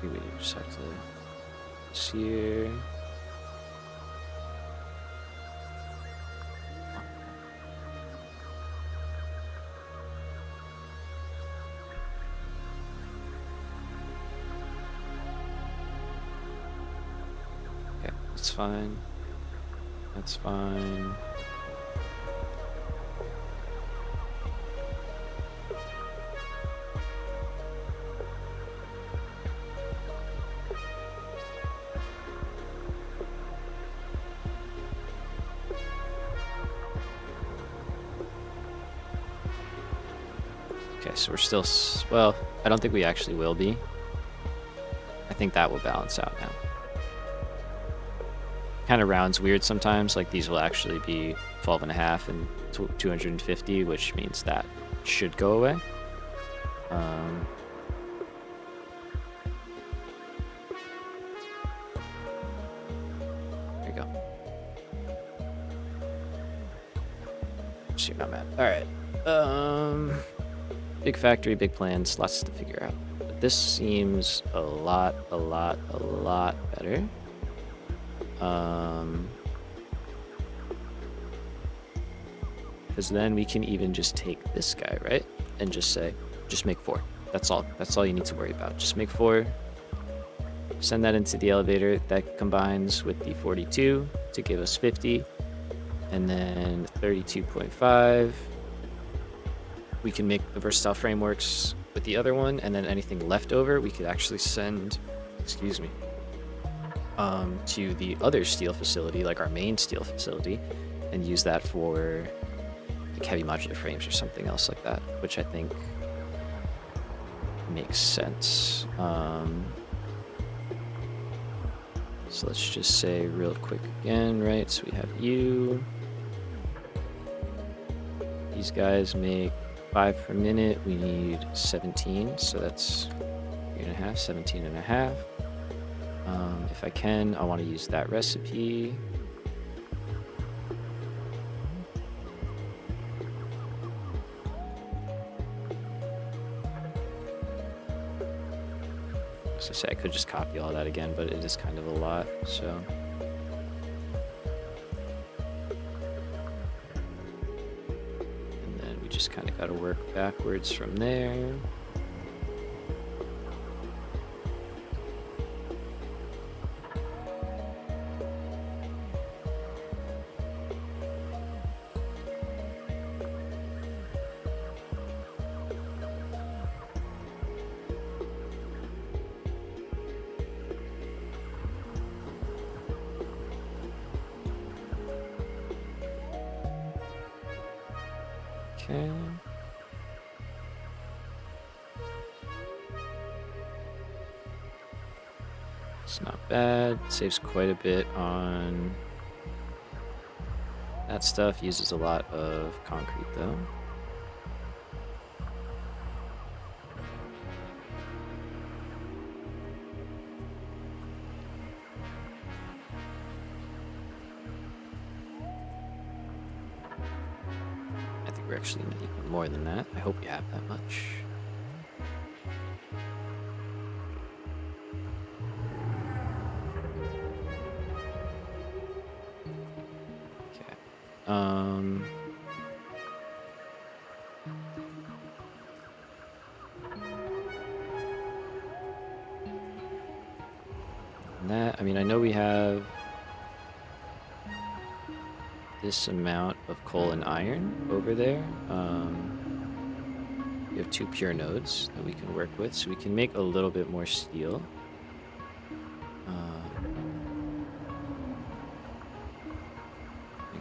Maybe we just have to see here. Okay, that's fine. That's fine. Okay, so we're still, well, I don't think we actually will be. I think that will balance out now. Kind of rounds weird sometimes, like these will actually be 12 and a half and 250, which means that should go away. There you go. See what I'm at. All right. Big factory, big plans, lots to figure out. But this seems a lot better. Because then we can even just take this guy, right? And just say, just make 4. That's all. That's all you need to worry about. Just make 4. Send that into the elevator. That combines with the 42 to give us 50. And then 32.5. We can make the versatile frameworks with the other one. And then anything left over, we could actually send, excuse me, to the other steel facility, like our main steel facility, and use that for like heavy modular frames or something else like that, which I think makes sense. So let's just say real quick again, right? So we have you. These guys make 5 per minute. We need 17, so that's 3.5, 17.5. If I can, I want to use that recipe. As I say, I could just copy all that again, but it is kind of a lot, so. And then we just kind of got to work backwards from there. Okay. It's not bad. Saves quite a bit on that stuff. Uses a lot of concrete though. you actually need more than that. I hope you have that much. Okay. And that, I mean, I know we have this amount of coal and iron over there. We have 2 pure nodes that we can work with, so we can make a little bit more steel. I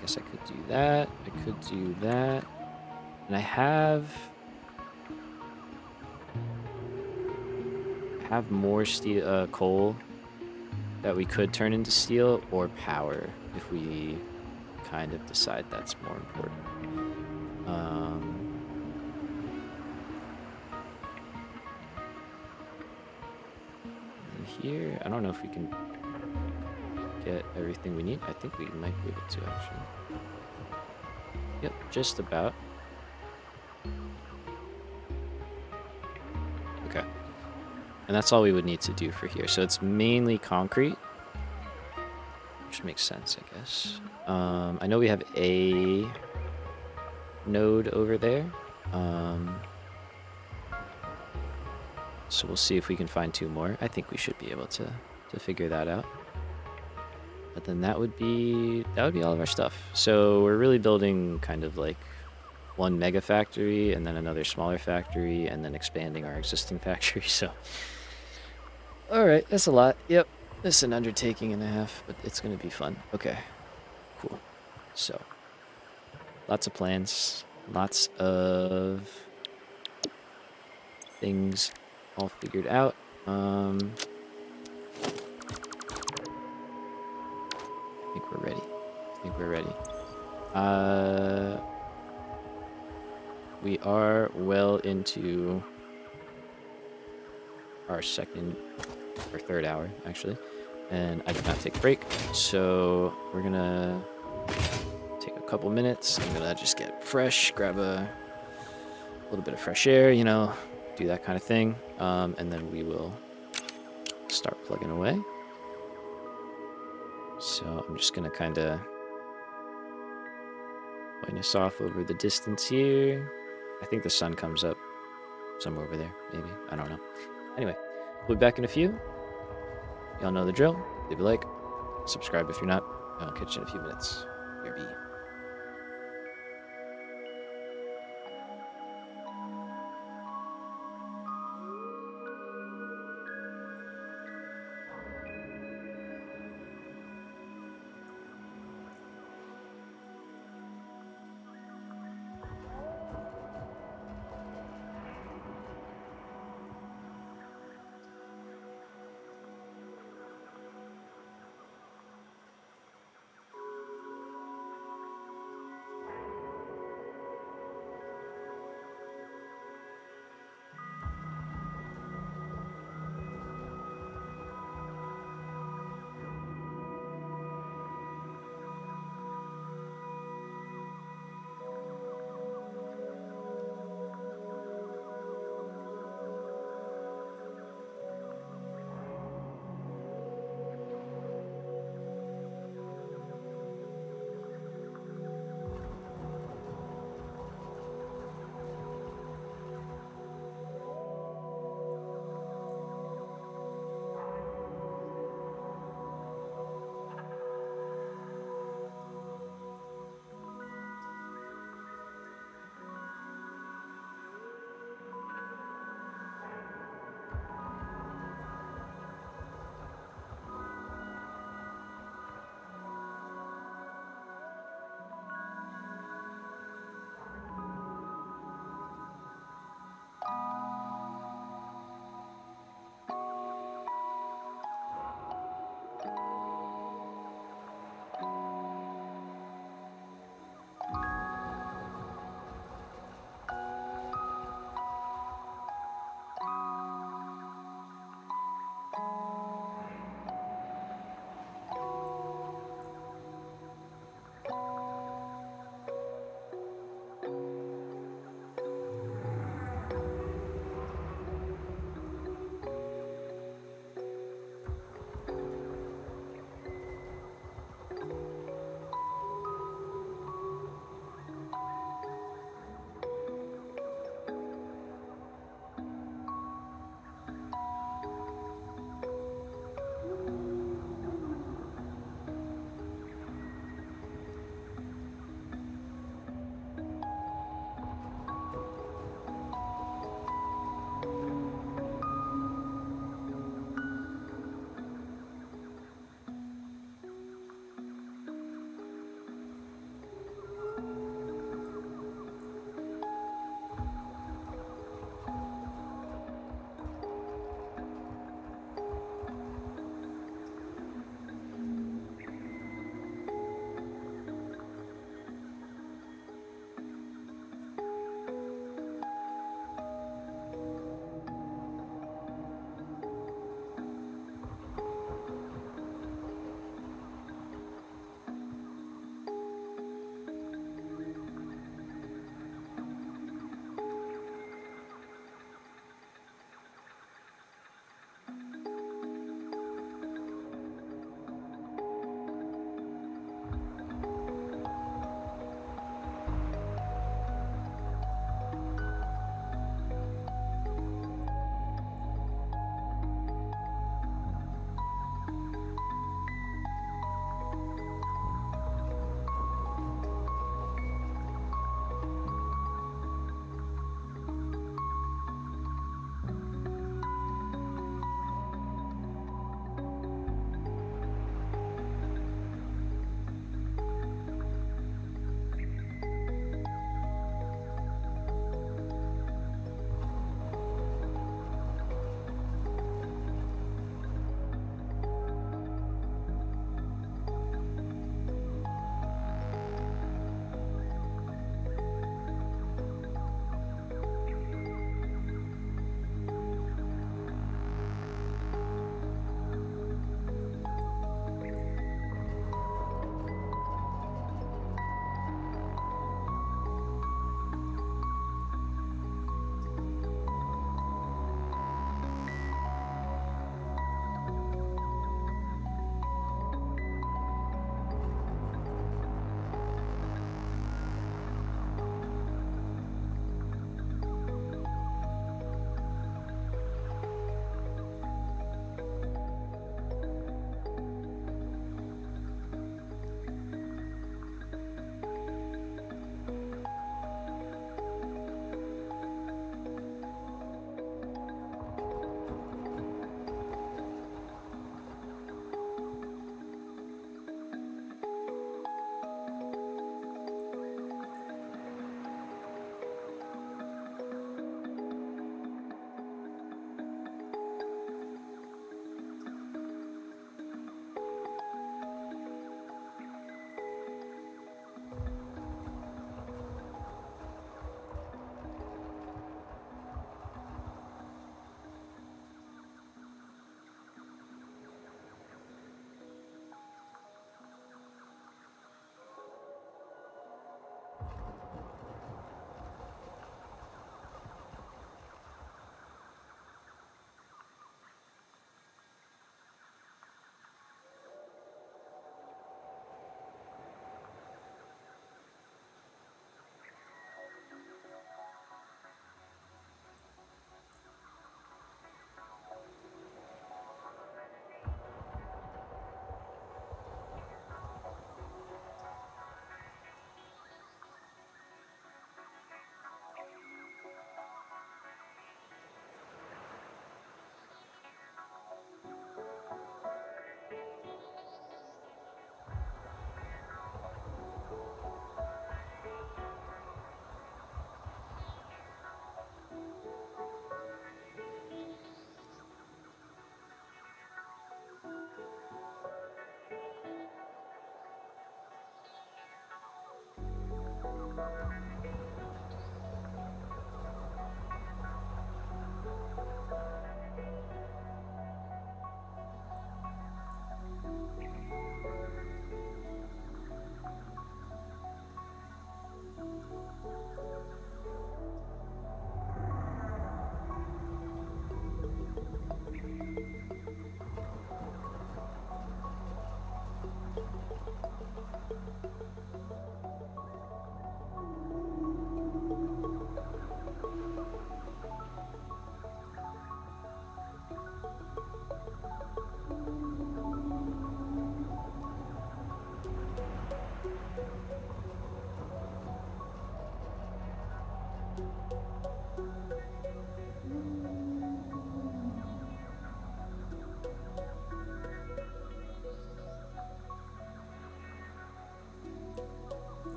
guess I could do that. I could do that. And I have more steel, coal that we could turn into steel or power if we kind of decide that's more important. And then here, I don't know if we can get everything we need. I think we might be able to, actually. Yep, just about. Okay. And that's all we would need to do for here. So it's mainly concrete, which makes sense, I guess. I know we have a node over there. So we'll see if we can find 2 more. I think we should be able to figure that out. But then that would be all of our stuff. So we're really building kind of like one mega factory and then another smaller factory and then expanding our existing factory. So all right, that's a lot. Yep. It's an undertaking and a half, but it's going to be fun. Okay. Cool. So lots of plans, lots of things all figured out. I think we're ready. I think we're ready. We are well into our second or third hour, actually, and I did not take a break, so we're gonna take a couple minutes. I'm gonna just get fresh, grab a little bit of fresh air, you know, do that kind of thing, and then we will start plugging away. So I'm just gonna kind of point us off over the distance here. I think the sun comes up somewhere over there, maybe. I don't know. Anyway, we'll be back in a few. Y'all know the drill. Leave a like, subscribe if you're not. I'll catch you in a few minutes. BRB.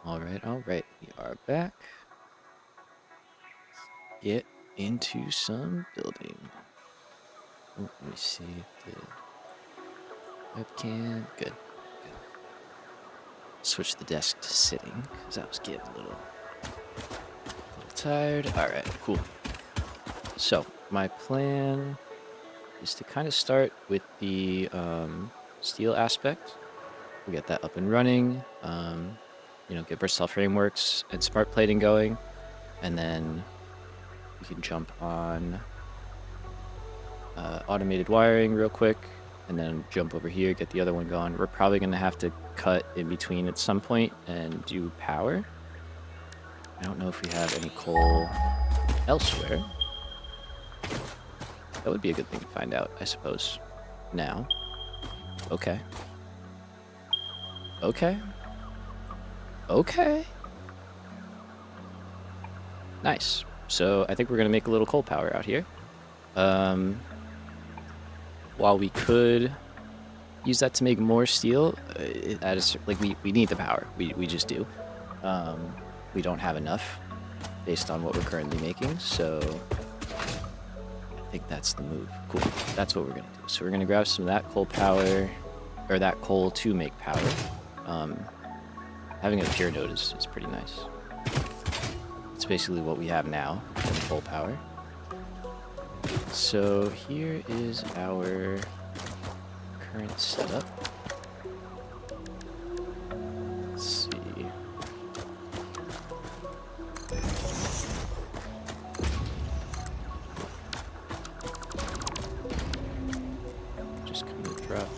All right. We are back. Get into some building. Oh, let me see the webcam. Good. Switch the desk to sitting because I was getting a little tired. All right, cool. So my plan is to kind of start with the steel aspect. We'll get that up and running. Get versatile frameworks and smart plating going, and then we can jump on automated wiring real quick, and then jump over here, get the other one going. We're probably going to have to cut in between at some point and do power. I don't know if we have any coal elsewhere. That would be a good thing to find out, I suppose. Now. Okay. Nice. So I think we're going to make a little coal power out here. While we could use that to make more steel, we need the power. We just do. We don't have enough based on what we're currently making, so I think that's the move. Cool. That's what we're going to do. So we're going to grab some of that coal power, or that coal to make power. Having a pure node is pretty nice. It's basically what we have now in coal power. So here is our current setup.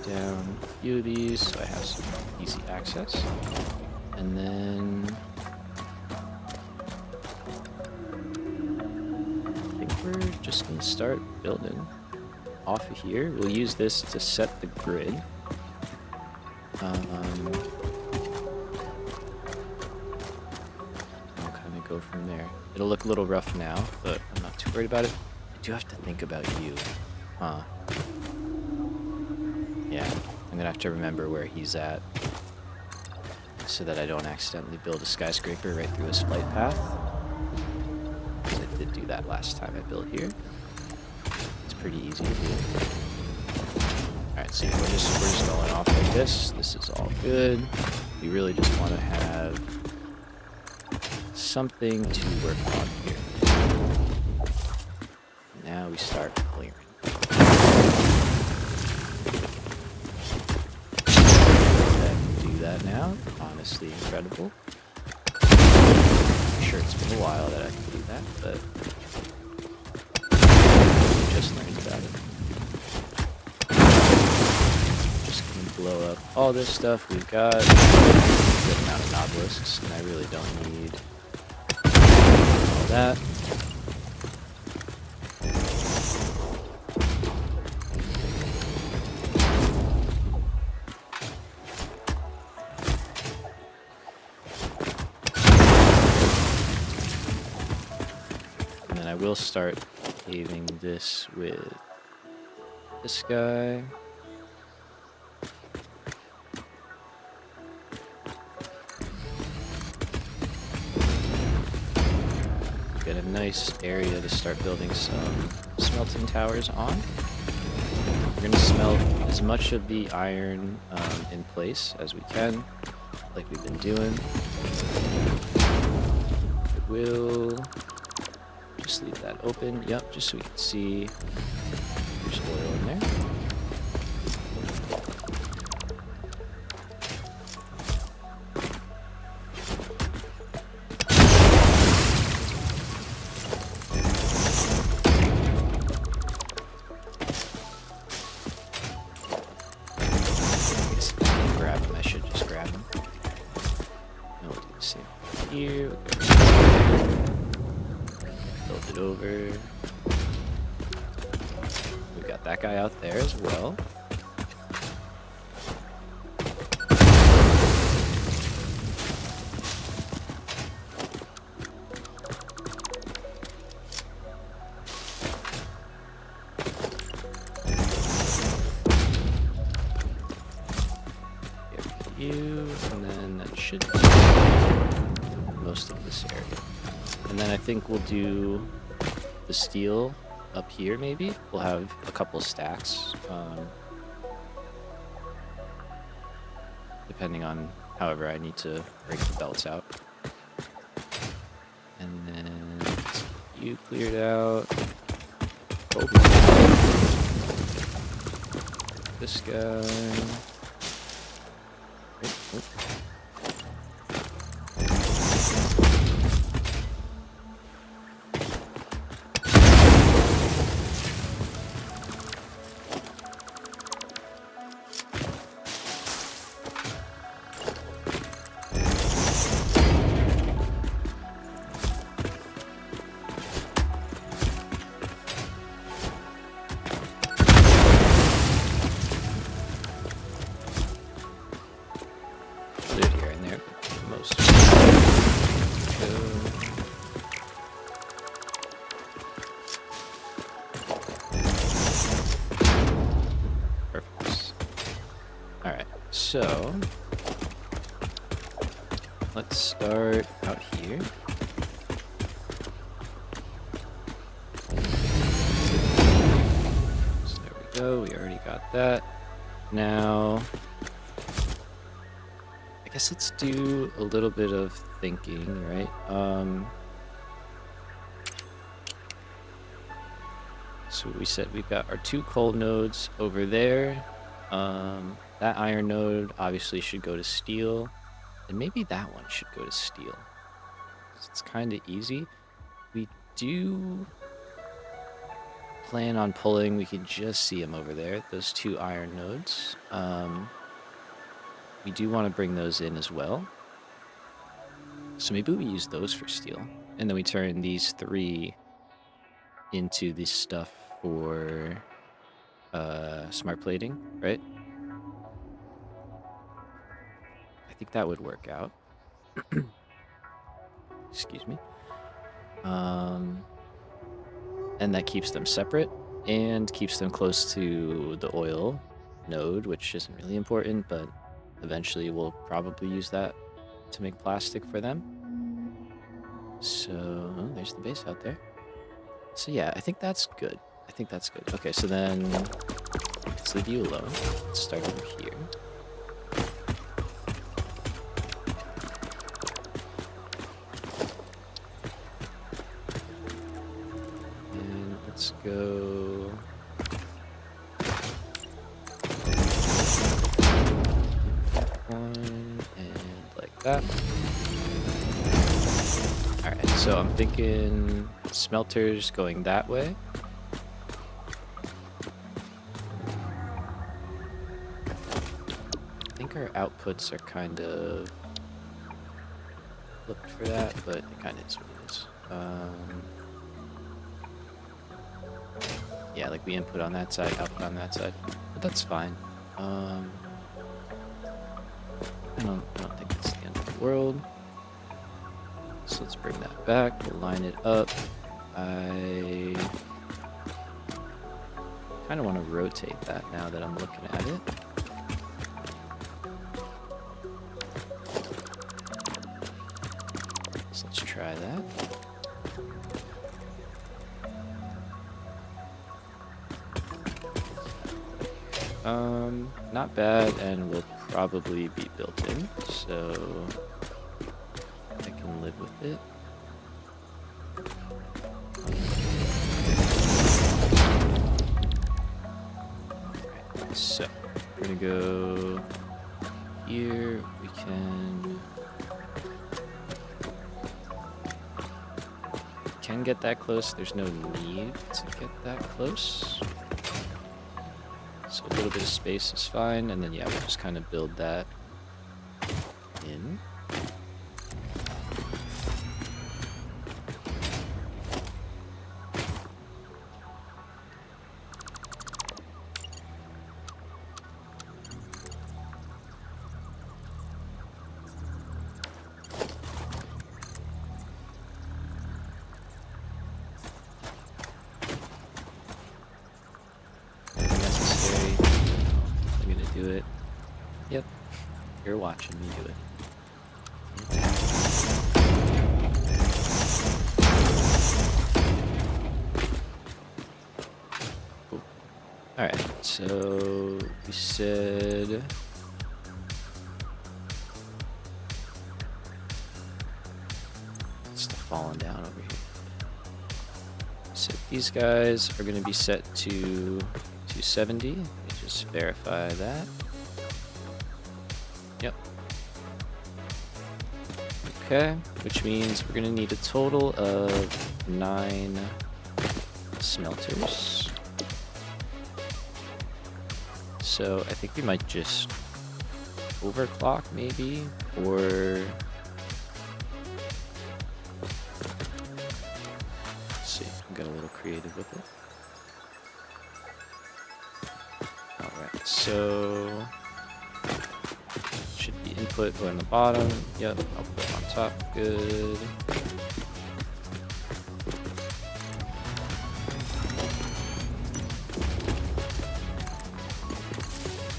down a few of these so I have some easy access. And then I think we're just gonna start building off of here. We'll use this to set the grid. I'll kind of go from there. It'll look a little rough now, but I'm not too worried about it. I do have to think about you. Huh. Yeah, I'm gonna have to remember where he's at so that I don't accidentally build a skyscraper right through his flight path. Because I did do that last time I built here. It's pretty easy to do. Alright, so yeah, we're just going off like this. This is all good. We really just want to have something to work on here. Now we start clearing. Do that now. Honestly incredible. I'm sure it's been a while that I can do that, but I just learned about it. Just gonna blow up all this stuff we've got. A good amount of obelisks, and I really don't need all that. And then I will start paving this with this guy. Get a nice area to start building some smelting towers on. We're going to smelt as much of the iron in place as we can, like we've been doing. I will just leave that open, yep, just so we can see there's oil in there. I guess if I can grab him, I should just grab him. And we'll do the same here. Build it over. We've got that guy out there as well. Get you, and then that should be most of this area. And then I think we'll do the steel up here, maybe. We'll have a couple stacks, depending on however I need to break the belts out. And then you cleared out. This guy. Oh. Cleared here and there, most. Perfect. Alright, so let's start out here. So there we go, we already got that. Now I guess let's do a little bit of thinking, right? So we said we've got our two coal nodes over there. That iron node obviously should go to steel, and maybe that one should go to steel. It's kind of easy. We do plan on pulling, we can just see them over there, those 2 iron nodes. We do want to bring those in as well. So maybe we use those for steel. And then we turn these 3 into this stuff for smart plating, right? I think that would work out. Excuse me. And that keeps them separate and keeps them close to the oil node, which isn't really important, but eventually we'll probably use that to make plastic for them. So, oh, there's the base out there. So yeah, I think that's good. I think that's good. Okay, so then let's leave you alone. Let's start over here. And let's go... one and like that. Alright, so I'm thinking smelters going that way. I think our outputs are kind of looked for that, but it kind of is what it is. Yeah, like we input on that side, output on that side, but that's fine. I don't think it's the end of the world. So let's bring that back, we'll line it up. I kind of want to rotate that now that I'm looking at it. So let's try that. Not bad, and will probably be built in, so I can live with it. Alright, so we're gonna go here. We can get that close. There's no need to get that close. So a little bit of space is fine, and then yeah, we'll just kind of build that in. Do it. Yep. You're watching me do it. Cool. Alright, so we said stuff falling down over here. So these guys are going to be set to 270. Just verify that. Yep. Okay, which means we're gonna need a total of 9 smelters. So I think we might just overclock maybe, or let's see, I'll get a little creative with it. So should be input go on the bottom. Yep, output on top. Good.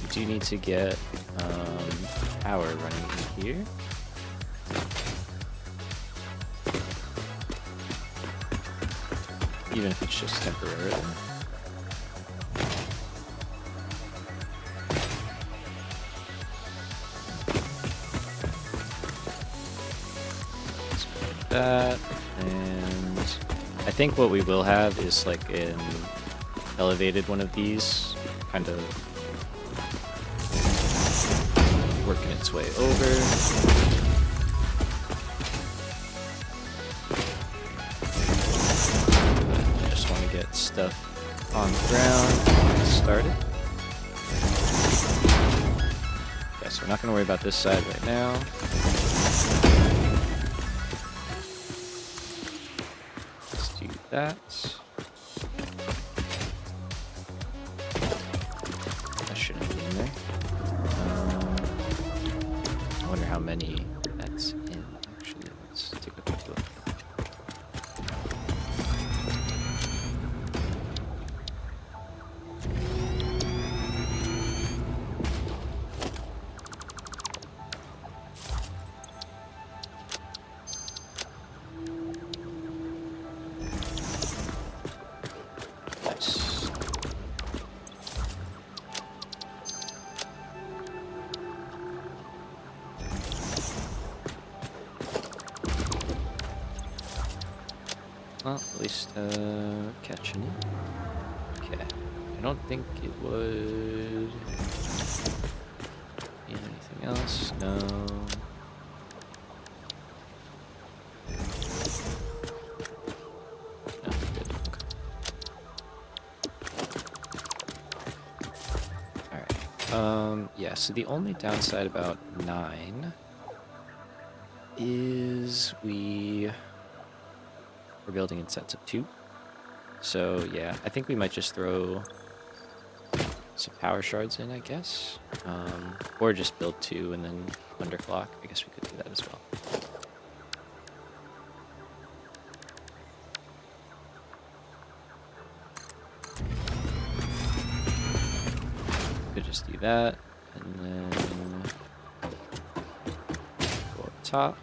We do need to get power running in here. Even if it's just temporarily. That, and I think what we will have is like an elevated one of these, kind of working its way over. I just want to get stuff on the ground. Get started. Okay, so we're not going to worry about this side right now. Let's do that. That shouldn't be in there. I wonder how many that's in. Actually, let's take a quick look. Nice. Well, at least catching it. Okay. I don't think it would be anything else. No. No, good. Okay. Alright. Yeah, so the only downside about 9 is we're building in sets of 2. So yeah, I think we might just throw some power shards in, I guess. Or just build 2 and then underclock. I guess we could do that as well. Could just do that, and then go up top.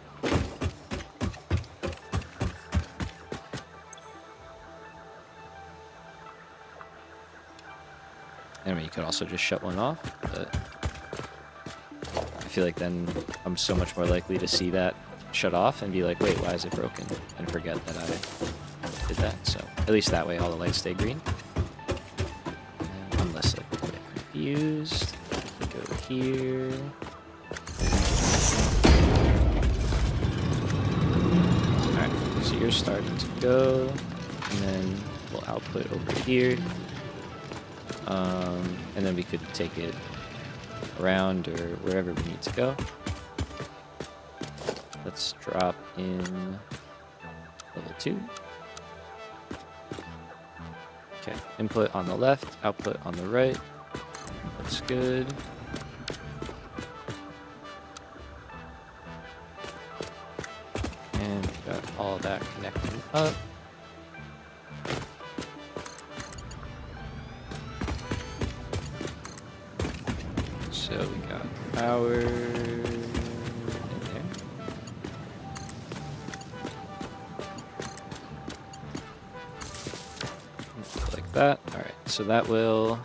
I mean, you could also just shut one off, but I feel like then I'm so much more likely to see that shut off and be like, wait, why is it broken? And forget that I did that. So at least that way all the lights stay green. And I'm less likely to get confused. Go here. Alright, so you're starting to go, and then we'll output over here. And then we could take it around or wherever we need to go. Let's drop in level 2. Okay, input on the left, output on the right. That's good. And we got all that connected up. So we got power in there. Like that. Alright, so that will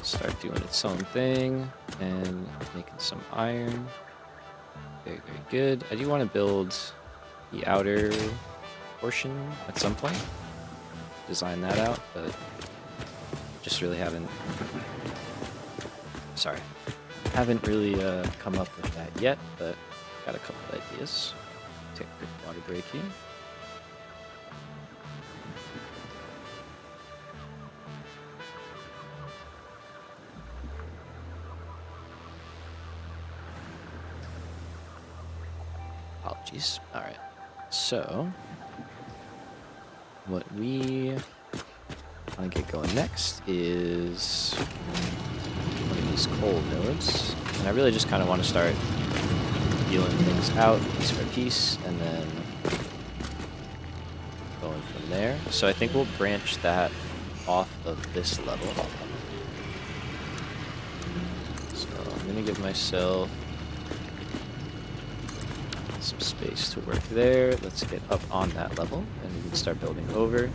start doing its own thing and making some iron. Very, very good. I do want to build the outer portion at some point. Design that out, but just really haven't really come up with that yet, but got a couple of ideas. Take a quick water break here. Apologies. Alright, so what we want to get going next is one of these coal nodes, and I really just kind of want to start dealing things out piece by piece and then going from there. So I think we'll branch that off of this level. So I'm gonna give myself some space to work there. Let's get up on that level and we can start building over.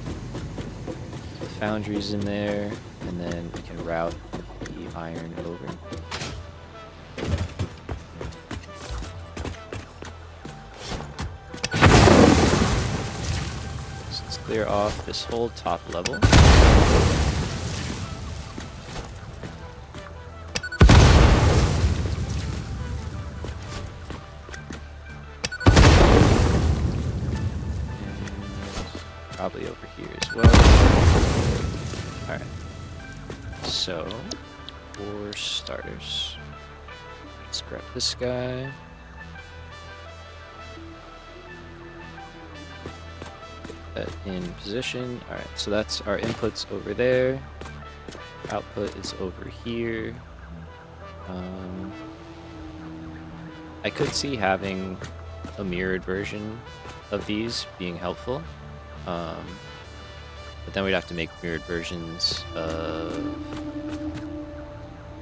The foundry's in there, and then we can route the iron over. So let's clear off this whole top level. probably over here as well. Alright. So, for starters, let's grab this guy. Put that in position. Alright, so that's our inputs over there. Output is over here. I could see having a mirrored version of these being helpful. But then we'd have to make mirrored versions of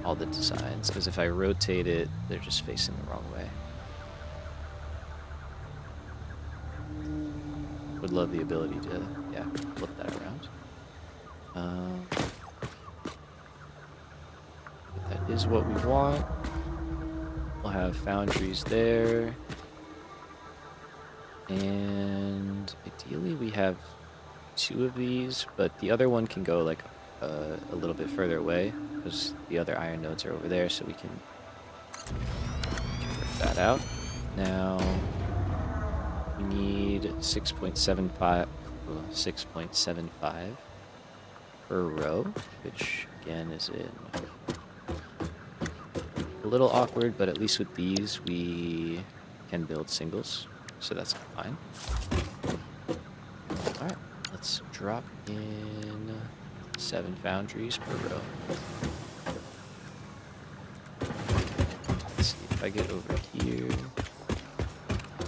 all the designs, because if I rotate it, they're just facing the wrong way. Would love the ability to, yeah, flip that around. That is what we want. We'll have foundries there. And ideally we have 2 of these, but the other one can go like a little bit further away because the other iron nodes are over there, so we can work that out. Now we need 6.75 per row, which again is a little awkward, but at least with these we can build singles, so that's fine. Alright, let's drop in 7 foundries per row. Let's see if I get over here.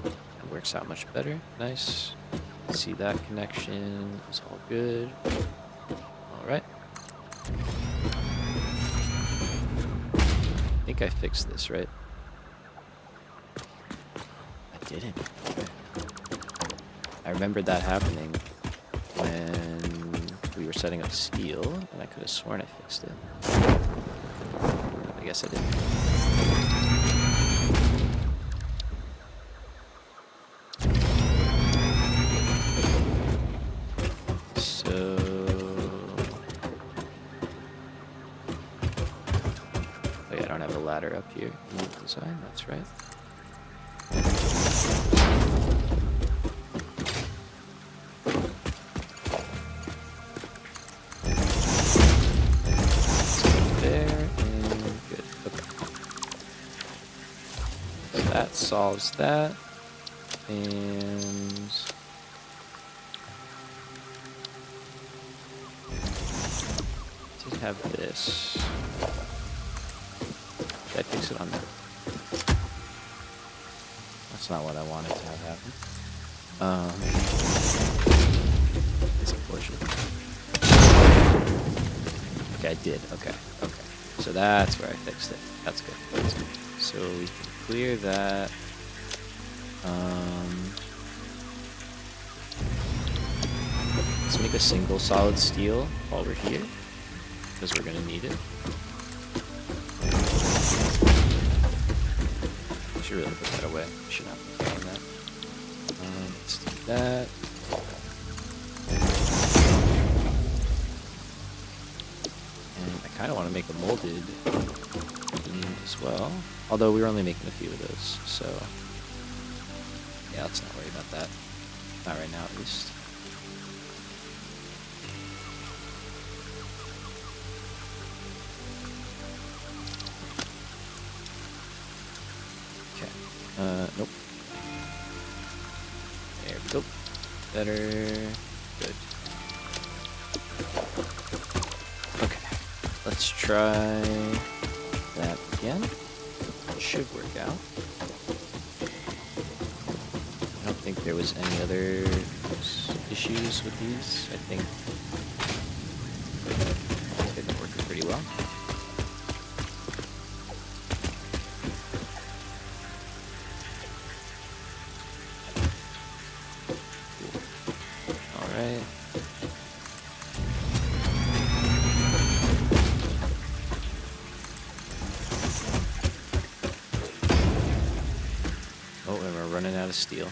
That works out much better. Nice. See, that connection is all good. Alright. I think I fixed this, right? I didn't. Okay. I remembered that happening when we were setting up steel, and I could have sworn I fixed it. I guess I didn't. So... oh yeah, I don't have a ladder up here in the design, that's right. That solves that, and did have this. Did I fix it on there? That's not what I wanted to have happen. It's unfortunate. Okay, I did. Okay. So that's where I fixed it. That's good. That's good. So we can clear that. Let's make a single solid steel while we're here, because we're going to need it. I should really put that away. We should not be doing that. Let's do that. And I kind of want to make a molded as well, although we were only making a few of those, so yeah, let's not worry about that. Not right now, at least. Okay. Nope. There we go. Better. Good. Okay. Let's try that again. It should work out. I don't think there was any other issues with these. I think it's working pretty well. Cool. All right. Running out of steel.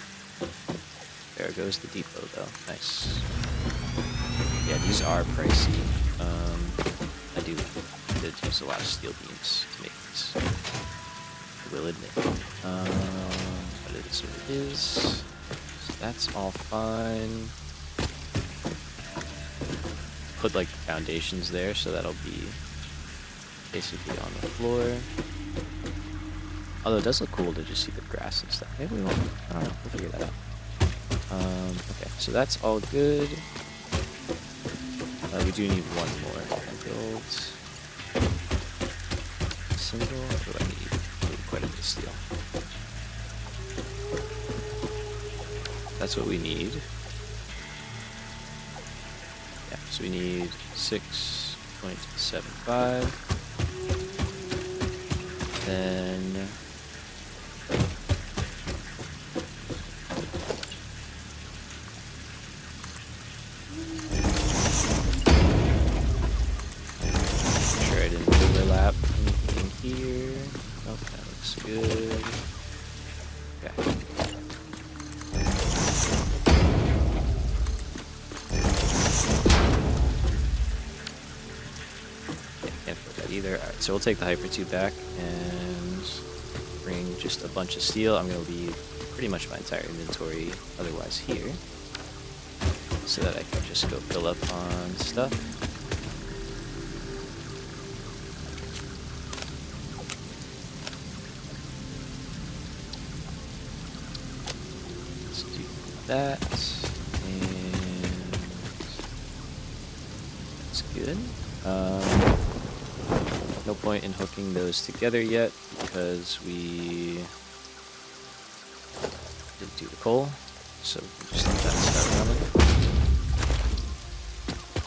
There goes the depot, though. Nice. Yeah, these are pricey. I did use a lot of steel beams to make these. I will admit. But it is what it is. So that's all fine. put like the foundations there, so that'll be basically on the floor. Although it does look cool to just see the grass and stuff. Maybe we won't. I don't know. We'll figure that out. Okay, so that's all good. We do need one more. Build single. What do I need? I need quite a bit of steel. That's what we need. Yeah, so we need 6.75. Then sure I didn't overlap anything here. Oh, that looks good. Okay. Can't put that either. Alright, so we'll take the Hyper 2 back and bring just a bunch of steel. I'm going to leave pretty much my entire inventory otherwise here, so that I can just go fill up on stuff. Let's do that, and that's good. No point in hooking those together yet because we didn't do the coal, so we can just let that start running.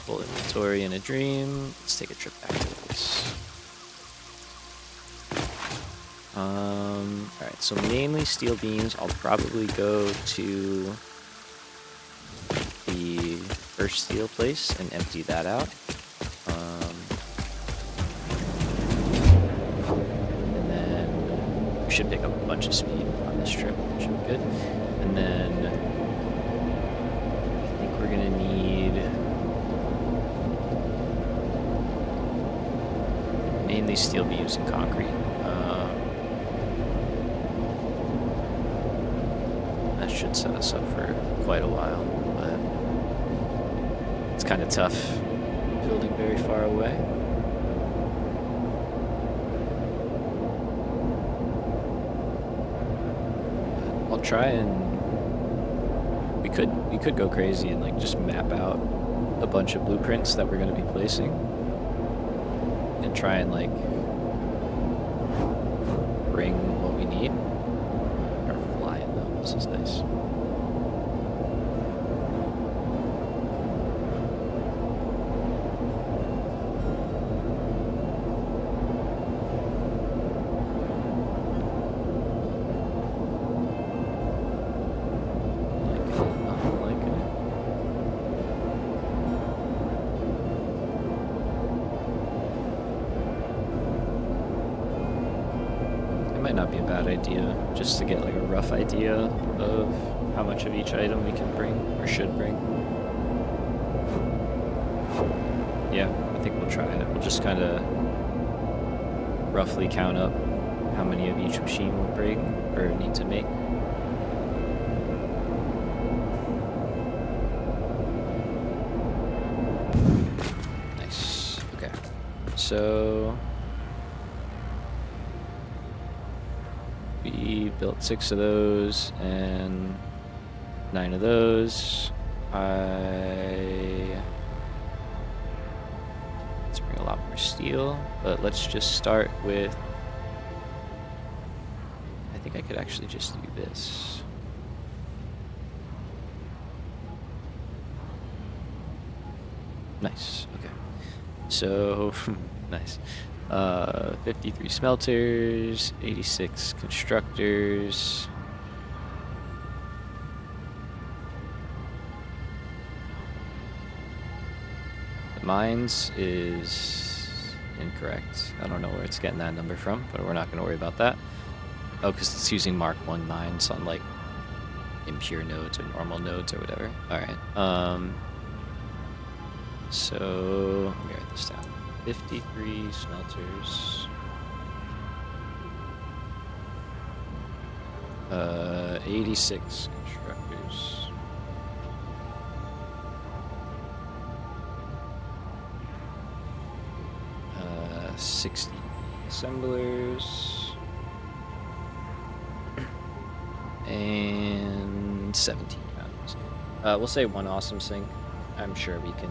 Coal inventory in a dream. Let's take a trip back to this. Alright, so mainly steel beams. I'll probably go to the first steel place and empty that out. And then we should pick up a bunch of speed on this trip, which should be good. And then I think we're gonna need mainly steel beams and concrete. That should set us up for quite a while, but it's kind of tough building very far away. But I'll try and we could go crazy and like just map out a bunch of blueprints that we're going to be placing and try and like bring what we need. Or flying though, this is nice. Not be a bad idea, just to get like a rough idea of how much of each item we can bring or should bring. Yeah, I think we'll try it. We'll just kind of roughly count up how many of each machine we'll bring or need to make. Nice. Okay. So we built 6 of those and 9 of those. Let's bring a lot more steel, but let's just start with, I think I could actually just do this. Nice, okay. So, nice. 53 smelters, 86 constructors. The mines is incorrect. I don't know where it's getting that number from, but we're not going to worry about that. Oh, because it's using Mark 1 mines on like impure nodes or normal nodes or whatever. Alright, so let me write this down. 53 smelters. 86 constructors. 60 assemblers. And 17 rounds. We'll say 1 awesome sync. I'm sure we can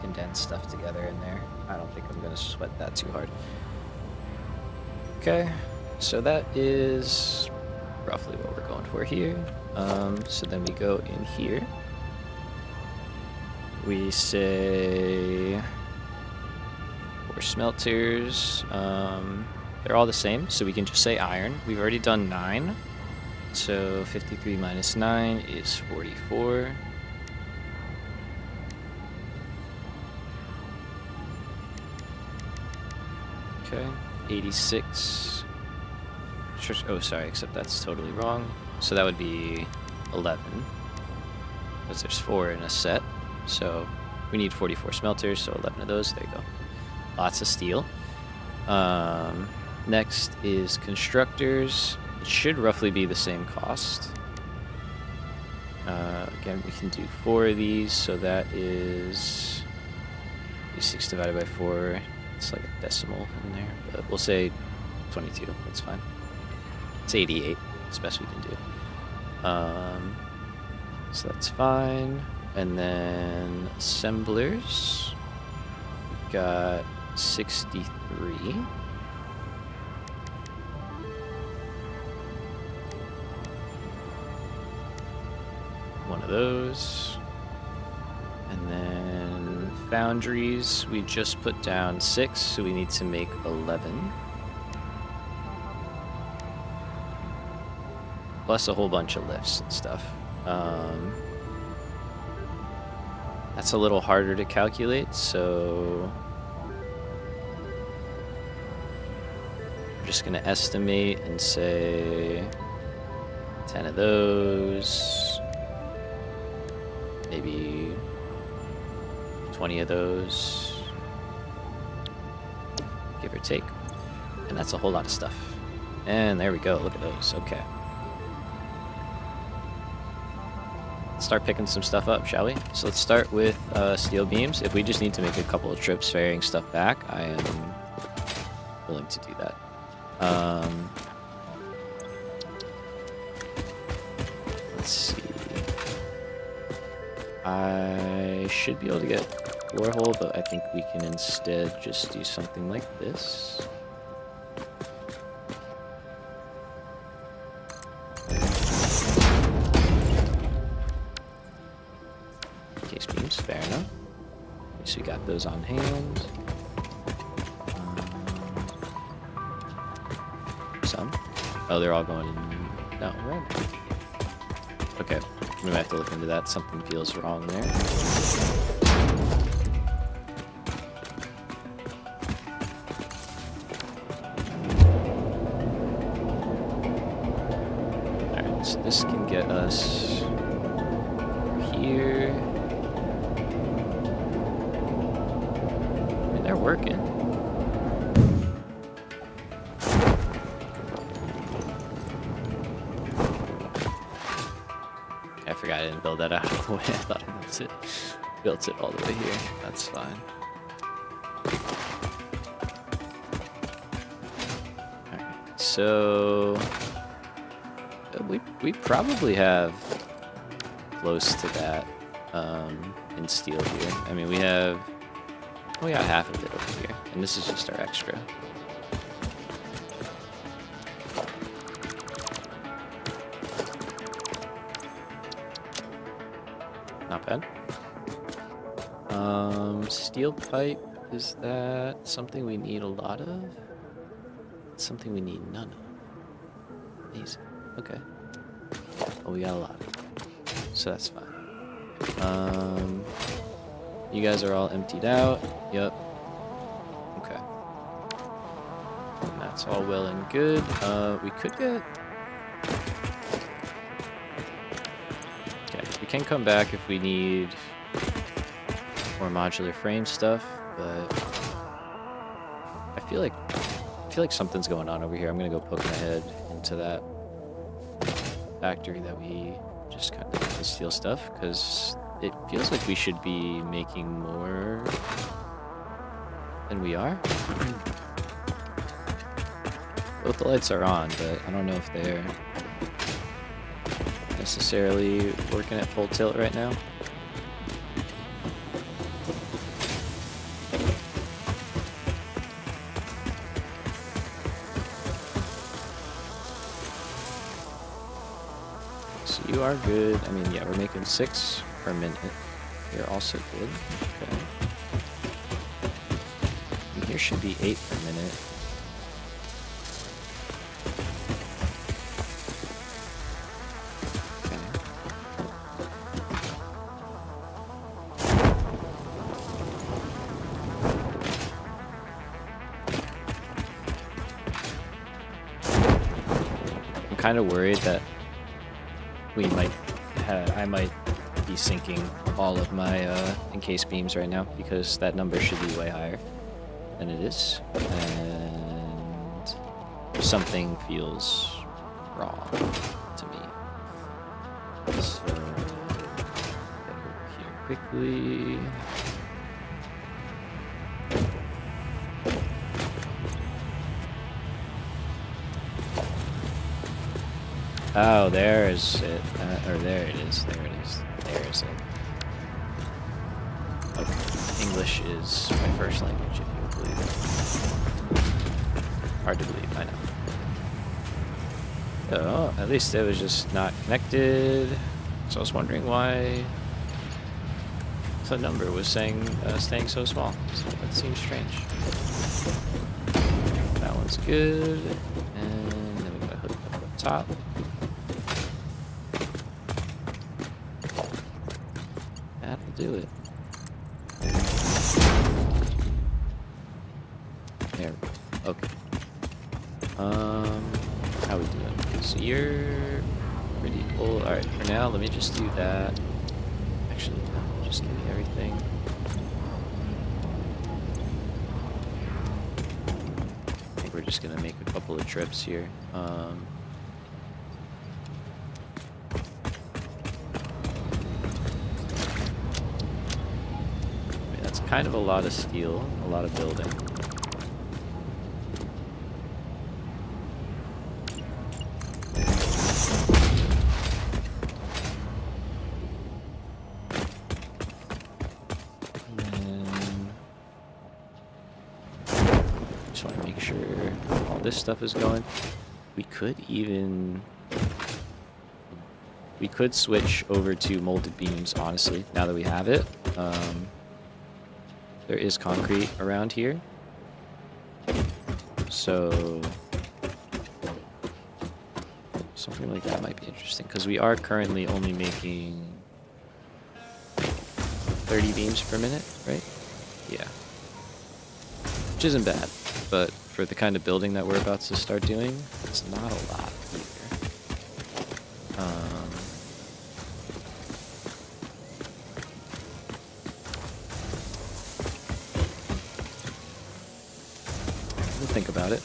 condense stuff together in there. I don't think I'm going to sweat that too hard. Okay, so that is roughly what we're going for here. So then we go in here. We say 4 smelters. They're all the same, so we can just say iron. We've already done 9. So 53 minus 9 is 44. Okay, 86. Oh, sorry, except that's totally wrong. So that would be 11. Because there's 4 in a set. So we need 44 smelters, so 11 of those. There you go. Lots of steel. Next is constructors. It should roughly be the same cost. Again, we can do 4 of these, so that is 6 divided by 4. It's like a decimal in there, but we'll say 22. That's fine. It's 88. It's the best we can do. So that's fine. And then assemblers. We've got 63. One of those. And then foundries, we just put down 6, so we need to make 11. Plus a whole bunch of lifts and stuff. That's a little harder to calculate, so I'm just gonna estimate and say 10 of those, maybe 20 of those, give or take. And that's a whole lot of stuff. And there we go, look at those, okay. Start picking some stuff up, shall we? So let's start with steel beams. If we just need to make a couple of trips ferrying stuff back, I am willing to do that. Let's see. I should be able to get borehole, but I think we can instead just do something like this. Case beams, fair enough. So we got those on hand. Some. Oh, they're all going in. No, right. Okay, we might have to look into that. Something feels wrong there. Alright, so this can get us here. I mean, they're working. I forgot I didn't build that out of the way. I thought I built it all the way here. That's fine. Alright, so we probably have close to that in steel here. I mean, we got half of it over here, and this is just our extra. Not bad. Steel pipe, is that something we need a lot of? It's something we need none of. Amazing. Okay. Well, we got a lot of it. So that's fine. You guys are all emptied out. Yep. Okay. And that's all well and good. We could get... Okay, we can come back if we need more modular frame stuff, but I feel like something's going on over here. I'm gonna go poke my head into that factory that we just kind of did the steel stuff, because it feels like we should be making more And we are? Both the lights are on, but I don't know if they're necessarily working at full tilt right now. So you are good. I mean, yeah, we're making 6 per minute. You're also good. Okay. And here should be 8 per minute. I'm kind of worried that I might be sinking all of my encased beams right now because that number should be way higher than it is, and something feels wrong to me. So get over here quickly. Oh, there's it. Or there it is. There it is. There's it. Okay. English is my first language, if you believe it. Hard to believe, I know. Oh, at least it was just not connected. So I was wondering why the number was saying staying so small. So that seems strange. That one's good. And then we gotta hook up up top. Do it. There we go. Okay. How we doing? So you're pretty full. Alright, for now, let me just do that. Actually, just give me everything. I think we're just gonna make a couple of trips here. Kind of a lot of steel, a lot of building. And then just want to make sure all this stuff is going. We could switch over to molded beams, honestly, now that we have it. There is concrete around here, so something like that might be interesting, because we are currently only making 30 beams per minute, right? Yeah. Which isn't bad, but for the kind of building that we're about to start doing, it's not a lot either.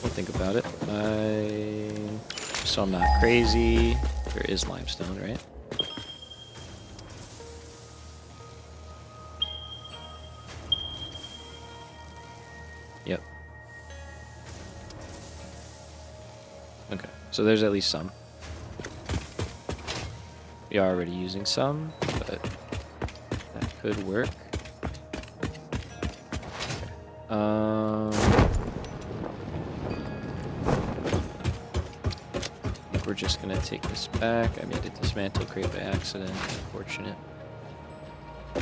We'll think about it. So I'm not crazy. There is limestone, right? Yep. Okay, so there's at least some. We are already using some, but that could work. We're just gonna take this back. I made a dismantle crate by accident. Unfortunate. I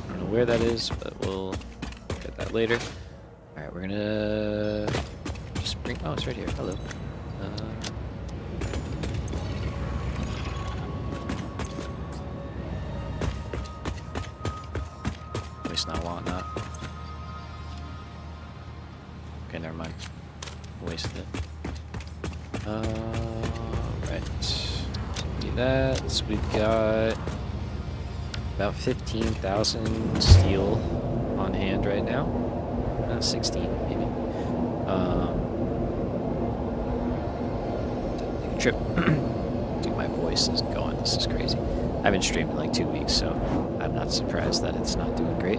don't know where that is, but we'll get that later. Alright, we're gonna just bring... Oh, it's right here. Hello. At least not while not. Okay, never mind. Wasted it. Right. Do that. So we've got about 15,000 steel on hand right now. 16, maybe. Take a trip to my voice is going. This is crazy. I haven't streamed in like 2 weeks, so I'm not surprised that it's not doing great.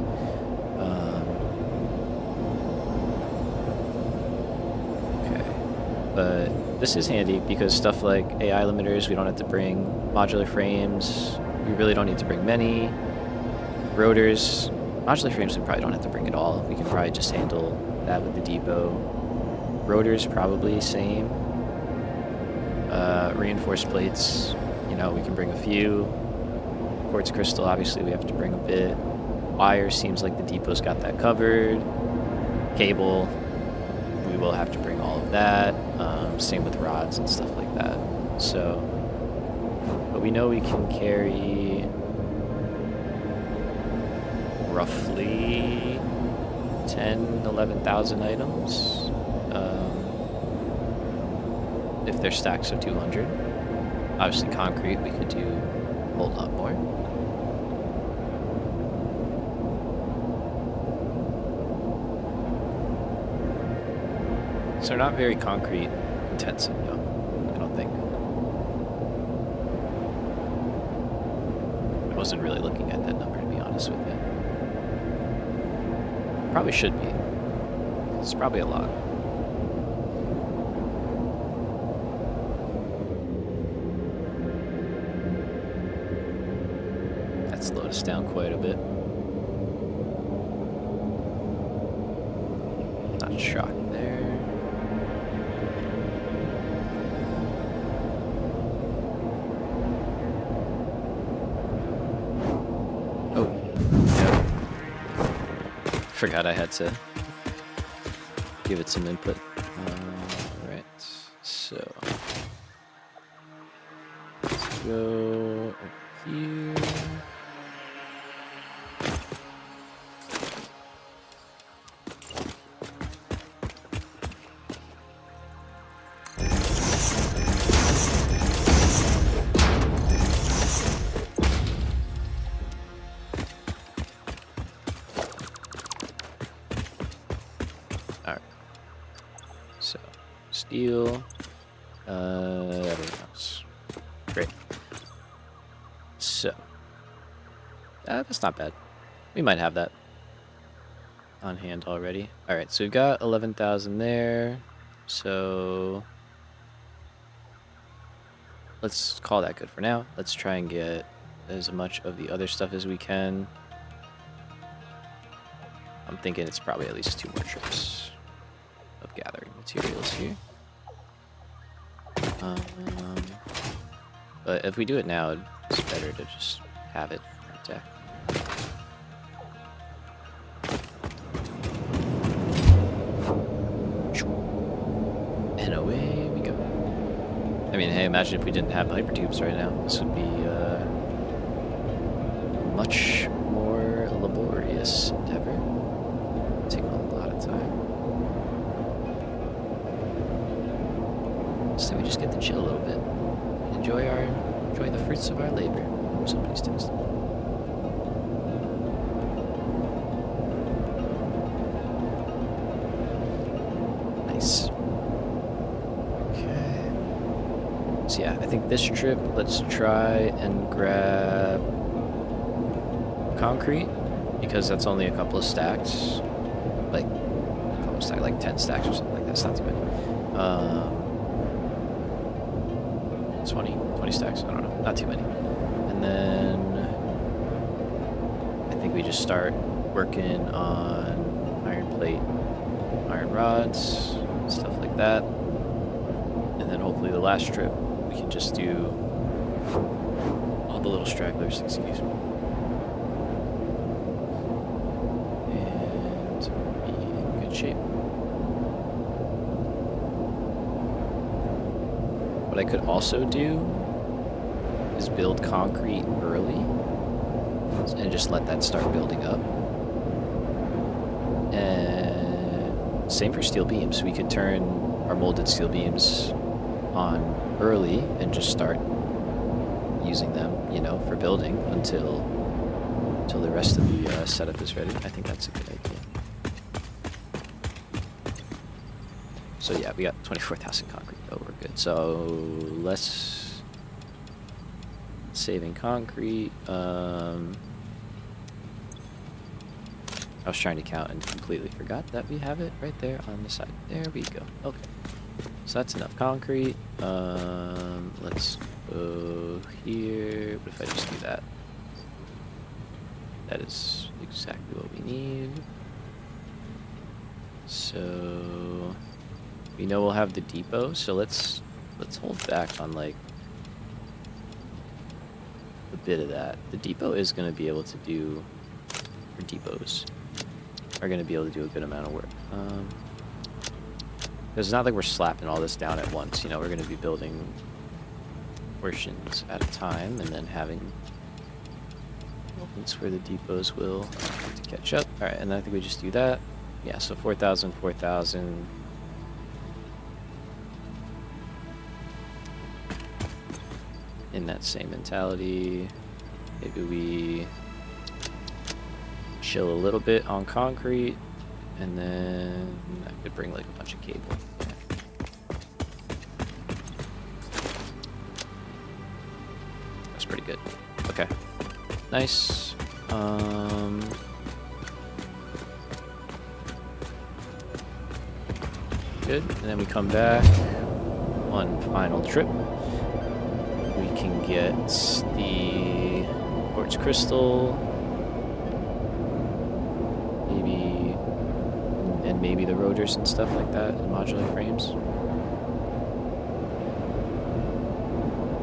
Okay, but this is handy because stuff like AI limiters, we don't have to bring modular frames. We really don't need to bring many. Rotors, modular frames we probably don't have to bring at all. We can probably just handle that with the depot. Rotors probably same. Reinforced plates, you know, we can bring a few. Quartz crystal, obviously we have to bring a bit. Wire seems like the depot's got that covered. Cable, we will have to bring all of that. Same with rods and stuff like that. So, but we know we can carry roughly 10, 11,000 items. If they're stacks of 200. Obviously concrete, we could do a whole lot more. So they're not very concrete intensive, though, I don't think. I wasn't really looking at that number, to be honest with you. Probably should be. It's probably a lot. That slowed us down quite a bit. Not shocked there. Oh, yeah. Forgot I had to give it some input. Alright, so let's go over here. Alright, so steel, everything else. Great. So, that's not bad. We might have that on hand already. Alright, so we've got 11,000 there. So, let's call that good for now. Let's try and get as much of the other stuff as we can. I'm thinking it's probably at least 2 more trips of gathering materials here. But if we do it now, it's better to just have it on deck. And away we go. I mean, hey, imagine if we didn't have hypertubes right now. This would be much more laborious endeavor. Take a lot of time. So we just get to chill a little bit and enjoy the fruits of our labor. Somebody's texting. Nice. Okay. So yeah, I think this trip, let's try and grab concrete because that's only a couple of stacks. Like a couple of stacks, like 10 stacks or something like that. It's not too many. 20 stacks, I don't know, not too many. And then I think we just start working on iron plate, iron rods, stuff like that. And then hopefully the last trip we can just do all the little stragglers, excuse me. And be in good shape. What I could also do is build concrete early and just let that start building up. And same for steel beams. We could turn our molded steel beams on early and just start using them, you know, for building until the rest of the setup is ready. I think that's a good idea. So yeah, we got 24,000 concrete. Oh, we're good. So let's saving concrete. I was trying to count and completely forgot that we have it right there on the side. There we go. Okay. So that's enough concrete. Let's go here. What if I just do that? That is exactly what we need. So we know we'll have the depot, so let's hold back on like a bit of that. The depot is going to be able to do, or depots are going to be able to do a good amount of work. Because it's not like we're slapping all this down at once. You know, we're going to be building portions at a time and then having moments where the depots will have to catch up. All right, and I think we just do that. Yeah, so 4,000, 4,000. In that same mentality, maybe we chill a little bit on concrete, and then I could bring like a bunch of cable. That's pretty good. Okay, nice. Good, and then we come back. One final trip. We can get the quartz crystal, maybe the rotors and stuff like that, and modular frames.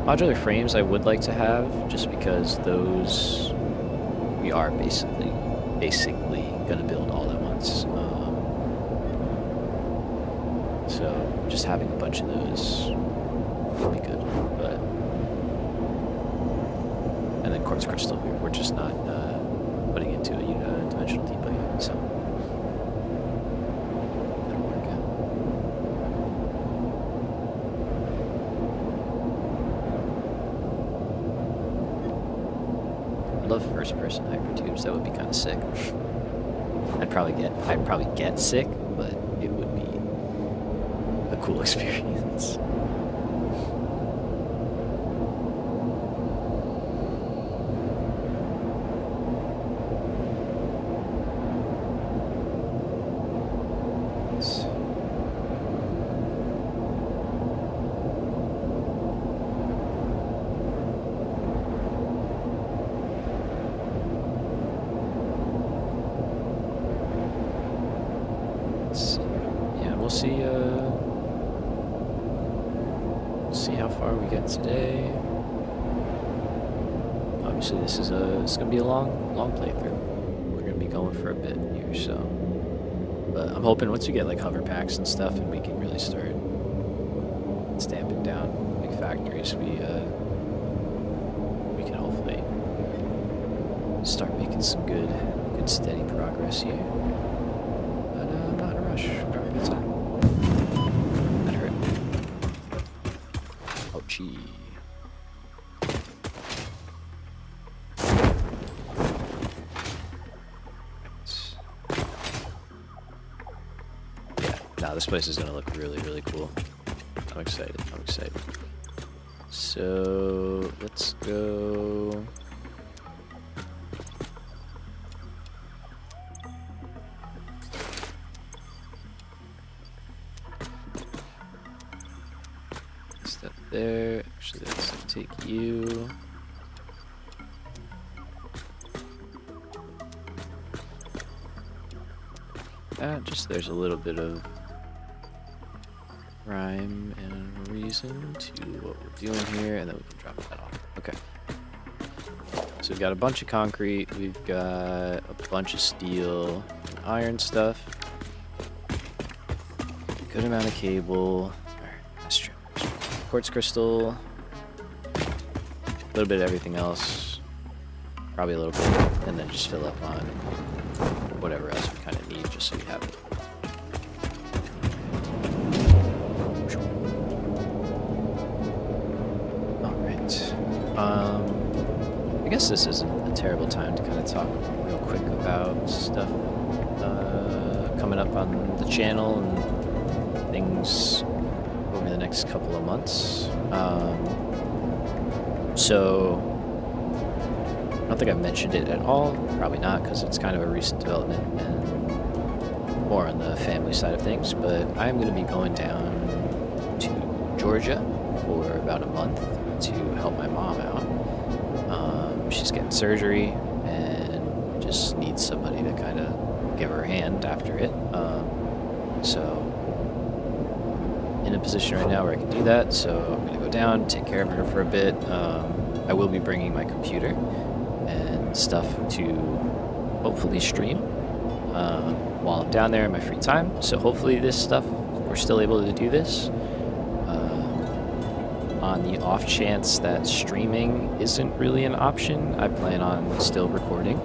Modular frames I would like to have, just because those we are basically gonna build all at once. So just having a bunch of those would be good, but. And then quartz crystal, we're just not putting into a dimensional depot yet, so that'll work out. I love first-person hypertubes. That would be kind of sick. I'd probably get sick, but it would be a cool experience. See how far we get today. Obviously, this is gonna be a long playthrough. We're gonna be going for a bit here, so. But I'm hoping once we get like hover packs and stuff, and we can really start stamping down big factories, we can hopefully start making some good steady progress here. But I'm not in a rush. Probably good time. That hurt. Ouchie. Yeah, nah, this place is gonna look really cool. I'm excited. So let's go. Step there. Actually, let's take you. Just there's a little bit of rhyme and reason to what we're doing here, and then we can drop that off. Okay. So we've got a bunch of concrete, we've got a bunch of steel and iron stuff, good amount of cable. Alright, that's true. Quartz crystal, a little bit of everything else, probably a little bit, and then just fill up on whatever else we kind of need, just so we have it. I guess this isn't a terrible time to kind of talk real quick about stuff coming up on the channel and things over the next couple of months. So don't think I've mentioned it at all. Probably not, because it's kind of a recent development and more on the family side of things. But I'm going to be going down to Georgia for about a month to help my mom out. She's getting surgery and just needs somebody to kind of give her a hand after it. So in a position right now where I can do that, so I'm going to go down, take care of her for a bit. I will be bringing my computer and stuff to hopefully stream while I'm down there in my free time. So hopefully this stuff, we're still able to do this. On the off chance that streaming isn't really an option, I plan on still recording.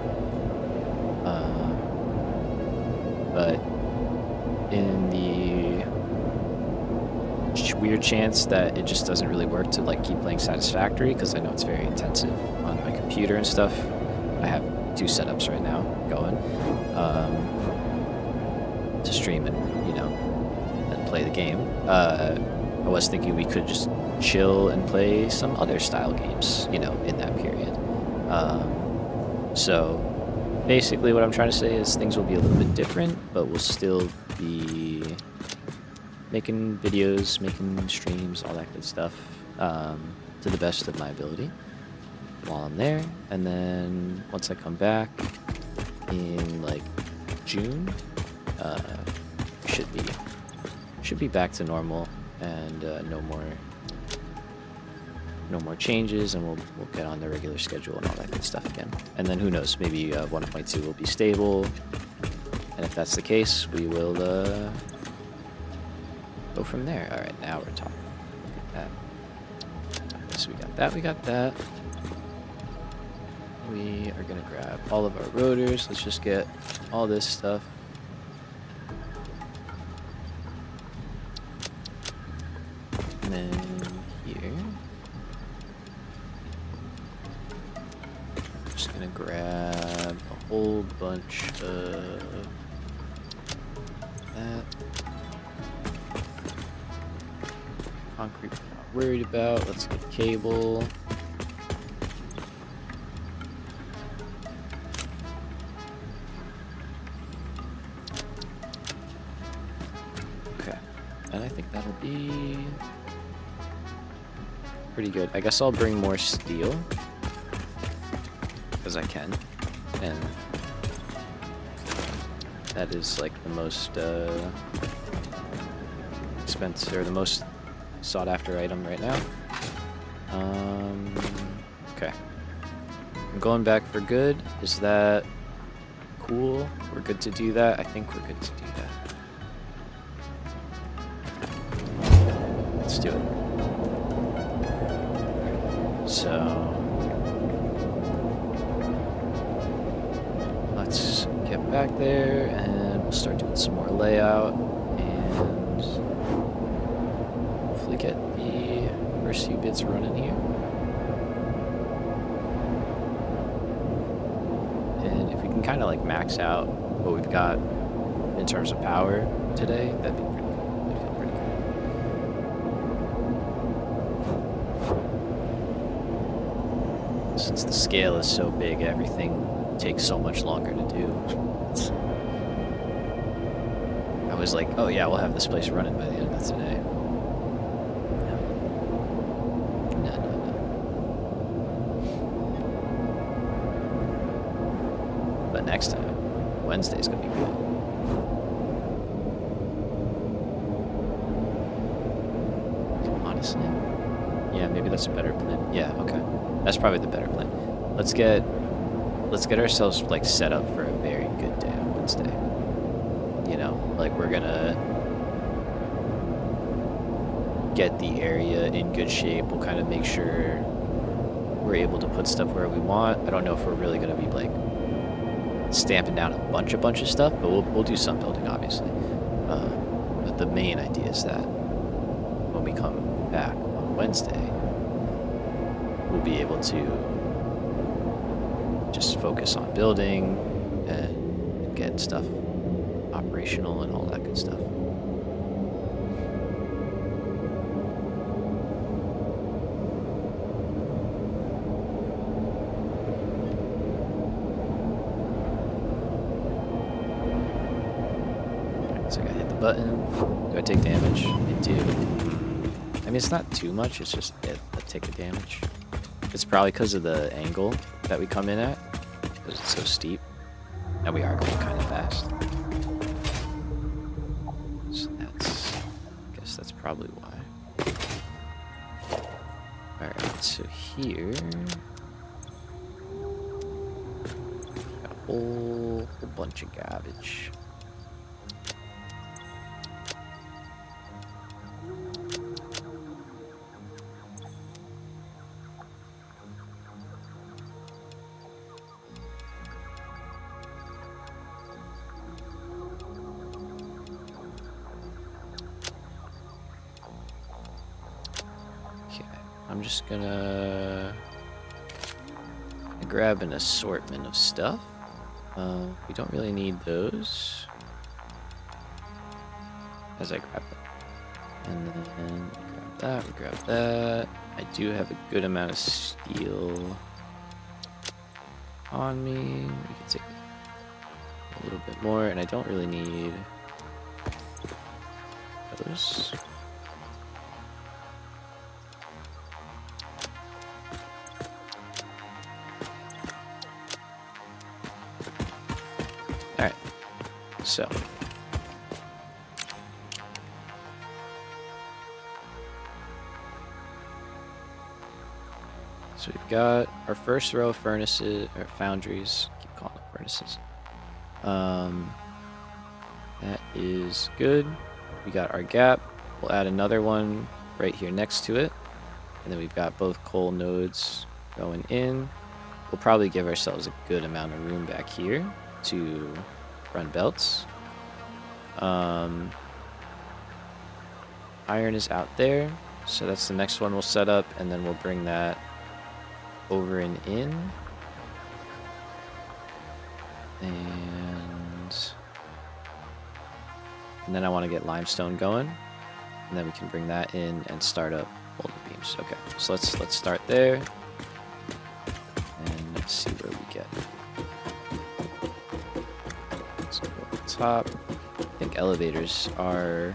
But in the weird chance that it just doesn't really work to like keep playing Satisfactory, because I know it's very intensive on my computer and stuff. I have 2 setups right now going to stream and and play the game. I was thinking we could just chill and play some other style games, in that period. So basically what I'm trying to say is things will be a little bit different, but we'll still be making videos, making streams, all that good stuff, to the best of my ability while I'm there. And then once I come back in like June, should be back to normal, and no more changes, and we'll get on the regular schedule and all that good stuff again. And then who knows, maybe 1.2 will be stable, and if that's the case, we will go from there. All right, now we're talking. Look at that. So we got that. We are gonna grab all of our rotors. Let's just get all this stuff. And then here, just gonna grab a whole bunch of that. Concrete we're not worried about. Let's get cable. Okay, and I think that'll be pretty good. I guess I'll bring more steel, because I can, and that is like the most expensive, or the most sought after item right now. Okay, I'm going back for good. Is that cool? We're good to do that? I think we're good to do that. Let's do it. So let's get back there and we'll start doing some more layout and hopefully get the first few bits running here. And if we can kind of like max out what we've got in terms of power today, that'd be pretty good. That'd feel pretty good. Since the scale is so big, everything takes so much longer to do. I was like, oh yeah, we'll have this place running by the end of today. No. But next time, Wednesday's gonna be good. Honestly, yeah, maybe that's a better plan. Yeah, okay. That's probably the better plan. Let's get ourselves like set up for a very good day on Wednesday. Like we're gonna get the area in good shape. We'll kind of make sure we're able to put stuff where we want. I don't know if we're really gonna be like stamping down a bunch of stuff, but we'll do some building, obviously. But the main idea is that when we come back on Wednesday, we'll be able to just focus on building and get stuff operational and all that good stuff. So I gotta hit the button. Do I take damage? I do. I mean, it's not too much. It's just I take the damage. It's probably because of the angle that we come in at, because it's so steep. And we are going kind of fast. So I guess that's probably why. Alright, so here... got a whole bunch of garbage. I'm just gonna grab an assortment of stuff. We don't really need those. As I grab them. And then we grab that. I do have a good amount of steel on me. We can take a little bit more, and I don't really need those. Alright, so we've got our first row of furnaces, or foundries, keep calling them furnaces. That is good. We got our gap. We'll add another one right here next to it. And then we've got both coal nodes going in. We'll probably give ourselves a good amount of room back here to run belts. Iron is out there, so that's the next one we'll set up, and then we'll bring that over and in. And then I want to get limestone going, and then we can bring that in and start up boulder beams. Okay, so let's start there, and let's see where we get. Let's go up the top. I think elevators are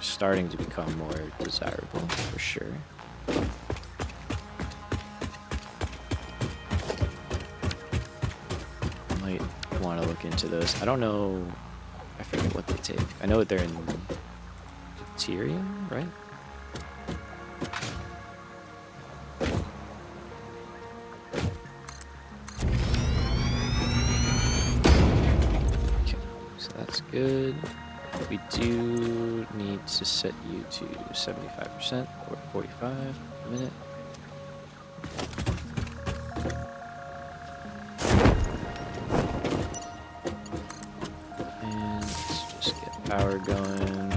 starting to become more desirable for sure. Might want to look into those. I don't know. I forget what they take. I know they're in Tyrium, right? Okay, so that's good. We do need to set you to 75% or 45 a minute. And let's just get power going.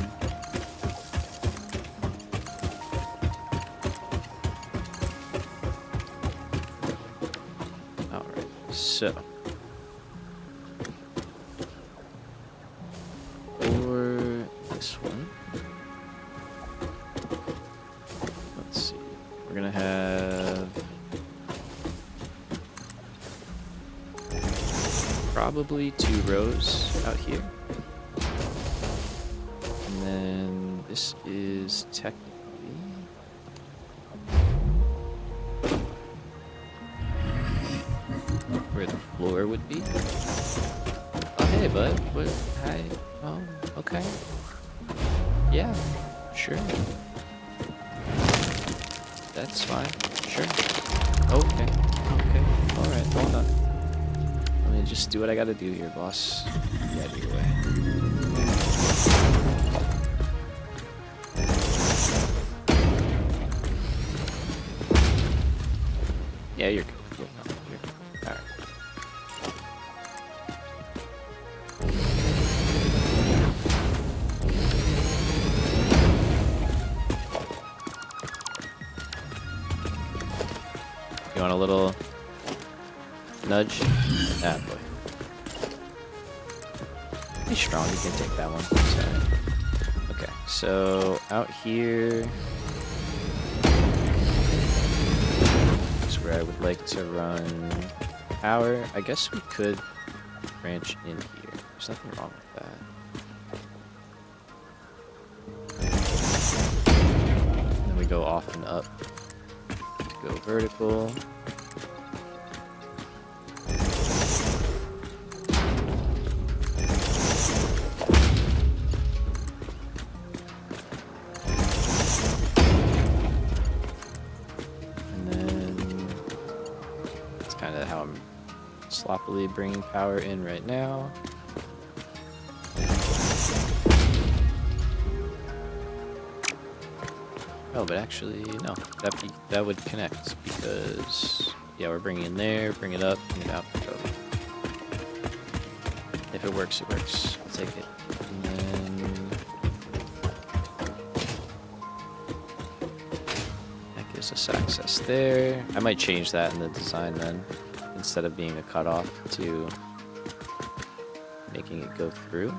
Alright, so probably 2 rows out here. And then this is technically where the floor would be. Oh, hey, bud. What? Hi. Oh, okay. Yeah, sure. That's fine. Sure. Okay. Okay. Alright, hold on. Let me just do what I gotta do here, boss. Get out of your way. Yeah, you're good. You're good. Alright. You want a little nudge? Ah, boy. Be strong, you can take that one. Sorry. Okay, so out here is where I would like to run power. I guess we could branch in here. There's nothing wrong with that. soften up to go vertical. And then that's kind of how I'm sloppily bringing power in right now. Oh, but actually, no. That would connect because, yeah, we're bringing in there, bring it up, bring it out. Go. If it works, it works. I'll take it. And then that gives us access there. I might change that in the design then, instead of being a cutoff to making it go through.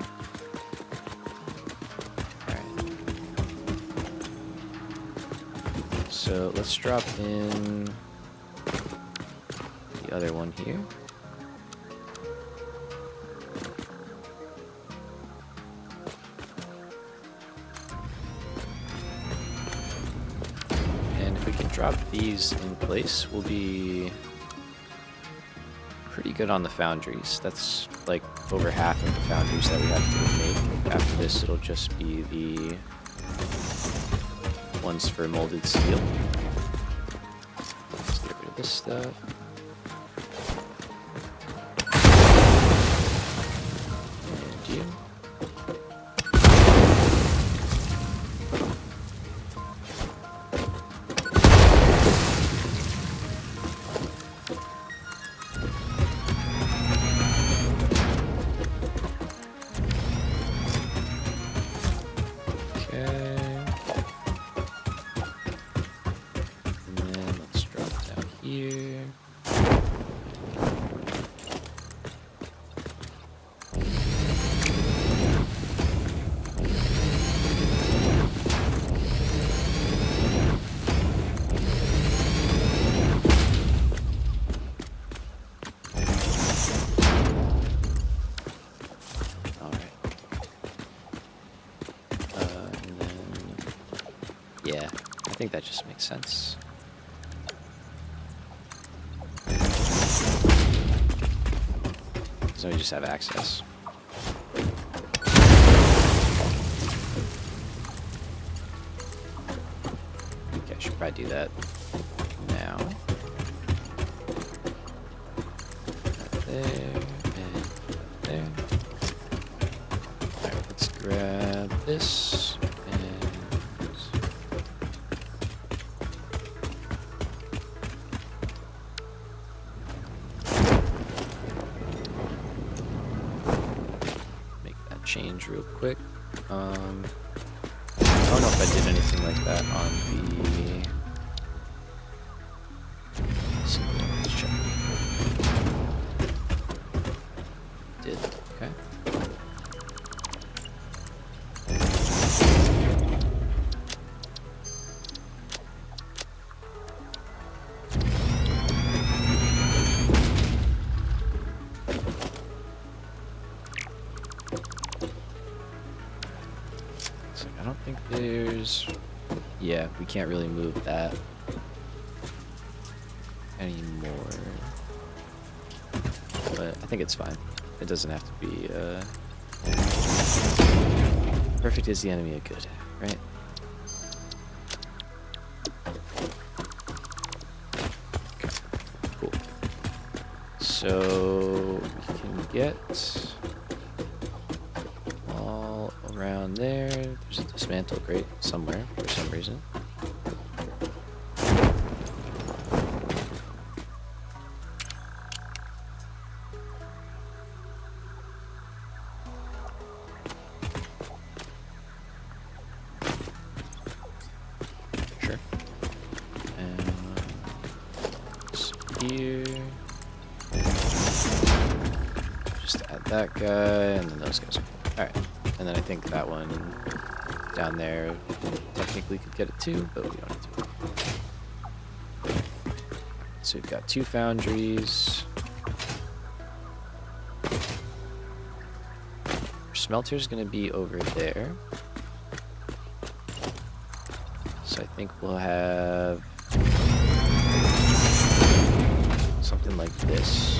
So let's drop in the other one here. And if we can drop these in place, we'll be pretty good on the foundries. That's like over half of the foundries that we have to make. After this, it'll just be the ones for molded steel. Let's get rid of this stuff. And you. Yeah, I think that just makes sense. So we just have access. Okay, I should probably do that now. Right there, and there. Alright, let's grab this. Change real quick. I don't know if I did anything like that on the. Let's check. Did okay. I don't think there's... Yeah, we can't really move that anymore. But I think it's fine. It doesn't have to be... Perfect is the enemy of good, right? Okay, cool. So we can get... around there. There's a dismantle grate somewhere for some reason. Sure. And so here. Just add that guy and then those guys. Alright. And then I think that one down there technically could get it too, but we don't need to. So we've got 2 foundries. Our smelter's gonna be over there. So I think we'll have something like this.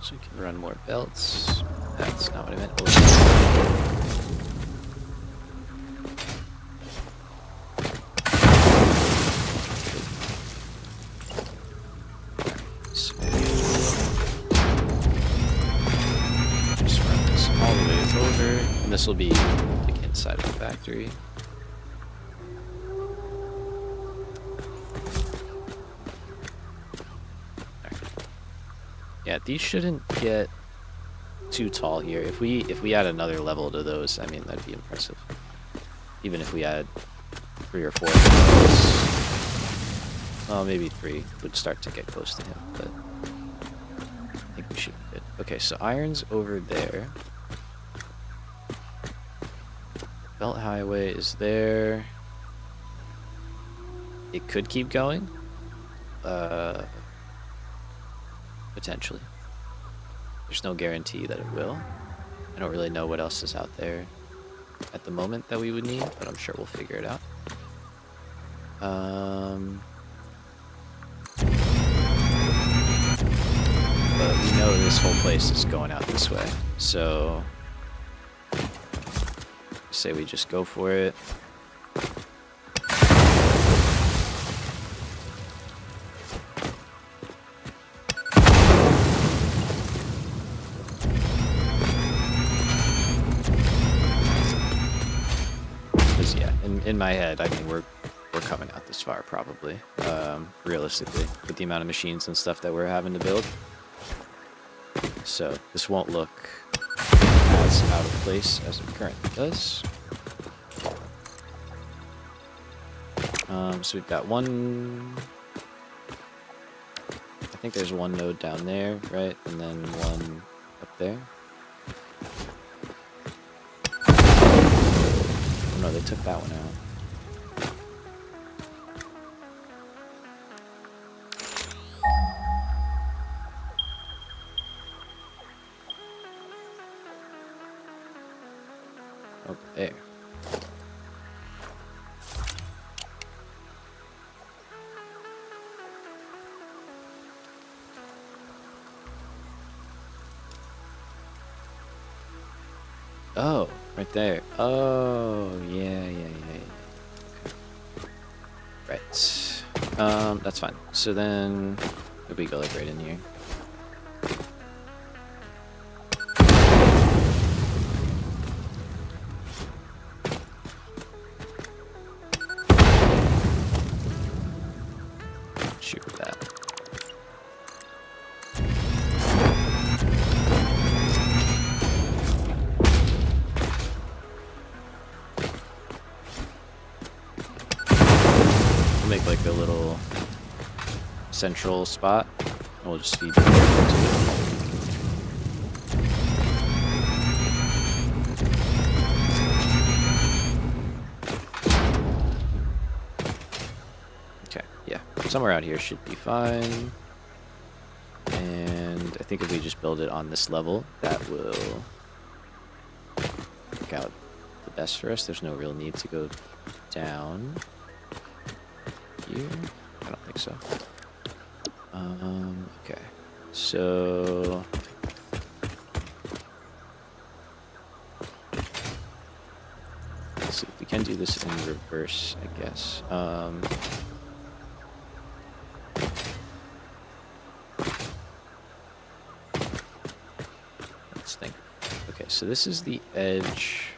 So we can run more belts. That's not what I meant. So just run this all the way over, and this will be like inside of the factory. Yeah, these shouldn't get too tall here. If we add another level to those, I mean, that'd be impressive. Even if we add 3 or 4 levels, well, maybe 3 would start to get close to him, but I think we should be good. Okay, so iron's over there. Belt highway is there. It could keep going. Potentially. There's no guarantee that it will. I don't really know what else is out there at the moment that we would need, but I'm sure we'll figure it out. But we know this whole place is going out this way, so say we just go for it. Because yeah, in my head, I mean we're coming out this far probably, realistically, with the amount of machines and stuff that we're having to build. So this won't look as out of place as it currently does. So we've got one, I think there's one node down there, right? And then one up there. Oh no, they took that one out. Oh, there. Oh, right there. Oh, yeah. Okay. Right. That's fine. So then, if we go like right in here. Shoot with that. Make like a little central spot, and we'll just feed into it. Okay, yeah, somewhere out here should be fine. And I think if we just build it on this level, that will work out the best for us. There's no real need to go down here. I don't think so. Okay. So let's see if we can do this in reverse, I guess. Let's think. Okay, so this is the edge,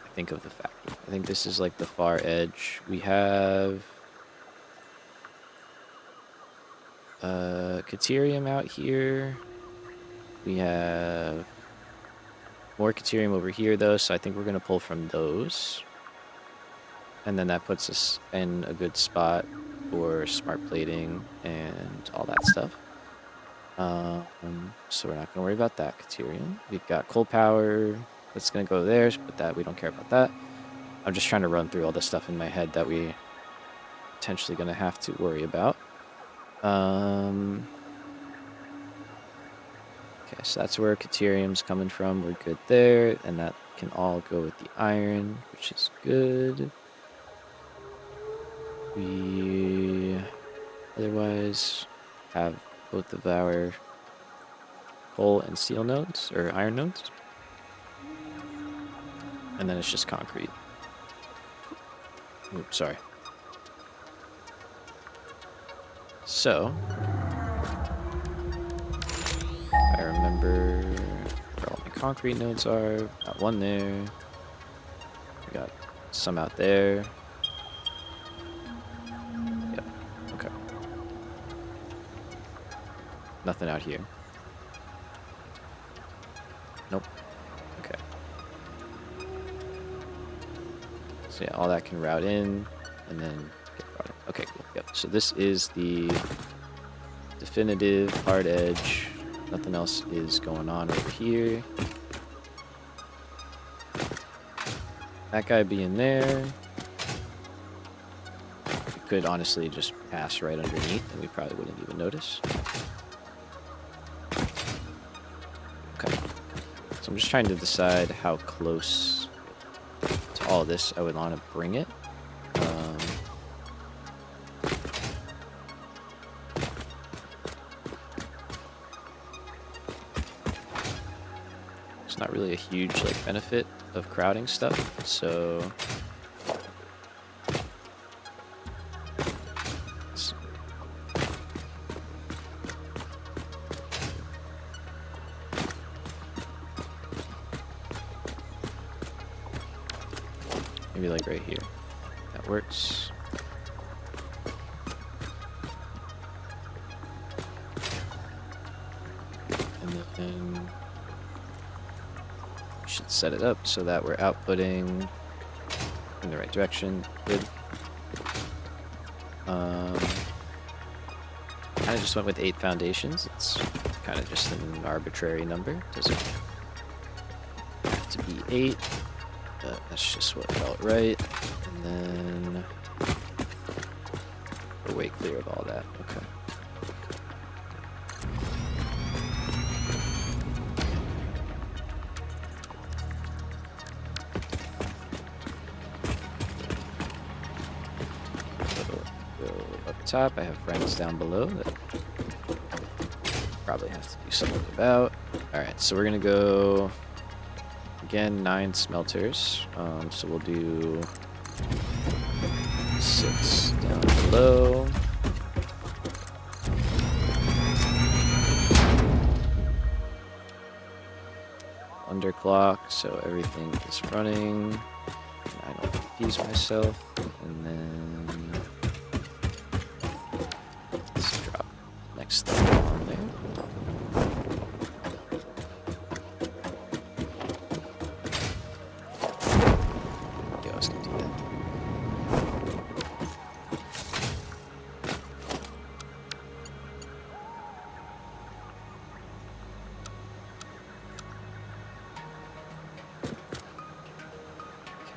I think, of the factory. I think this is like the far edge. We have Caterium out here. We have more Caterium over here, though, so I think we're going to pull from those. And then that puts us in a good spot for smart plating and all that stuff. So we're not going to worry about that Caterium. We've got coal power that's going to go there, but that we don't care about that. I'm just trying to run through all the stuff in my head that we potentially going to have to worry about. Okay, so that's where Caterium's coming from. We're good there, and that can all go with the iron, which is good. We otherwise have both of our coal and steel nodes, or iron nodes. And then it's just concrete. Oops, sorry. So, I remember where all my concrete nodes are. Got one there. We got some out there. Yep. Okay. Nothing out here. Nope. Okay. So yeah, all that can route in, and then get brought in. Okay, cool. Yep. So this is the definitive hard edge. Nothing else is going on over here. That guy being there. We could honestly just pass right underneath, and we probably wouldn't even notice. Okay. So I'm just trying to decide how close to all this I would want to bring it. It's not really a huge like benefit of crowding stuff, so maybe like right here. That works. And then we should set it up so that we're outputting in the right direction. Good. Kind of just went with 8 foundations. It's kind of just an arbitrary number. Doesn't have to be 8. That's just what felt right. And then we're way clear of all that. Okay. Go up top. I have friends down below that probably have to do something about. Alright, so we're gonna go again 9 smelters. So we'll do 6 down below. Underclock, so everything is running. And I don't confuse myself. And then let's drop next thing on there. Yeah, I was gonna do that.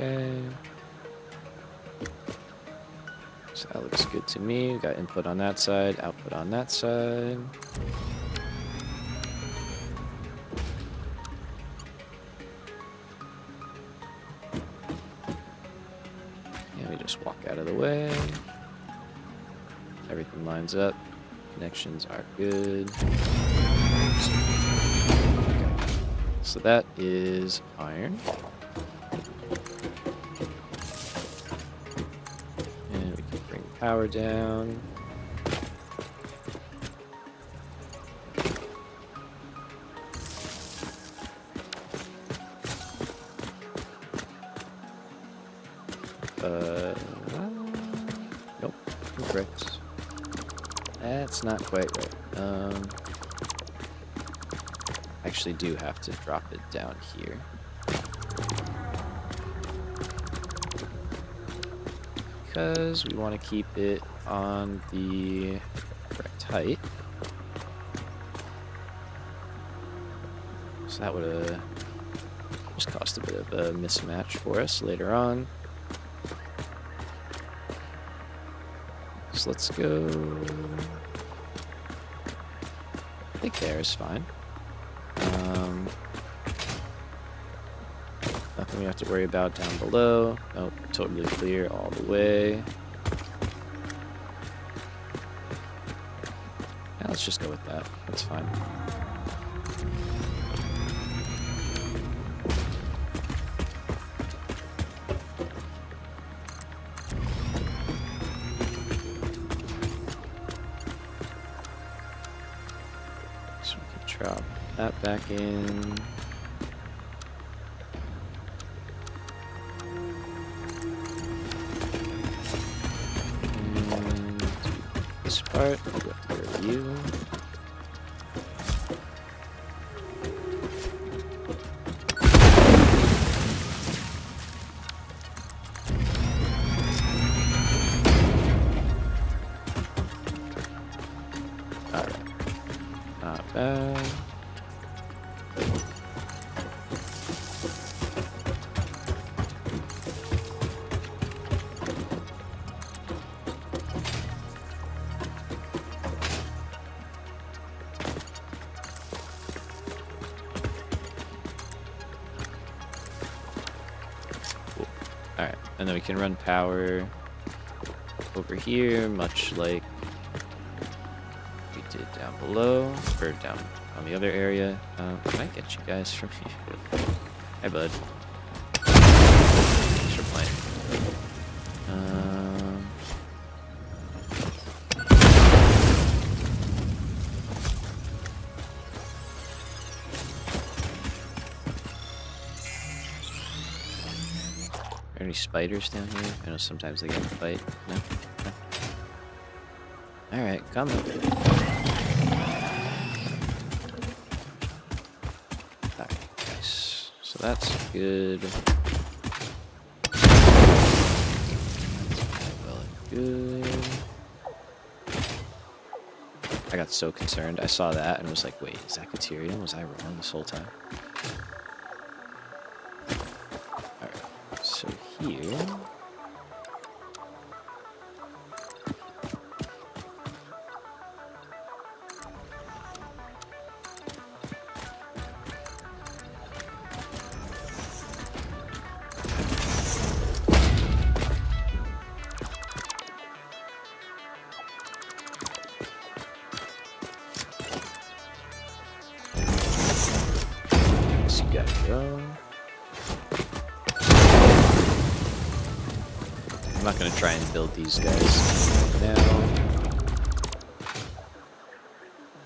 Okay. So that looks good to me. We got input on that side, output on that side. And we just walk out of the way. Everything lines up. Connections are good. Okay. So that is iron. Power down. Nope, incorrect. That's not quite right. Actually do have to drop it down here. Because we want to keep it on the correct height. So that would just cost a bit of a mismatch for us later on. So let's go. I think there is fine. nothing we have to worry about down below. Nope, totally clear all the way. Yeah, let's just go with that. That's fine. So we can drop that back in. And this part, I'll go to review. Alright. Not bad. Cool. Alright, and then we can run power over here, much like we did down below, or down on the other area. Can I get you guys from here? Hi, bud. Thanks for playing. Are there any spiders down here? I know sometimes they get in a fight. No? No? Alright, come on. Alright, nice. So that's good. That's well and good. I got so concerned. I saw that and was like, wait, is that Caterium? Was I wrong this whole time? Alright, so here... So you gotta go. I'm not gonna try and build these guys right now.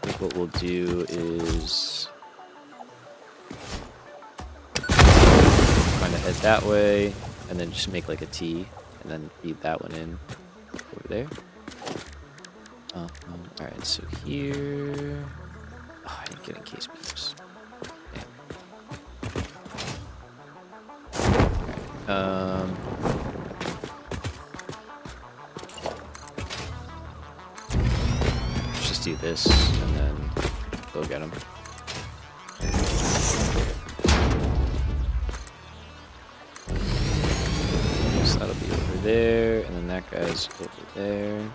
I think what we'll do is kind of head that way, and then just make like a T, and then feed that one in over there. Alright, so here... Oh, I didn't get encased beams. Damn. Let's just do this, and then go get him. So that'll be over there, and then that guy's over there.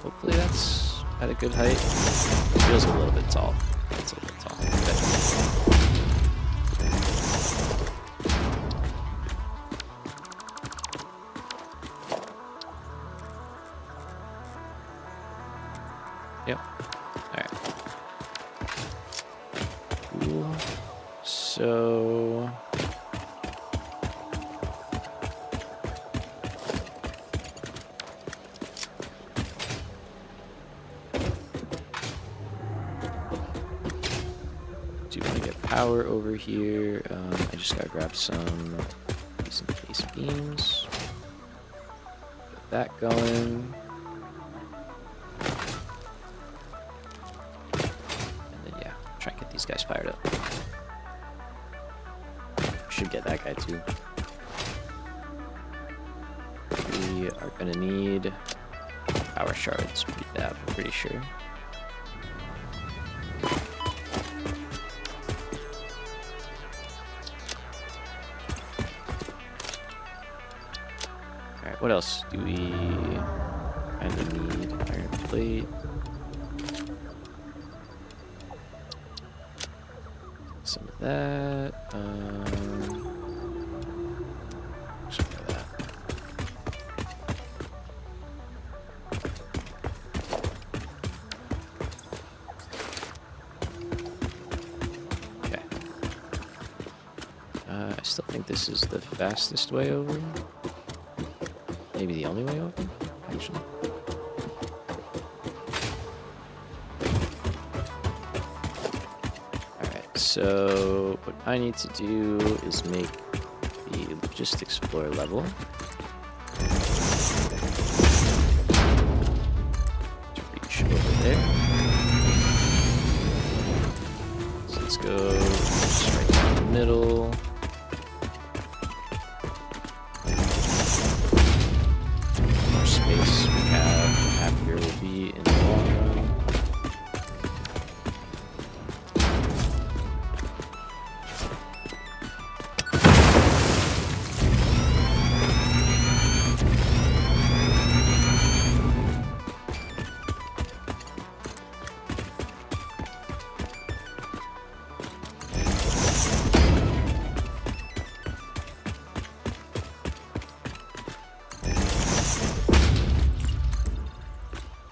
Hopefully that's at a good height. It feels a little bit tall. It's a little tall. Yep. Alright. Cool. So... do want to get power over here. I just gotta grab some decent case beams. Get that going. And then yeah, try and get these guys fired up. Should get that guy too. We are gonna need power shards, I'm pretty sure. What else do we kind of need? Iron plate. Some of that. Some of that. Okay. I still think this is the fastest way over. Maybe the only way over, actually. Alright, so what I need to do is make the logistics floor level. To reach over there. So let's go just right down the middle. Space we have, the happier we'll be in the long run.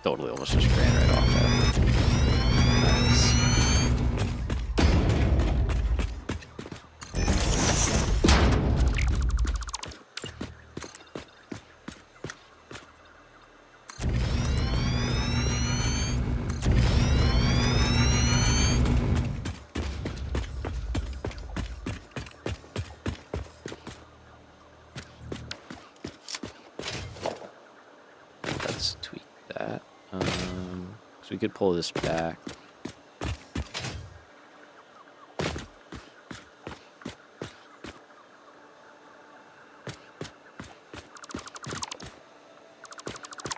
Totally almost just ran right off that. Nice. Let's tweak that. So we could pull this back.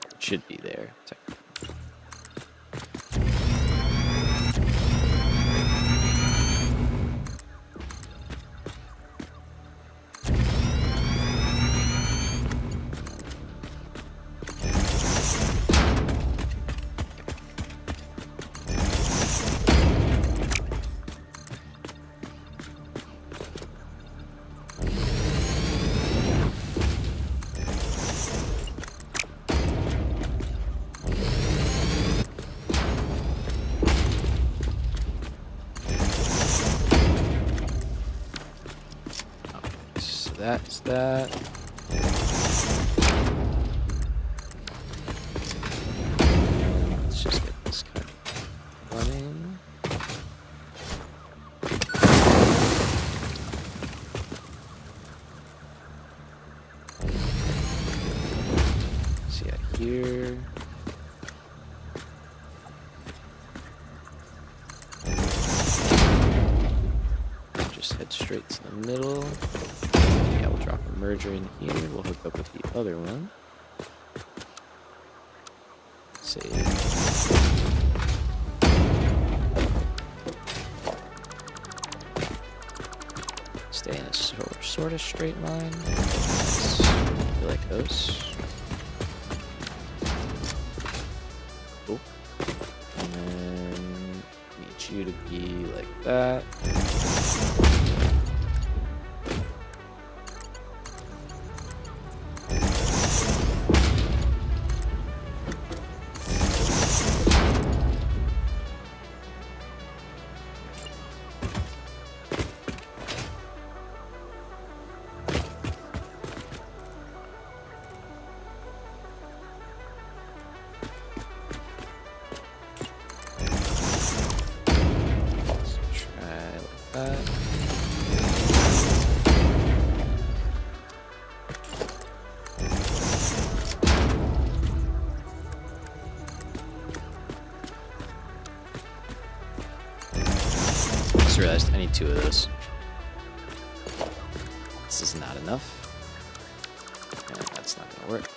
It should be there, technically. That's that. Let's just get this kind of running. See out here. Just head straight to the middle. Yeah, we'll drop a merger in here. We'll hook up with the other one. Save. Stay in a sort of straight line. Nice. I feel like those. Cool. And then need you to be like that. Just realized I need 2 of those. This is not enough. And that's not gonna work.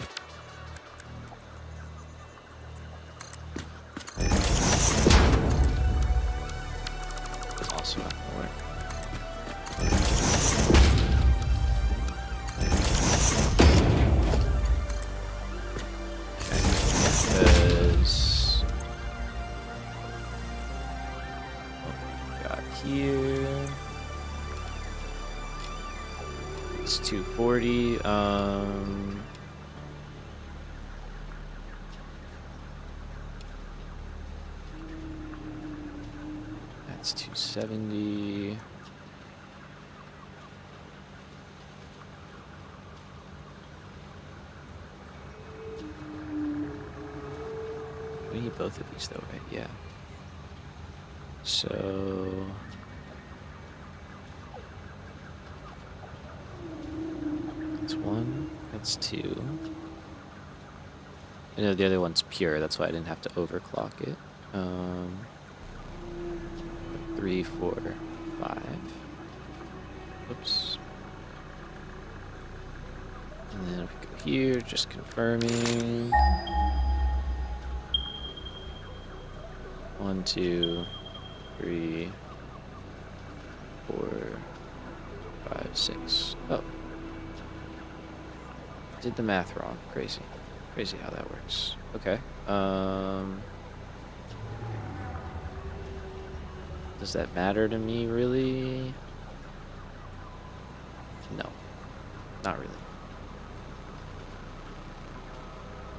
It's also not gonna work. That's 240. That's 270. We need both of these though, right? Yeah. So that's 1, that's 2. I know the other one's pure, that's why I didn't have to overclock it. 3, 4, 5. Oops. And then if we go here, just confirming. 1, 2, 3, 4, 5, 6. Oh. Did the math wrong. Crazy. Crazy how that works. Okay. Does that matter to me, really? No. Not really.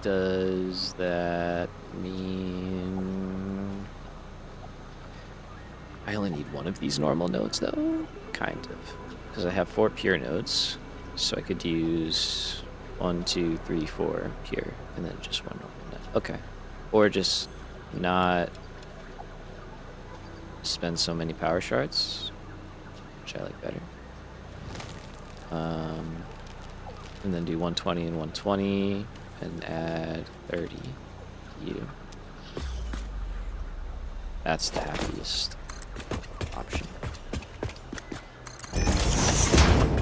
Does that mean I only need one of these normal nodes, though? Kind of. Because I have 4 pure nodes, so I could use 1, 2, 3, 4 pure, and then just 1 normal node. Okay. Or just not spend so many power shards, which I like better. And then do 120 and 120, and add 30 U. That's the happiest option.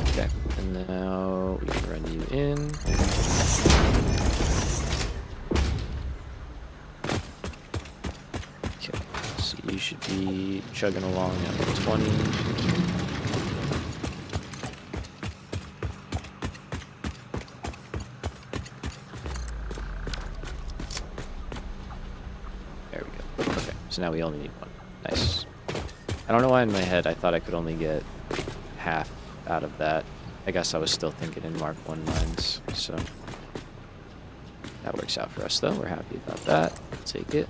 Okay, and now we can run you in. Okay, so you should be chugging along at 120. So now we only need 1. Nice. I don't know why in my head I thought I could only get half out of that. I guess I was still thinking in Mark 1 mines, so that works out for us though. We're happy about that. Take it.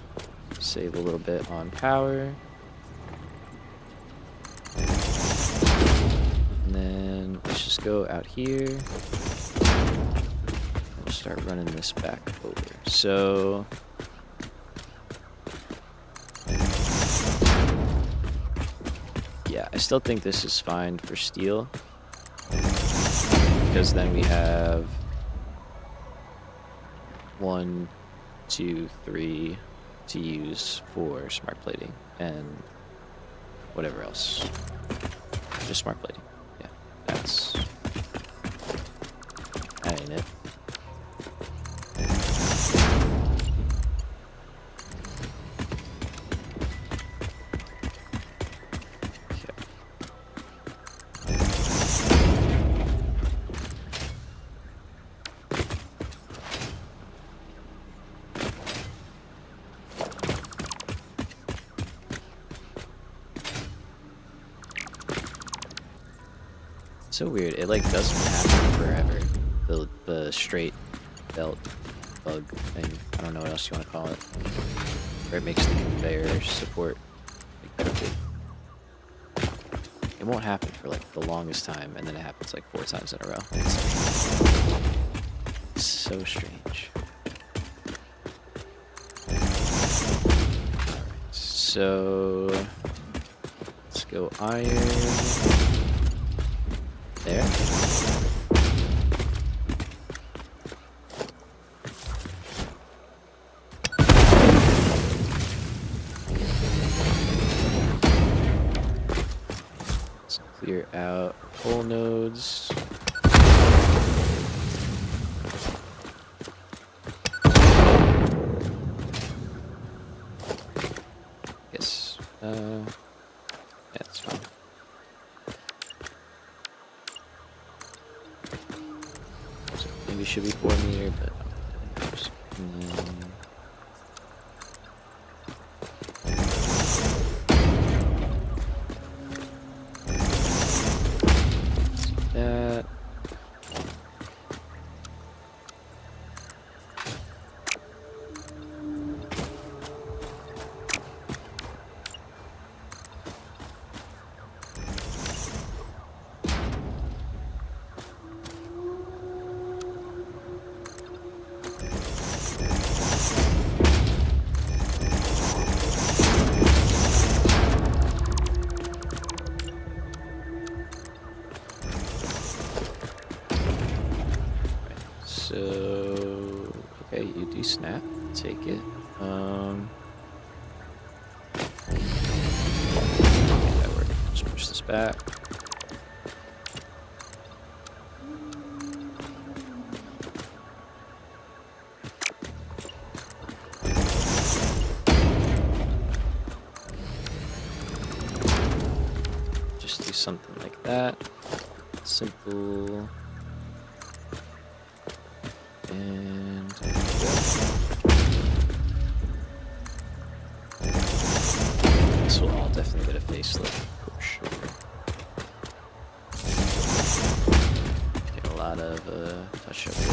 Save a little bit on power. And then let's just go out here. We'll start running this back over. So yeah, I still think this is fine for steel, because then we have 1, 2, 3 to use for smart plating and whatever else. Just smart plating. Yeah, that ain't it. So weird. It like doesn't happen forever. The straight belt bug thing. I don't know what else you want to call it. Where it makes the conveyor support like crooked. It won't happen for like the longest time, and then it happens like 4 times in a row. It's so strange. Alright, so let's go iron. There. Let's clear out coal nodes. Yes. Yeah, that's fine. Maybe should be 4 meter, but that. like it. That worked. Just push this back. Just do something like that. Simple. And there we go. This will all definitely get a facelift for sure. Get a lot of touch up here.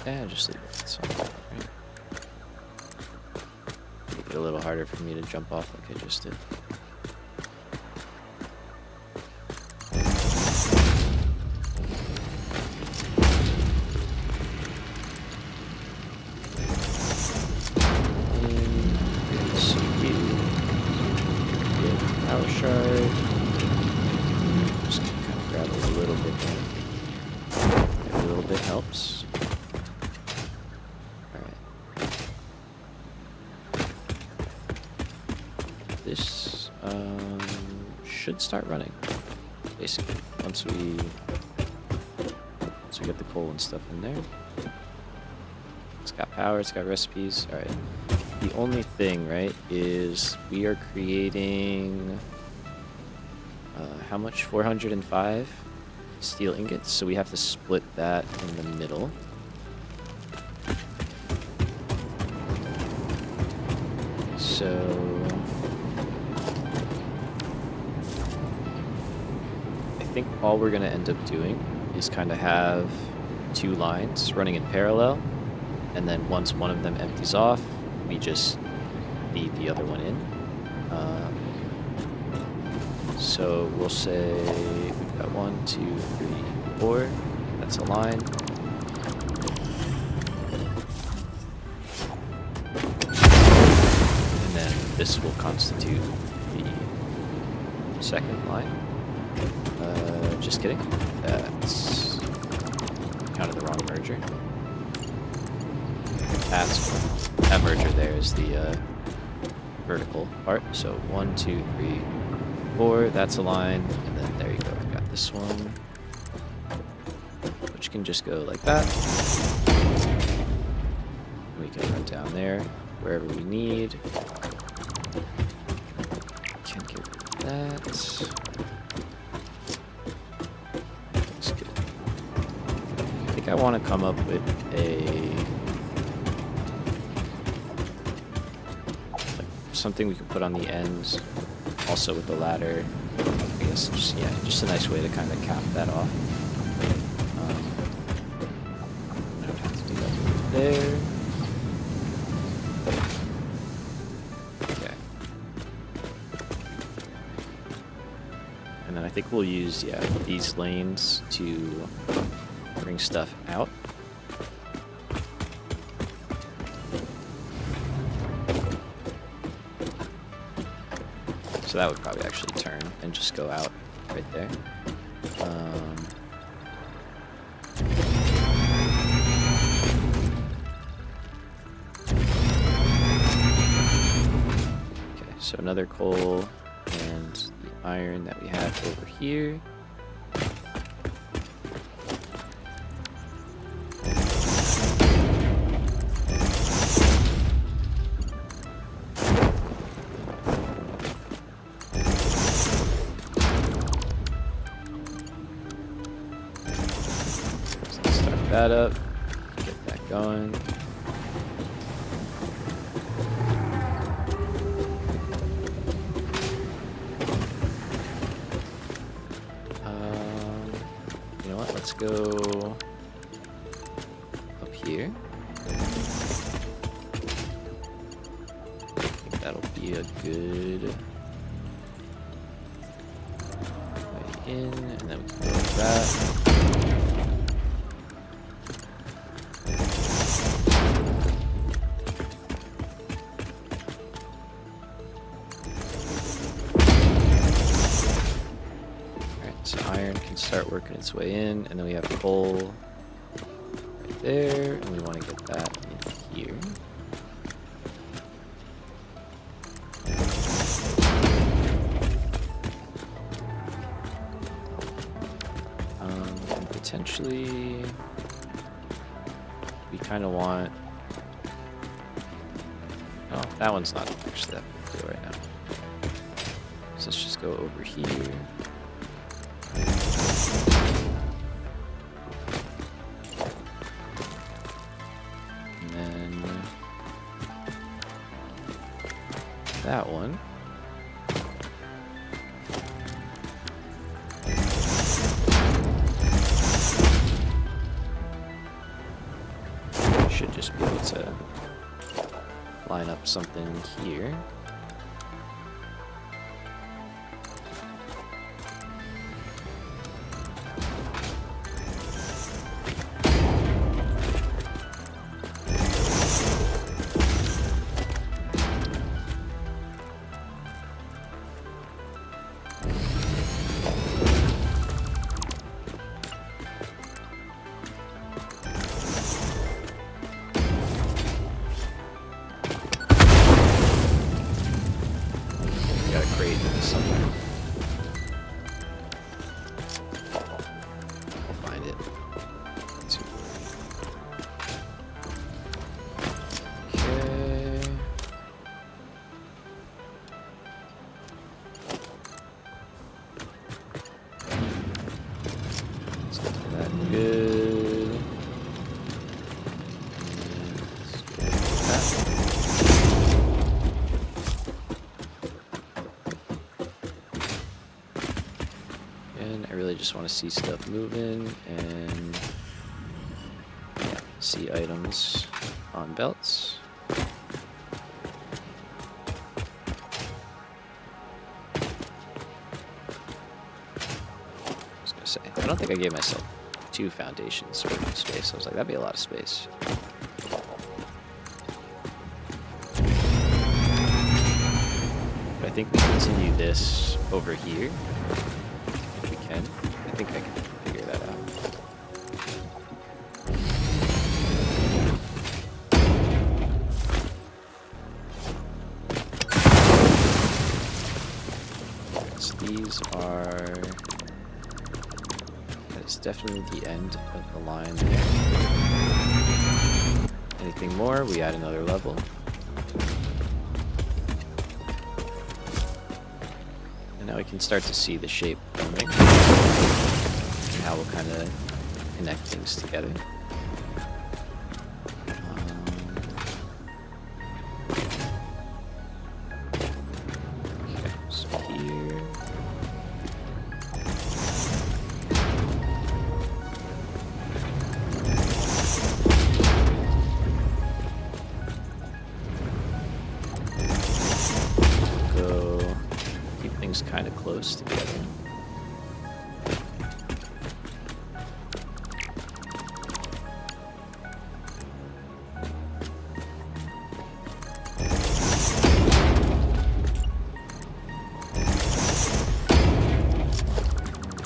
Yeah, just leave it. So, right. Make it a little harder for me to jump off like I just did. Power shard. Just kind of grab a little bit there. Maybe a little bit helps. Alright. This should start running. Basically. Once we get the coal and stuff in there. It's got power, it's got recipes. Alright. The only thing, right, is we are creating, how much? 405 steel ingots, so we have to split that in the middle. So, I think all we're going to end up doing is kind of have two lines running in parallel, and then once one of them empties off, we just feed the other one in. So we'll say we've got 1, 2, 3, 4. That's a line. And then this will constitute the second line. Just kidding. That's kind of the wrong merger. That merger there is the vertical part. So 1, 2, 3, 4. That's a line, and then there you go. I've got this one, which can just go like that. We can run down there wherever we need. Can get rid of that. Looks good. I think I want to come up with something we can put on the ends, also with the ladder. I guess just a nice way to kind of cap that off. I don't have to do that there. Okay. And then I think we'll use these lanes to bring stuff out. So that would probably actually turn and just go out right there. Okay, so another coal and the iron that we have over here. That up, get that going. You know what? Let's go up here. I think that'll be a good way in, and then we can go like that. So iron can start working its way in, and then we have coal right there, and we want to get that in here. And potentially, we kind of want. Oh, that one's not actually that big a deal right now. So let's just go over here. And then that one. Should just be able to line up something here. Good. And I really just want to see stuff moving and see items on belts. I don't think I gave myself 2 foundations worth of space. I was like, that'd be a lot of space. But I think we continue this over here. If we can. I think I can figure that out. So these are... It's definitely the end of the line there. Anything more, we add another level. And now we can start to see the shape forming and how we'll kind of connect things together. Okay, so here. Kind of close together.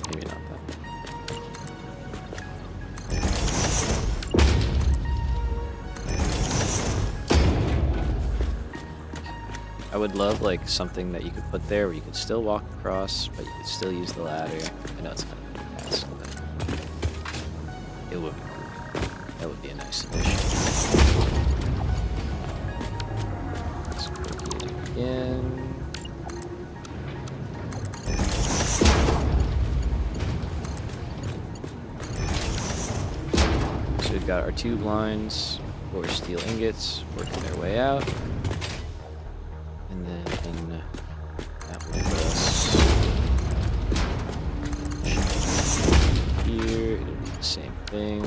Maybe not that. I would love like something that you could put there where you could still walk across, but you could still use the ladder. I know it's kind of a hassle, but it would be cool. That would be a nice solution. Let's go get it again. So we've got our 2 blinds, 4 steel ingots working their way out. And then that will put us here. It'll be the same thing.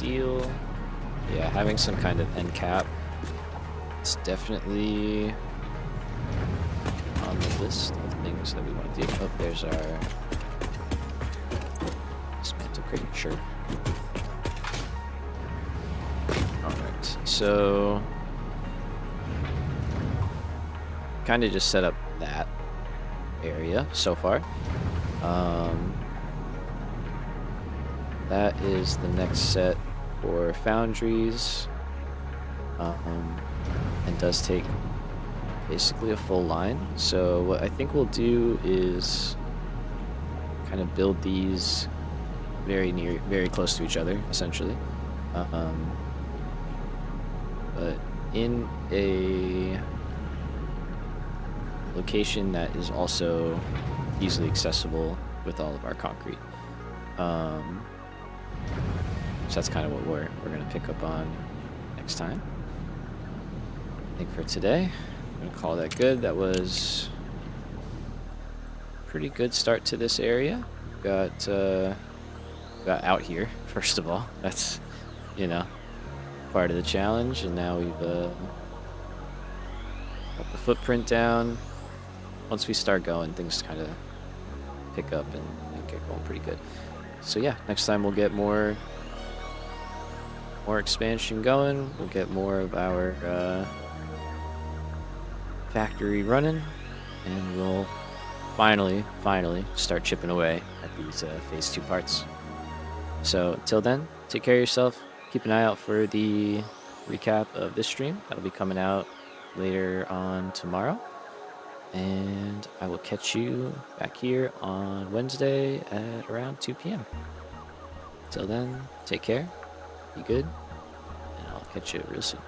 steel. Yeah, having some kind of end cap is definitely on the list of things that we want to do. Oh, there's our dismantle crate. Sure. Alright, so kind of just set up that area so far. That is the next set for foundries, and does take basically a full line. So what I think we'll do is kind of build these very close to each other, essentially. But in a location that is also easily accessible with all of our concrete. So that's kind of what we're going to pick up on next time. I think for today, I'm going to call that good. That was a pretty good start to this area. Got out here, first of all. That's, you know, part of the challenge. And now we've got the footprint down. Once we start going, things kind of pick up and get going pretty good. So yeah, next time we'll get more expansion going. We'll get more of our factory running, and we'll finally start chipping away at these phase 2 parts. So until then, take care of yourself. Keep an eye out for the recap of this stream. That'll be coming out later on tomorrow. And I will catch you back here on Wednesday at around 2 p.m. Till then, take care, be good, and I'll catch you real soon.